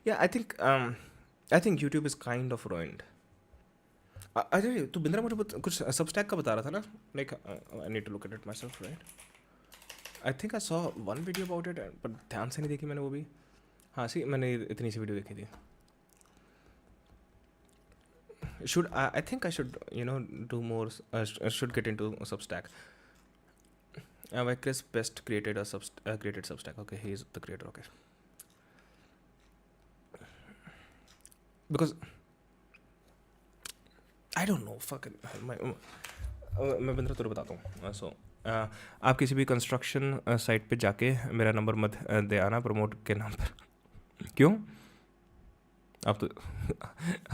Yeah, I think YouTube is kind of ruined. अरे तू बिंद्रा मुझे कुछ Substack का बता रहा था ना like I need to look at it myself right I think I saw one video about it पर ध्यान से नहीं देखी मैंने वो भी हाँ सी मैंने इतनी सी वीडियो देखी थी should I think I should do more should get into Substack. Why Chris Best created created Substack. Okay, he is the creator. Okay, because I don't know fucking मैं बिंद्रा तुझे बताता हूँ सो आप किसी भी कंस्ट्रक्शन साइट पे जाके मेरा नंबर मत दे आना प्रमोट के नाम पर क्यों आप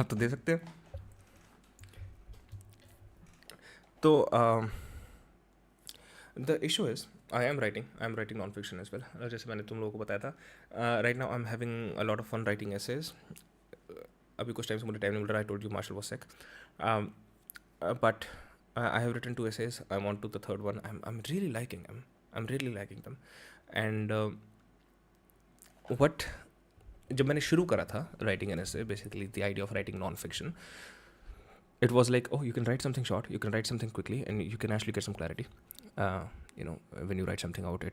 तो दे सकते हैं तो the issue is I am writing non fiction as well जैसे मैंने तुम लोगों को बताया था right now I am having a lot of fun writing essays अभी कुछ टाइम से मुझे टाइम नहीं मिल रहा I told you Marshall was sick but I have written 2 essays. I'm on to the third one. I'm really liking them. And what जब मैंने शुरू करा था writing an essay, basically the idea of writing non-fiction, it was like, oh, you can write something short, you can write something quickly, and you can actually get some clarity. When you write something out,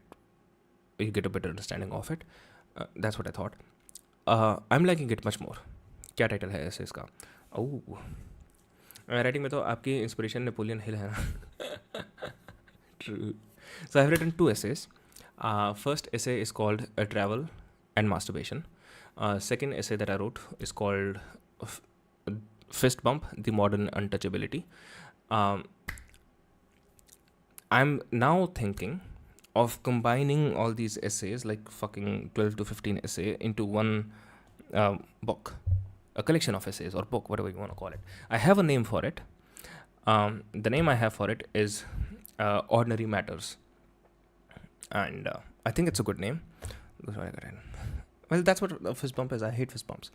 you get a better understanding of it. That's what I thought. I'm liking it much more. क्या title है ऐसे इसका? ओह writing में तो आपकी inspiration Napoleon Hill है ना true so I have written 2 essays. First essay is called Travel and Masturbation. Second essay that I wrote is called Fist Bump, The Modern Untouchability. I'm now thinking of combining all these essays, like fucking 12 to 15 essay into one book. A collection of essays or book, whatever you want to call it. I have a name for it. The name I have for it is Ordinary Matters. And I think it's a good name. Well, that's what a fist bump is. I hate fist bumps.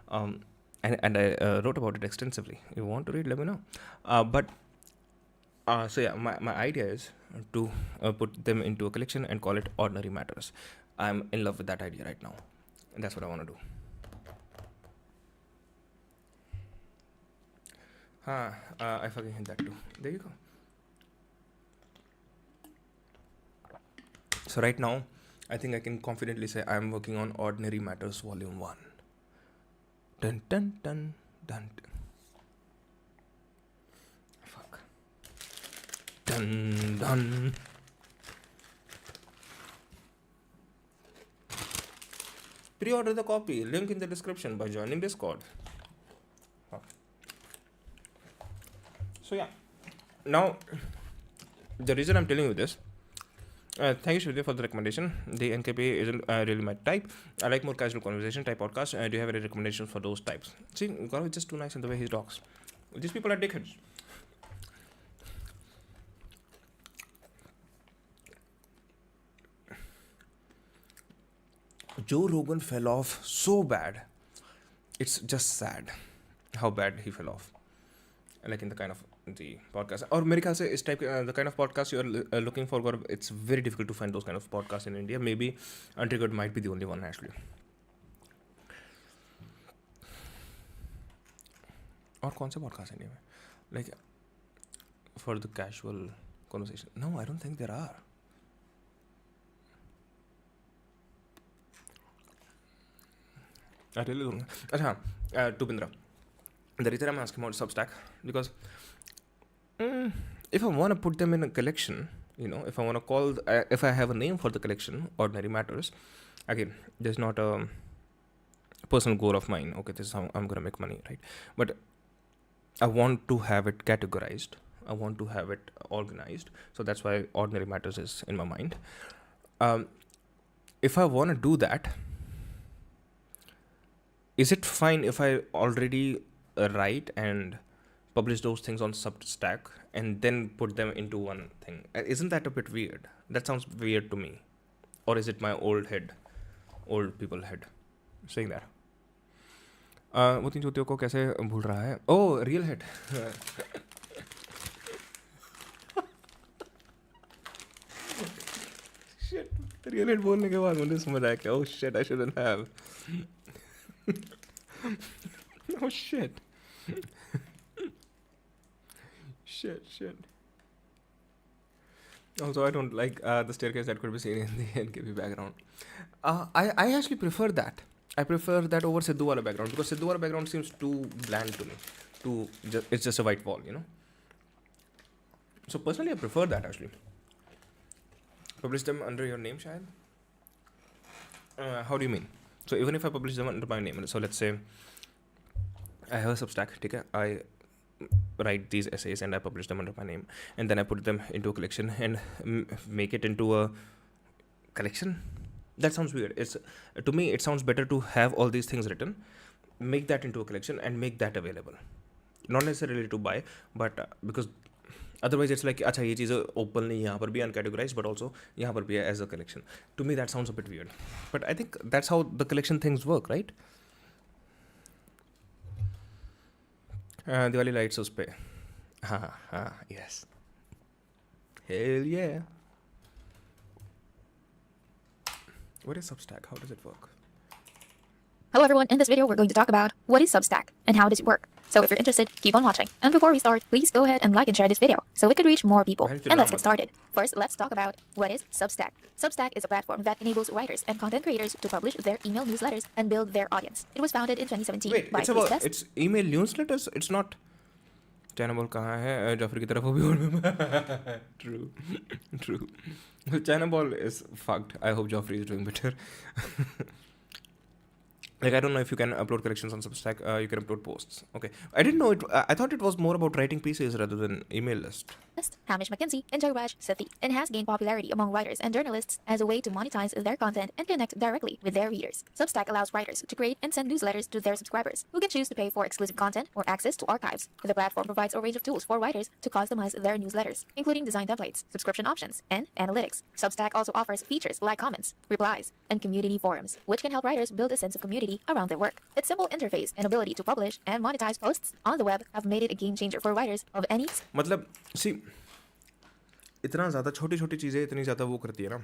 And I wrote about it extensively. If you want to read, let me know. So yeah, my idea is to put them into a collection and call it Ordinary Matters. I'm in love with that idea right now. And that's what I want to do. I fucking hit that too. There you go. So right now, I think I can confidently say I'm working on Ordinary Matters Volume 1. Dun dun dun dun. Fuck. Dun dun. Pre-order the copy. Link in the description by joining Discord. So yeah, now the reason I'm telling you this, thank you Shvidya for the recommendation. The NKP isn't really my type. I like more casual conversation type podcasts. Do you have any recommendations for those types? See, Gaurav is just too nice in the way he talks. These people are dickheads. Joe Rogan fell off so bad. It's just sad how bad he fell off. Like in the kind of the podcast और मेरे ख्याल से इस type के the kind of podcast you are looking for, it's very difficult to find those kind of podcasts in India. Maybe Untriggered might be the only one actually. और कौन से podcast हैं इंडिया में like for the casual conversation? No, I don't think there are. I really don't. अच्छा to Bindra. The reason I'm asking about Substack, because if I want to put them in a collection, if I want to call, if I have a name for the collection, Ordinary Matters, again, there's not a personal goal of mine, okay, this is how I'm going to make money, right? But I want to have it categorized. I want to have it organized. So that's why Ordinary Matters is in my mind. If I want to do that, is it fine if I already write and publish those things on Substack and then put them into one thing? Isn't that a bit weird? That sounds weird to me. Or is it my old people head saying that? वो तीन ज्योतियों को कैसे भूल रहा है? Oh, real head. Shit. Real head बोलने के बाद मुझे समझ आया कि oh shit, I shouldn't have. Oh shit. Shit. Also, I don't like the staircase that could be seen in the NKB background. I actually prefer that. I prefer that over Sidhu wala background, because Sidhu wala background seems too bland to me. It's just a white wall, you know. So personally, I prefer that actually. Publish them under your name, Shahid? How do you mean? So even if I publish them under my name, so let's say I have a Substack, okay? I write these essays and I publish them under my name, and then I put them into a collection and make it into a collection. That sounds weird. To me, it sounds better to have all these things written, make that into a collection, and make that available. Not necessarily to buy, but because otherwise it's like, अच्छा ये चीज़ें openly यहाँ पर भी uncategorized, but also यहाँ पर भी as a collection. To me, that sounds a bit weird. But I think that's how the collection things work, right? Diwali lights उस पे. हाँ, yes. Hell yeah. What is Substack? How does it work? Hello everyone, in this video we're going to talk about what is Substack and how does it work. So if you're interested, keep on watching. And before we start, please go ahead and like and share this video so it could reach more people. And let's get started. First, let's talk about what is Substack. Substack is a platform that enables writers and content creators to publish their email newsletters and build their audience. It was founded in 2017 by Chris Best. It's email newsletters? It's not... China Ball कहाँ है? Joffrey की तरफ वो भी True. Well, China Ball is fucked. I hope Joffrey is doing better. Like, I don't know if you can upload collections on Substack. You can upload posts. Okay. I didn't know it. I thought it was more about writing pieces rather than email list. Hamish McKenzie and Jarraj Sethi, and has gained popularity among writers and journalists as a way to monetize their content and connect directly with their readers. Substack allows writers to create and send newsletters to their subscribers, who can choose to pay for exclusive content or access to archives. The platform provides a range of tools for writers to customize their newsletters, including design templates, subscription options, and analytics. Substack also offers features like comments, replies, and community forums, which can help writers build a sense of community around their work. Its simple interface and ability to publish and monetize posts on the web have made it a game changer for writers of any... मतलब, see, इतना ज़्यादा छोटी चीज़ें इतनी ज़्यादा वो करती है ना.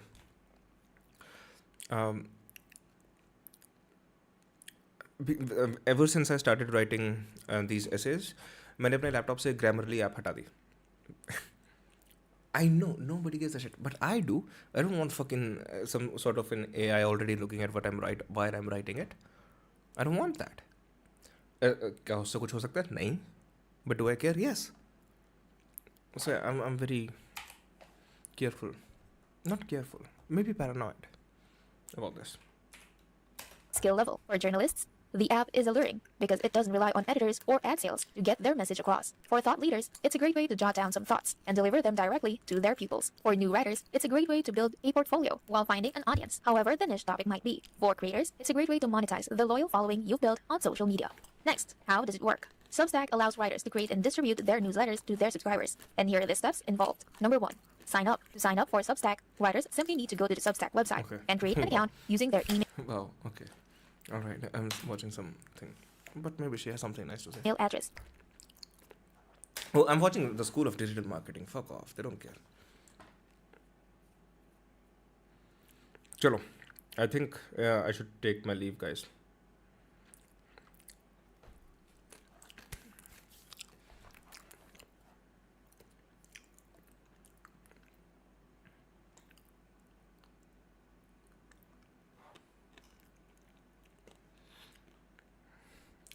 Ever since I started writing these essays, मैंने अपने लैपटॉप से Grammarly ऐप हटा दी. I know nobody gives a shit, but I do. I don't want fucking some sort of an AI already looking at why I'm writing it. I don't want that. क्या उससे कुछ हो सकता है? नहीं. But do I care? Yes. So I'm very careful. Not careful. Maybe paranoid about this. Skill level for journalists. The app is alluring because it doesn't rely on editors or ad sales to get their message across. For thought leaders, it's a great way to jot down some thoughts and deliver them directly to their pupils. For new writers, it's a great way to build a portfolio while finding an audience, however the niche topic might be. For creators, it's a great way to monetize the loyal following you've built on social media. Next, how does it work? Substack allows writers to create and distribute their newsletters to their subscribers. And here are the steps involved. Number 1. Sign up. To sign up for Substack, writers simply need to go to the Substack website and create an account using their email. Wow, okay. Alright, I'm watching something. But maybe she has something nice to say. Email address. Oh, I'm watching the School of Digital Marketing. Fuck off. They don't care. Chalo. I think I should take my leave, guys.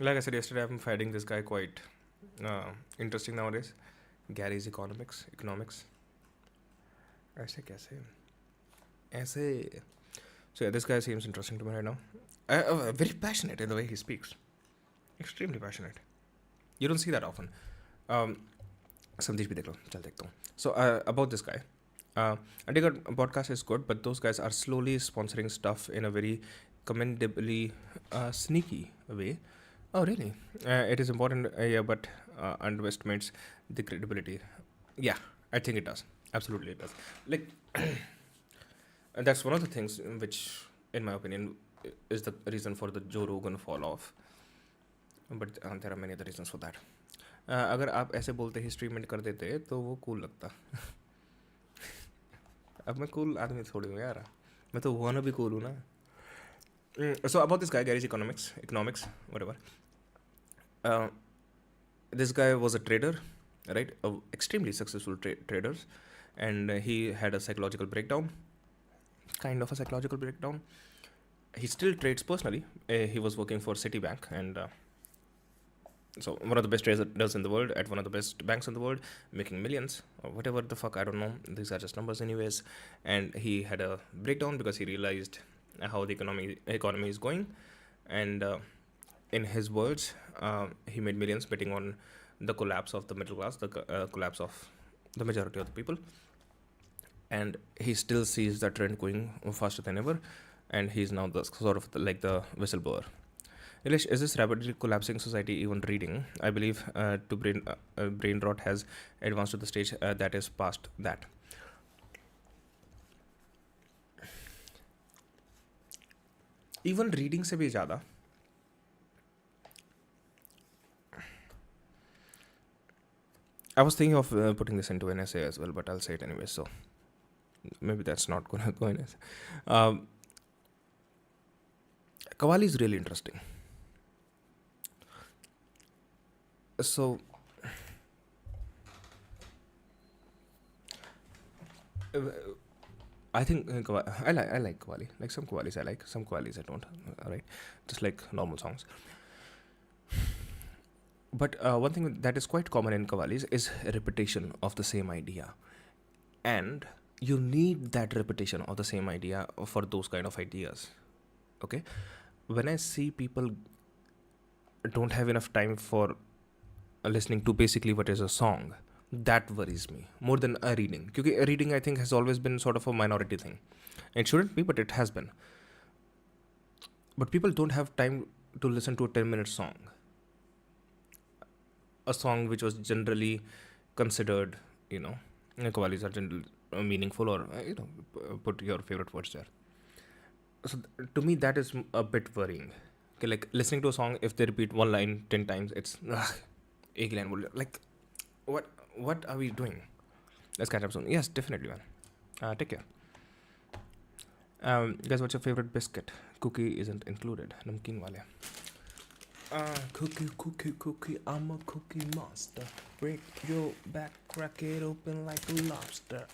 Like I said yesterday, I'm finding this guy quite interesting nowadays. Gary's Economics. ऐसे कैसे? ऐसे. So yeah, this guy seems interesting to me right now. Very passionate in the way he speaks. Extremely passionate. You don't see that often. Sandesh bhi dekh lo, chal dekhta hu. So about this guy, Antigad podcast is good, but those guys are slowly sponsoring stuff in a very commendably sneaky way. Oh really? It is important, yeah, but underestimates the credibility. Yeah, I think it does. Absolutely, it does. Like, and that's one of the things which, in my opinion, is the reason for the Joe Rogan fall off. But there are many other reasons for that. अगर आप ऐसे बोलते history में कर देते तो वो cool लगता. अब मैं कूल आदमी थोड़ी हूँ यार, मैं तो वाना भी कूल हूँ ना. So about this guy, Gary's economics, whatever. This guy was a trader, right? Extremely successful traders, and he had a psychological breakdown, kind of a psychological breakdown. He still trades personally. He was working for Citibank, and so one of the best traders in the world at one of the best banks in the world, making millions or whatever the fuck, I don't know. These are just numbers anyways. And he had a breakdown because he realized how the economy is going, and in his words, he made millions betting on the collapse of the middle class, the collapse of the majority of the people. And he still sees the trend going faster than ever, and he's now the sort of like the whistleblower. Nilesh, is this rapidly collapsing society even reading? I believe brain rot has advanced to the stage that is past that. Even reading se bhi zyada. I was thinking of putting this into an essay as well, but I'll say it anyway, so maybe that's not going to go in as. Qawwali is really interesting. So, I think I like Qawwali. Like some Qawwalis I like, some Qawwalis I don't. Right, just like normal songs. But one thing that is quite common in Qawwalis is repetition of the same idea, and you need that repetition of the same idea for those kind of ideas. Okay, when I see people don't have enough time for listening to basically what is a song, that worries me more than a reading. Because a reading, I think, has always been sort of a minority thing. It shouldn't be, but it has been. But people don't have time to listen to a 10-minute song. A song which was generally considered, Qawwalis are generally meaningful, or, put your favorite words there. So to me, that is a bit worrying. Okay, like listening to a song, if they repeat one line 10 times, it's like, what are we doing? Let's catch up soon. Yes, definitely, man. Take care. Guys, what's your favorite biscuit? Cookie isn't included. Namkeen wale. Cookie, I'm a cookie monster. Break your back, crack it open like a lobster.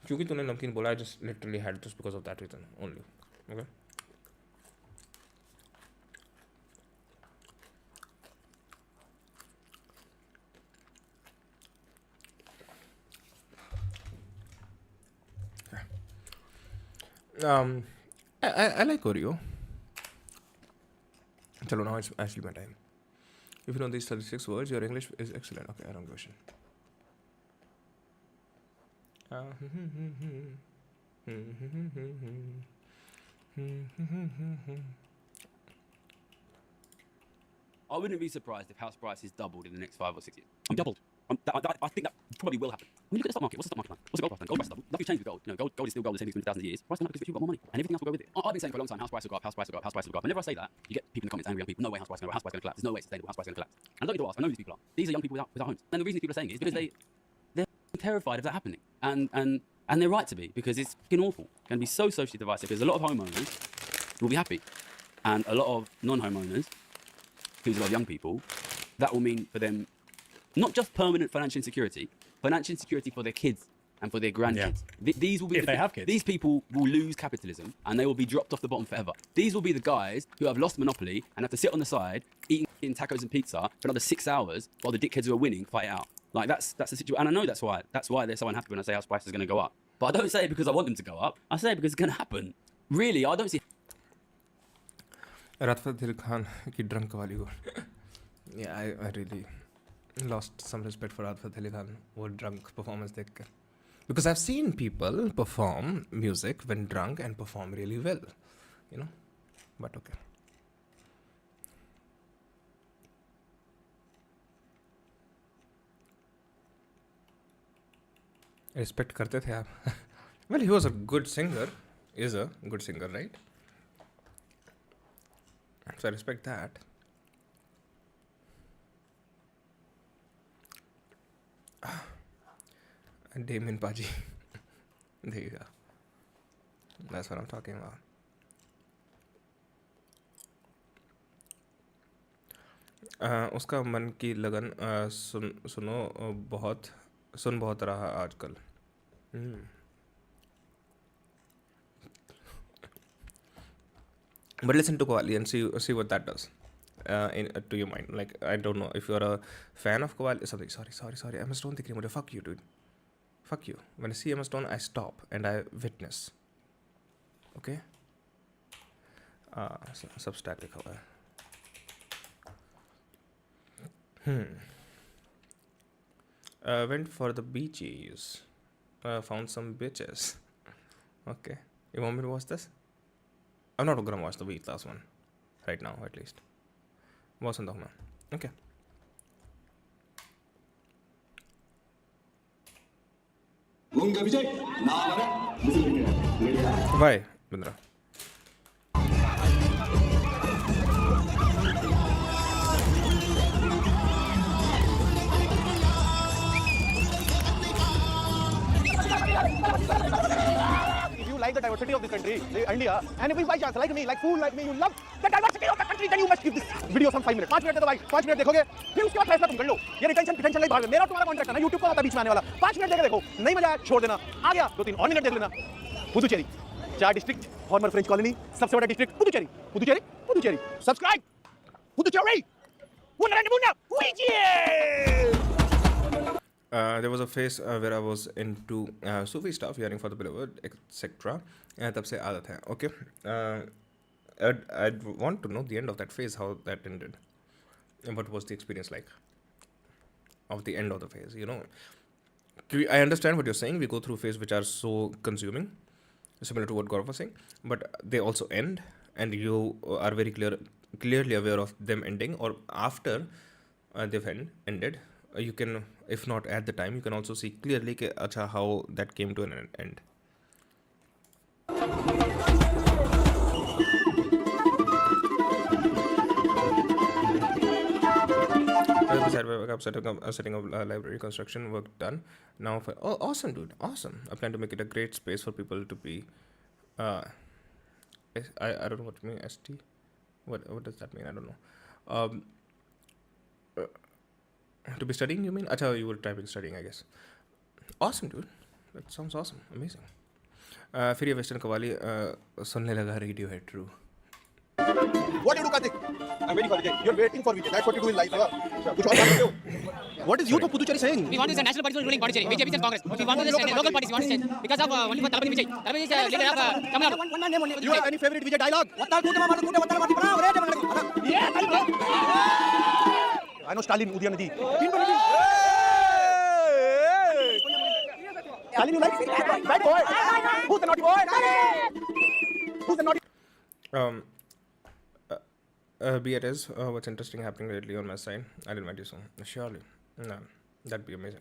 क्योंकि तूने नमकीन बोला, I just literally had just because of that reason only. Okay. I like Oreo. Chalo, now it's actually my time. If you know these 36 words, your English is excellent. Okay, I don't question. I wouldn't be surprised if house prices doubled in the next 5 or 6 years. Doubled. I think that probably will happen. When you look at the stock market, what's the stock market done? What's the gold price done? Gold price doubled. Nothing's changed with gold. Gold is still gold the same as it's been for thousands of years. Price went up because people got more money, and everything else will go with it. I've been saying for a long time, house price will go up, house price will go up, house price will go up. Whenever I say that, you get people in the comments, angry young people. No way, house price will go up, house price will collapse. There's no way it's sustainable, house price will collapse. And I don't need to ask. I know who these people are. These are young people without homes. And the reason people are saying it is because they're terrified of that happening, and they're right to be, because it's fucking awful. It's going to be so socially divisive. Because a lot of homeowners will be happy, and a lot of non-homeowners, who's a lot of young people, that will mean for them not just permanent financial insecurity for their kids and for their grandkids. Yeah. These will be if they have kids. These people will lose capitalism, and they will be dropped off the bottom forever. These will be the guys who have lost monopoly and have to sit on the side eating tacos and pizza for another 6 hours while the dickheads who are winning fight it out. Like that's the situation, and I know that's why they're so unhappy when I say house prices are going to go up. But I don't say it because I want them to go up. I say it because it's going to happen. Really, I don't see. Raat Fateh Ali Khan की drunk वाली वो. Yeah, I really lost some respect for Raat Fateh Ali Khan वो drunk performance देख कर. Because I've seen people perform music when drunk and perform really well, you know. But okay. Respect करते थे आप. Well, he was a good singer. Is a good singer, right? So I respect that. Damien Paji. There you go. That's what I'm talking about. उसका मन की लगन सुन बहुत रहा आजकल. But listen to Qawwali and see what that does to your mind. Like, I don't know if you're a fan of Qawwali. Sorry. Emma Stone दिख रही है मुझे. Fuck you, dude. Fuck you. When I see Emma Stone, I stop and I witness. Okay? Substack लिखा हुआ है. Went for the beaches. Found some bitches. Okay. You want me to watch this? I'm not gonna watch the Weight Loss one. Right now, at least. Watch on the man. Okay. Why, Bindra? If you like the diversity of this country, India, and if you by chance like me, like fool like me, you love the diversity of the country, then you must give this video some 5 minutes. 5 minute दे दो भाई. 5 minute देखोगे, फिर उसके बाद फैसला तुम कर लो. ये रिटेंशन नहीं भाग. मेरा तुम्हारा कॉन्ट्रैक्ट है ना, YouTube को आता बीच में आने वाला. 5 मिनट देके देखो, नहीं मजा आया छोड़ देना. आ गया 2-3 और मिनट देख लेना. Puducherry 4 district, farmer French colony, सबसे बड़ा district Puducherry. Subscribe Puducherry. There was a phase where I was into Sufi stuff, yearning for the beloved, etc. तब से आदत है. Okay. I'd want to know the end of that phase, how that ended. And what was the experience like of the end of the phase, you know? I understand what you're saying. We go through phases which are so consuming, similar to what Gaurav was saying, but they also end, and you are very clearly aware of them ending, or after they've ended. You can, if not at the time, you can also see clearly कि अच्छा how that came to an end. Setting up library construction work done now. Awesome, dude. Awesome. I plan to make it a great space for people to be. I don't know what you mean. ST. What does that mean? I don't know. To be studying, you mean? Acha, you were typing studying, I guess. Awesome, dude. That sounds awesome. Amazing. फिर ये western qawwali सुनने लगा Radiohead. True. What do you do, Karthik? I'm waiting for Vijay. You're waiting for Vijay. That's what you do in life, huh? कुछ और बात करते हो? What is Youth of Puducherry saying? We want to send national parties ruling Puducherry, BJP and Congress. We want to send local parties. We want to send because of only for Thalapathy Vijay. Thalapathy is leader of Tamil Nadu. One name only. Do you have any favorite Vijay dialogue? I know Stalin, Udyanidhi. Stalin, you like bad boy? Who's the naughty boy? Who's the naughty? Be it is, what's interesting happening lately on my side? I'll invite you soon. Surely. No, that'd be amazing.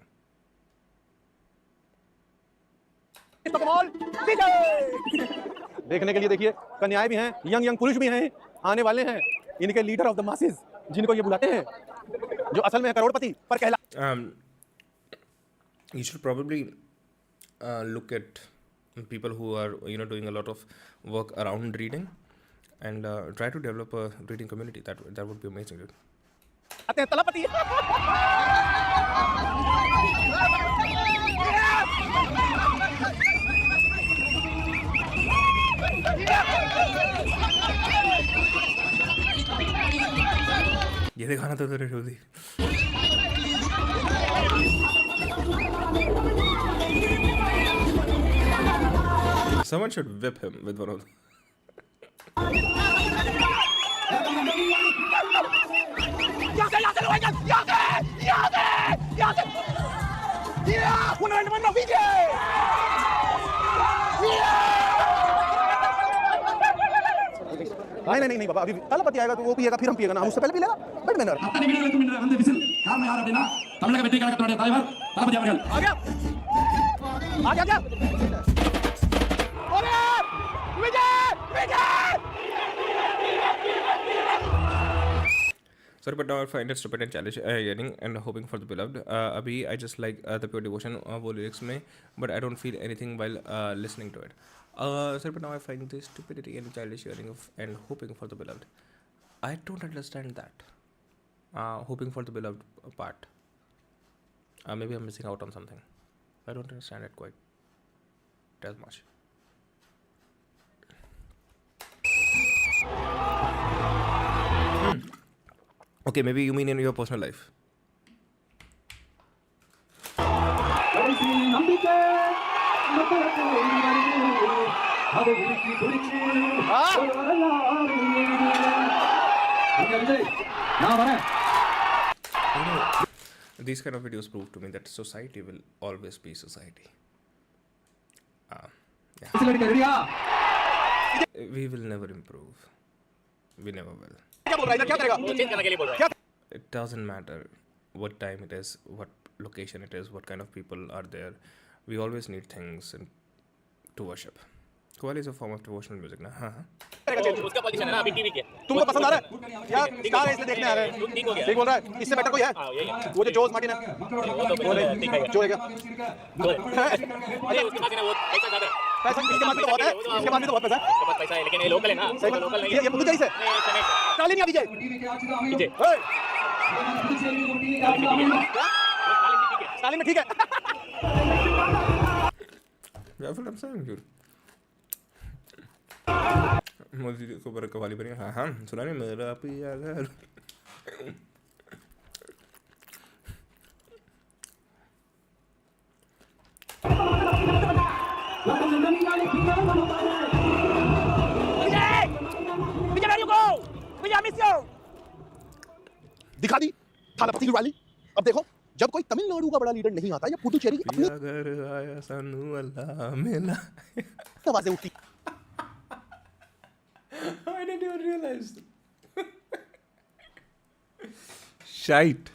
देखने के लिए देखिए, कन्याएं भी हैं, young पुरुष भी हैं, आने वाले हैं, इनके लीडर ऑफ द मासेस, जिनको ये बुलाते हैं, जो असल में है करोड़पति पर कहला. You should probably look at people who are, you know, doing a lot of work around reading, and try to develop a reading community. That would be amazing, dude. आते हैं तलापति. ये दिखाना तो तेरे Someone should whip him with one of them. नहीं बाबा, अभी कल पति आएगा तो वो पिएगा, फिर हम पिएगा ना, हम उससे पहले पी लेगा। वेट मिनट आ गया Sorry, but now I find it stupid and childish, yearning and hoping for the beloved. Abhi, I just like the pure devotion वो lyrics में, but I don't feel anything while listening to it. Sorry, but now I find this stupidity and childish yearning of and hoping for the beloved. I don't understand that. Hoping for the beloved part. Maybe I'm missing out on something. I don't understand it quite as much. Okay, maybe you mean in your personal life. These kind of videos prove to me that society will always be society. Yeah. We will never improve. We never will. It doesn't matter what time it is, what location it is, what kind of people are there. We always need things to worship. Qawwali is a form of devotional music, na? उसका position है ना अभी TV के। तुमको पसंद आ रहा है? यार स्टार है इसलिए देखने आ रहे हैं। ठीक बोल रहा है? इससे बेटर कोई है? वो जो जोस मार्टिन है। जो है क्या? अरे उसके पास है ना वो पैसा ज्यादा है। पैसा इसके पास भी तो बहुत है। इसके पास भी तो बहुत पैसा है। इसके पास पैसा है लेकिन ये लोकल है ना। लोकल नहीं है। ये मुझे से। स्टालिन या विजय? विजय। स्टालिन में ठीक है। That's what I'm saying, dude. Modi को बर कवाली बनी हाँ सुना नहीं मेरा पिया घर दिखा दी थालापति की रैली। अब देखो जब कोई तमिलनाडु का बड़ा लीडर नहीं आता या पुडुचेरी अपनी घर आया सानू अल्लाह मिला आवाजें उठती। I didn't even realize. Shite.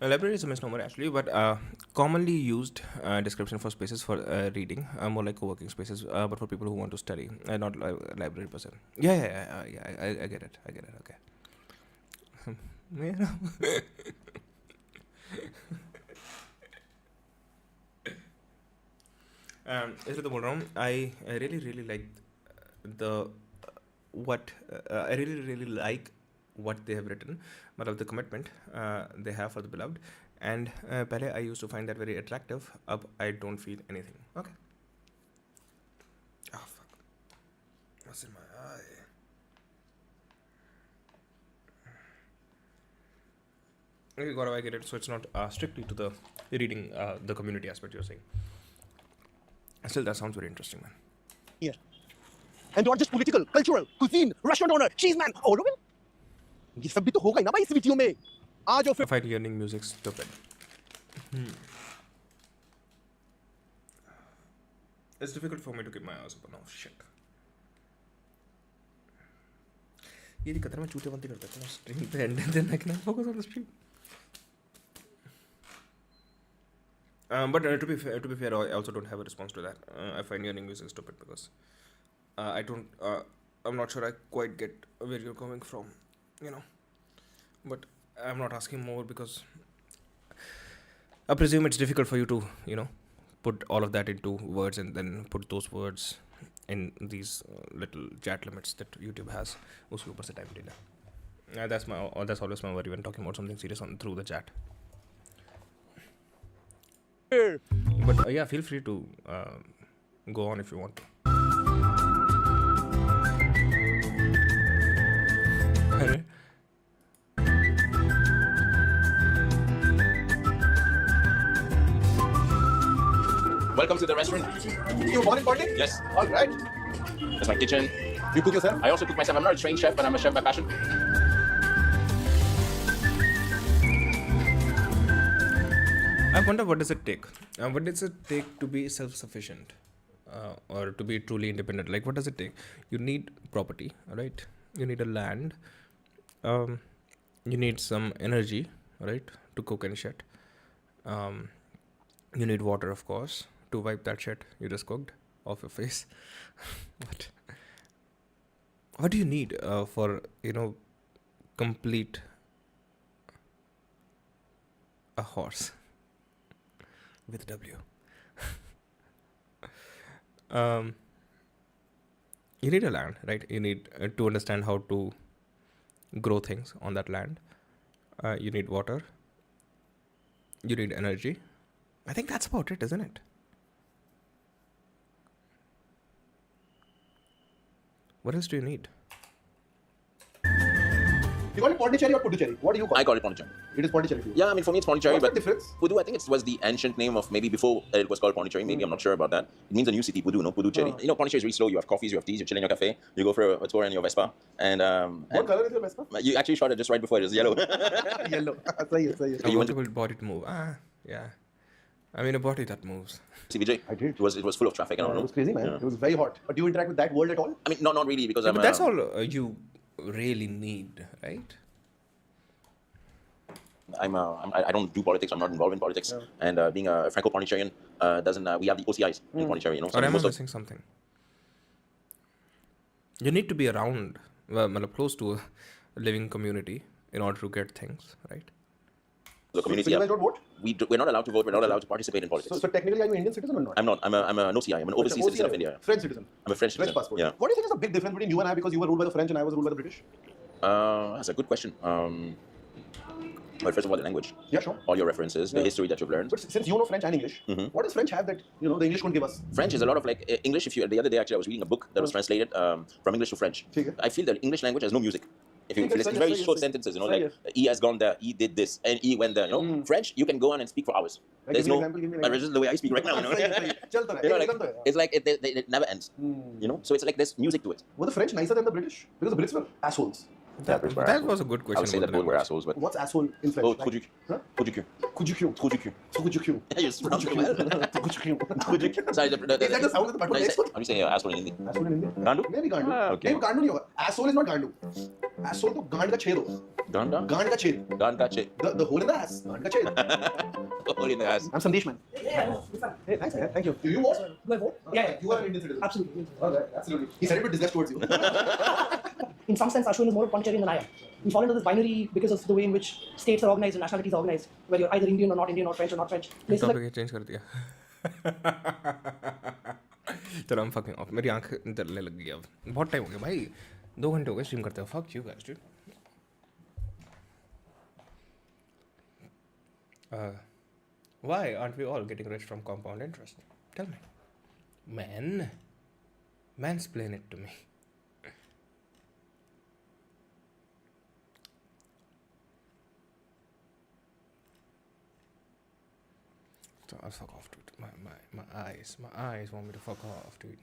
A library is a misnomer actually, but commonly used description for spaces for reading, more like co-working spaces, but for people who want to study, not library person. Yeah, I get it. Okay. इसलिए तो बोल रहा हूँ I really like I really like what they have written, मतलब the commitment they have for the beloved, and पहले I used to find that very attractive. अब I don't feel anything. Okay. Oh fuck. What's in my eye? Okay, Gaurav, I get it. So it's not strictly to the reading the community aspect you're saying. Still, that sounds very interesting, man. Here. And not just political, cultural, cuisine, restaurant owner, cheese man, all of it. ये सब भी तो होगा ही ना भाई इस video में। आज और I find learning music stupid. It's difficult for me to keep my eyes open. Oh shit. ये दिक्कत है मैं चूते बनती करता हूँ stream पे and then I cannot focus on the stream. But to be fair, I also don't have a response to that. I find learning music stupid because I'm not sure I quite get where you're coming from, you know. But I'm not asking more because I presume it's difficult for you to, you know, put all of that into words and then put those words in these little chat limits that YouTube has. उसके ऊपर से time delay. That's always my worry when talking about something serious through the chat. But yeah, feel free to go on if you want to. Welcome to the restaurant. You born in Pondicherry? Yes. All right. That's my kitchen. You cook yourself? I also cook myself. I'm not a trained chef, but I'm a chef by passion. I wonder what does it take? What does it take to be self-sufficient or to be truly independent? Like, what does it take? You need property, right? You need a land. You need some energy, right, to cook and shit. You need water, of course, to wipe that shit you just cooked off your face. What do you need for, complete a horse with W? You need a land, right? You need to understand how to grow things on that land. You need water. You need energy. I think that's about it, isn't it? What else do you need? You call it Pondicherry or Puducherry? What do you call it? I call it Pondicherry. It is Pondicherry for you. Yeah, I mean, for me it's Pondicherry, What's but the difference? Pudu, I think it was the ancient name of maybe before it was called Pondicherry. Maybe I'm not sure about that. It means a new city, Pudu, no? Puducherry. You know, Pondicherry is really slow. You have coffees, you have teas, you chill in your cafe, you go for a tour in your Vespa. And What color is your Vespa? you actually shot it just right before it was yellow. Yellow. Sahi hai. You want a body to move. Yeah. I mean, a body that moves. CBJ. I did. It was full of traffic and all. It was crazy, man. It was very hot. But do you interact with that world at all? I mean, not really because Yeah, I'm. but that's all you really need, right? I don't do politics. I'm not involved in politics. And being a Franco-Pondicherrian doesn't. We have the OCIs in Pondicherry, you know. Or am I most of- missing something? You need to be around, close to a living community in order to get things, right? The community. So you yeah. guys don't vote? We're not allowed to vote. We're not allowed to participate in politics. So technically, are you Indian citizen or not? I'm not. I'm an OCI. I'm an overseas citizen of India. French citizen. I'm a French citizen. passport. Yeah. What do you think is the big difference between you and I, because you were ruled by the French and I was ruled by the British? That's a good question. Well, first of all, the language. Yeah, sure. All your references, the history that you've learned. But since you know French and English, what does French have that the English couldn't give us? French is a lot of like English. The other day actually I was reading a book that was translated from English to French. I feel that English language has no music. If you listen, it's very short sentences, like he has gone there, he did this, and he went there. French, you can go on and speak for hours. There's no. This is the way I speak right now. It's like it never ends. So it's like there's music to it. Were the French nicer than the British? Because the Brits were assholes. That was a good question. I would say that both were assholes, but what's asshole in French? Oh, trou du cul. Trou du cul. Trou du cul. Trou du cul. Trou du cul. Yes, trou du cul. Trou du cul. Sorry, is that the sound of the button? How do you say asshole in Hindi? Asshole in Hindi? Gandu? Maybe Gandu. Okay. Maybe Gandu नहीं होगा. Asshole is not Gandu. Asshole तो गांड का छेद हो. Ganda? गांड का छेद. Gand ka che. The hole in the ass. गांड का छेद. Hole in the ass. I'm Sandesh, man. Hey, thanks, man. Thank you. Do you vote? Do I vote? Yeah, you are an Indian citizen. Absolutely. Okay, absolutely. He said it with disgust towards you. In some sense, Ashwin is more Pondicherry than I am. We fall into this binary because of the way in which states are organized and nationalities are organized, where you're either Indian or not Indian or French or not French. Places like topic change कर दिया चलो I'm fucking off. मेरी आंख दलने लग गई अब. बहुत time हो गया भाई. 2 घंटे हो गए स्ट्रीम करते हो. Fuck you guys, dude. Why aren't we all getting rich from compound interest? Tell me. Man. Mansplain it to me. So I'll fuck off, dude. My eyes want me to fuck off, dude.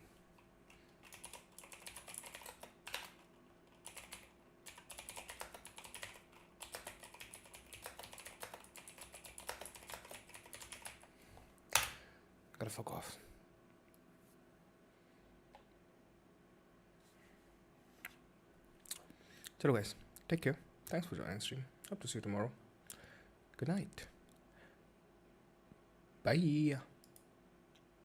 Gotta fuck off. Chalo guys, take care. Thanks for joining the stream. Hope to see you tomorrow. Good night. Bye.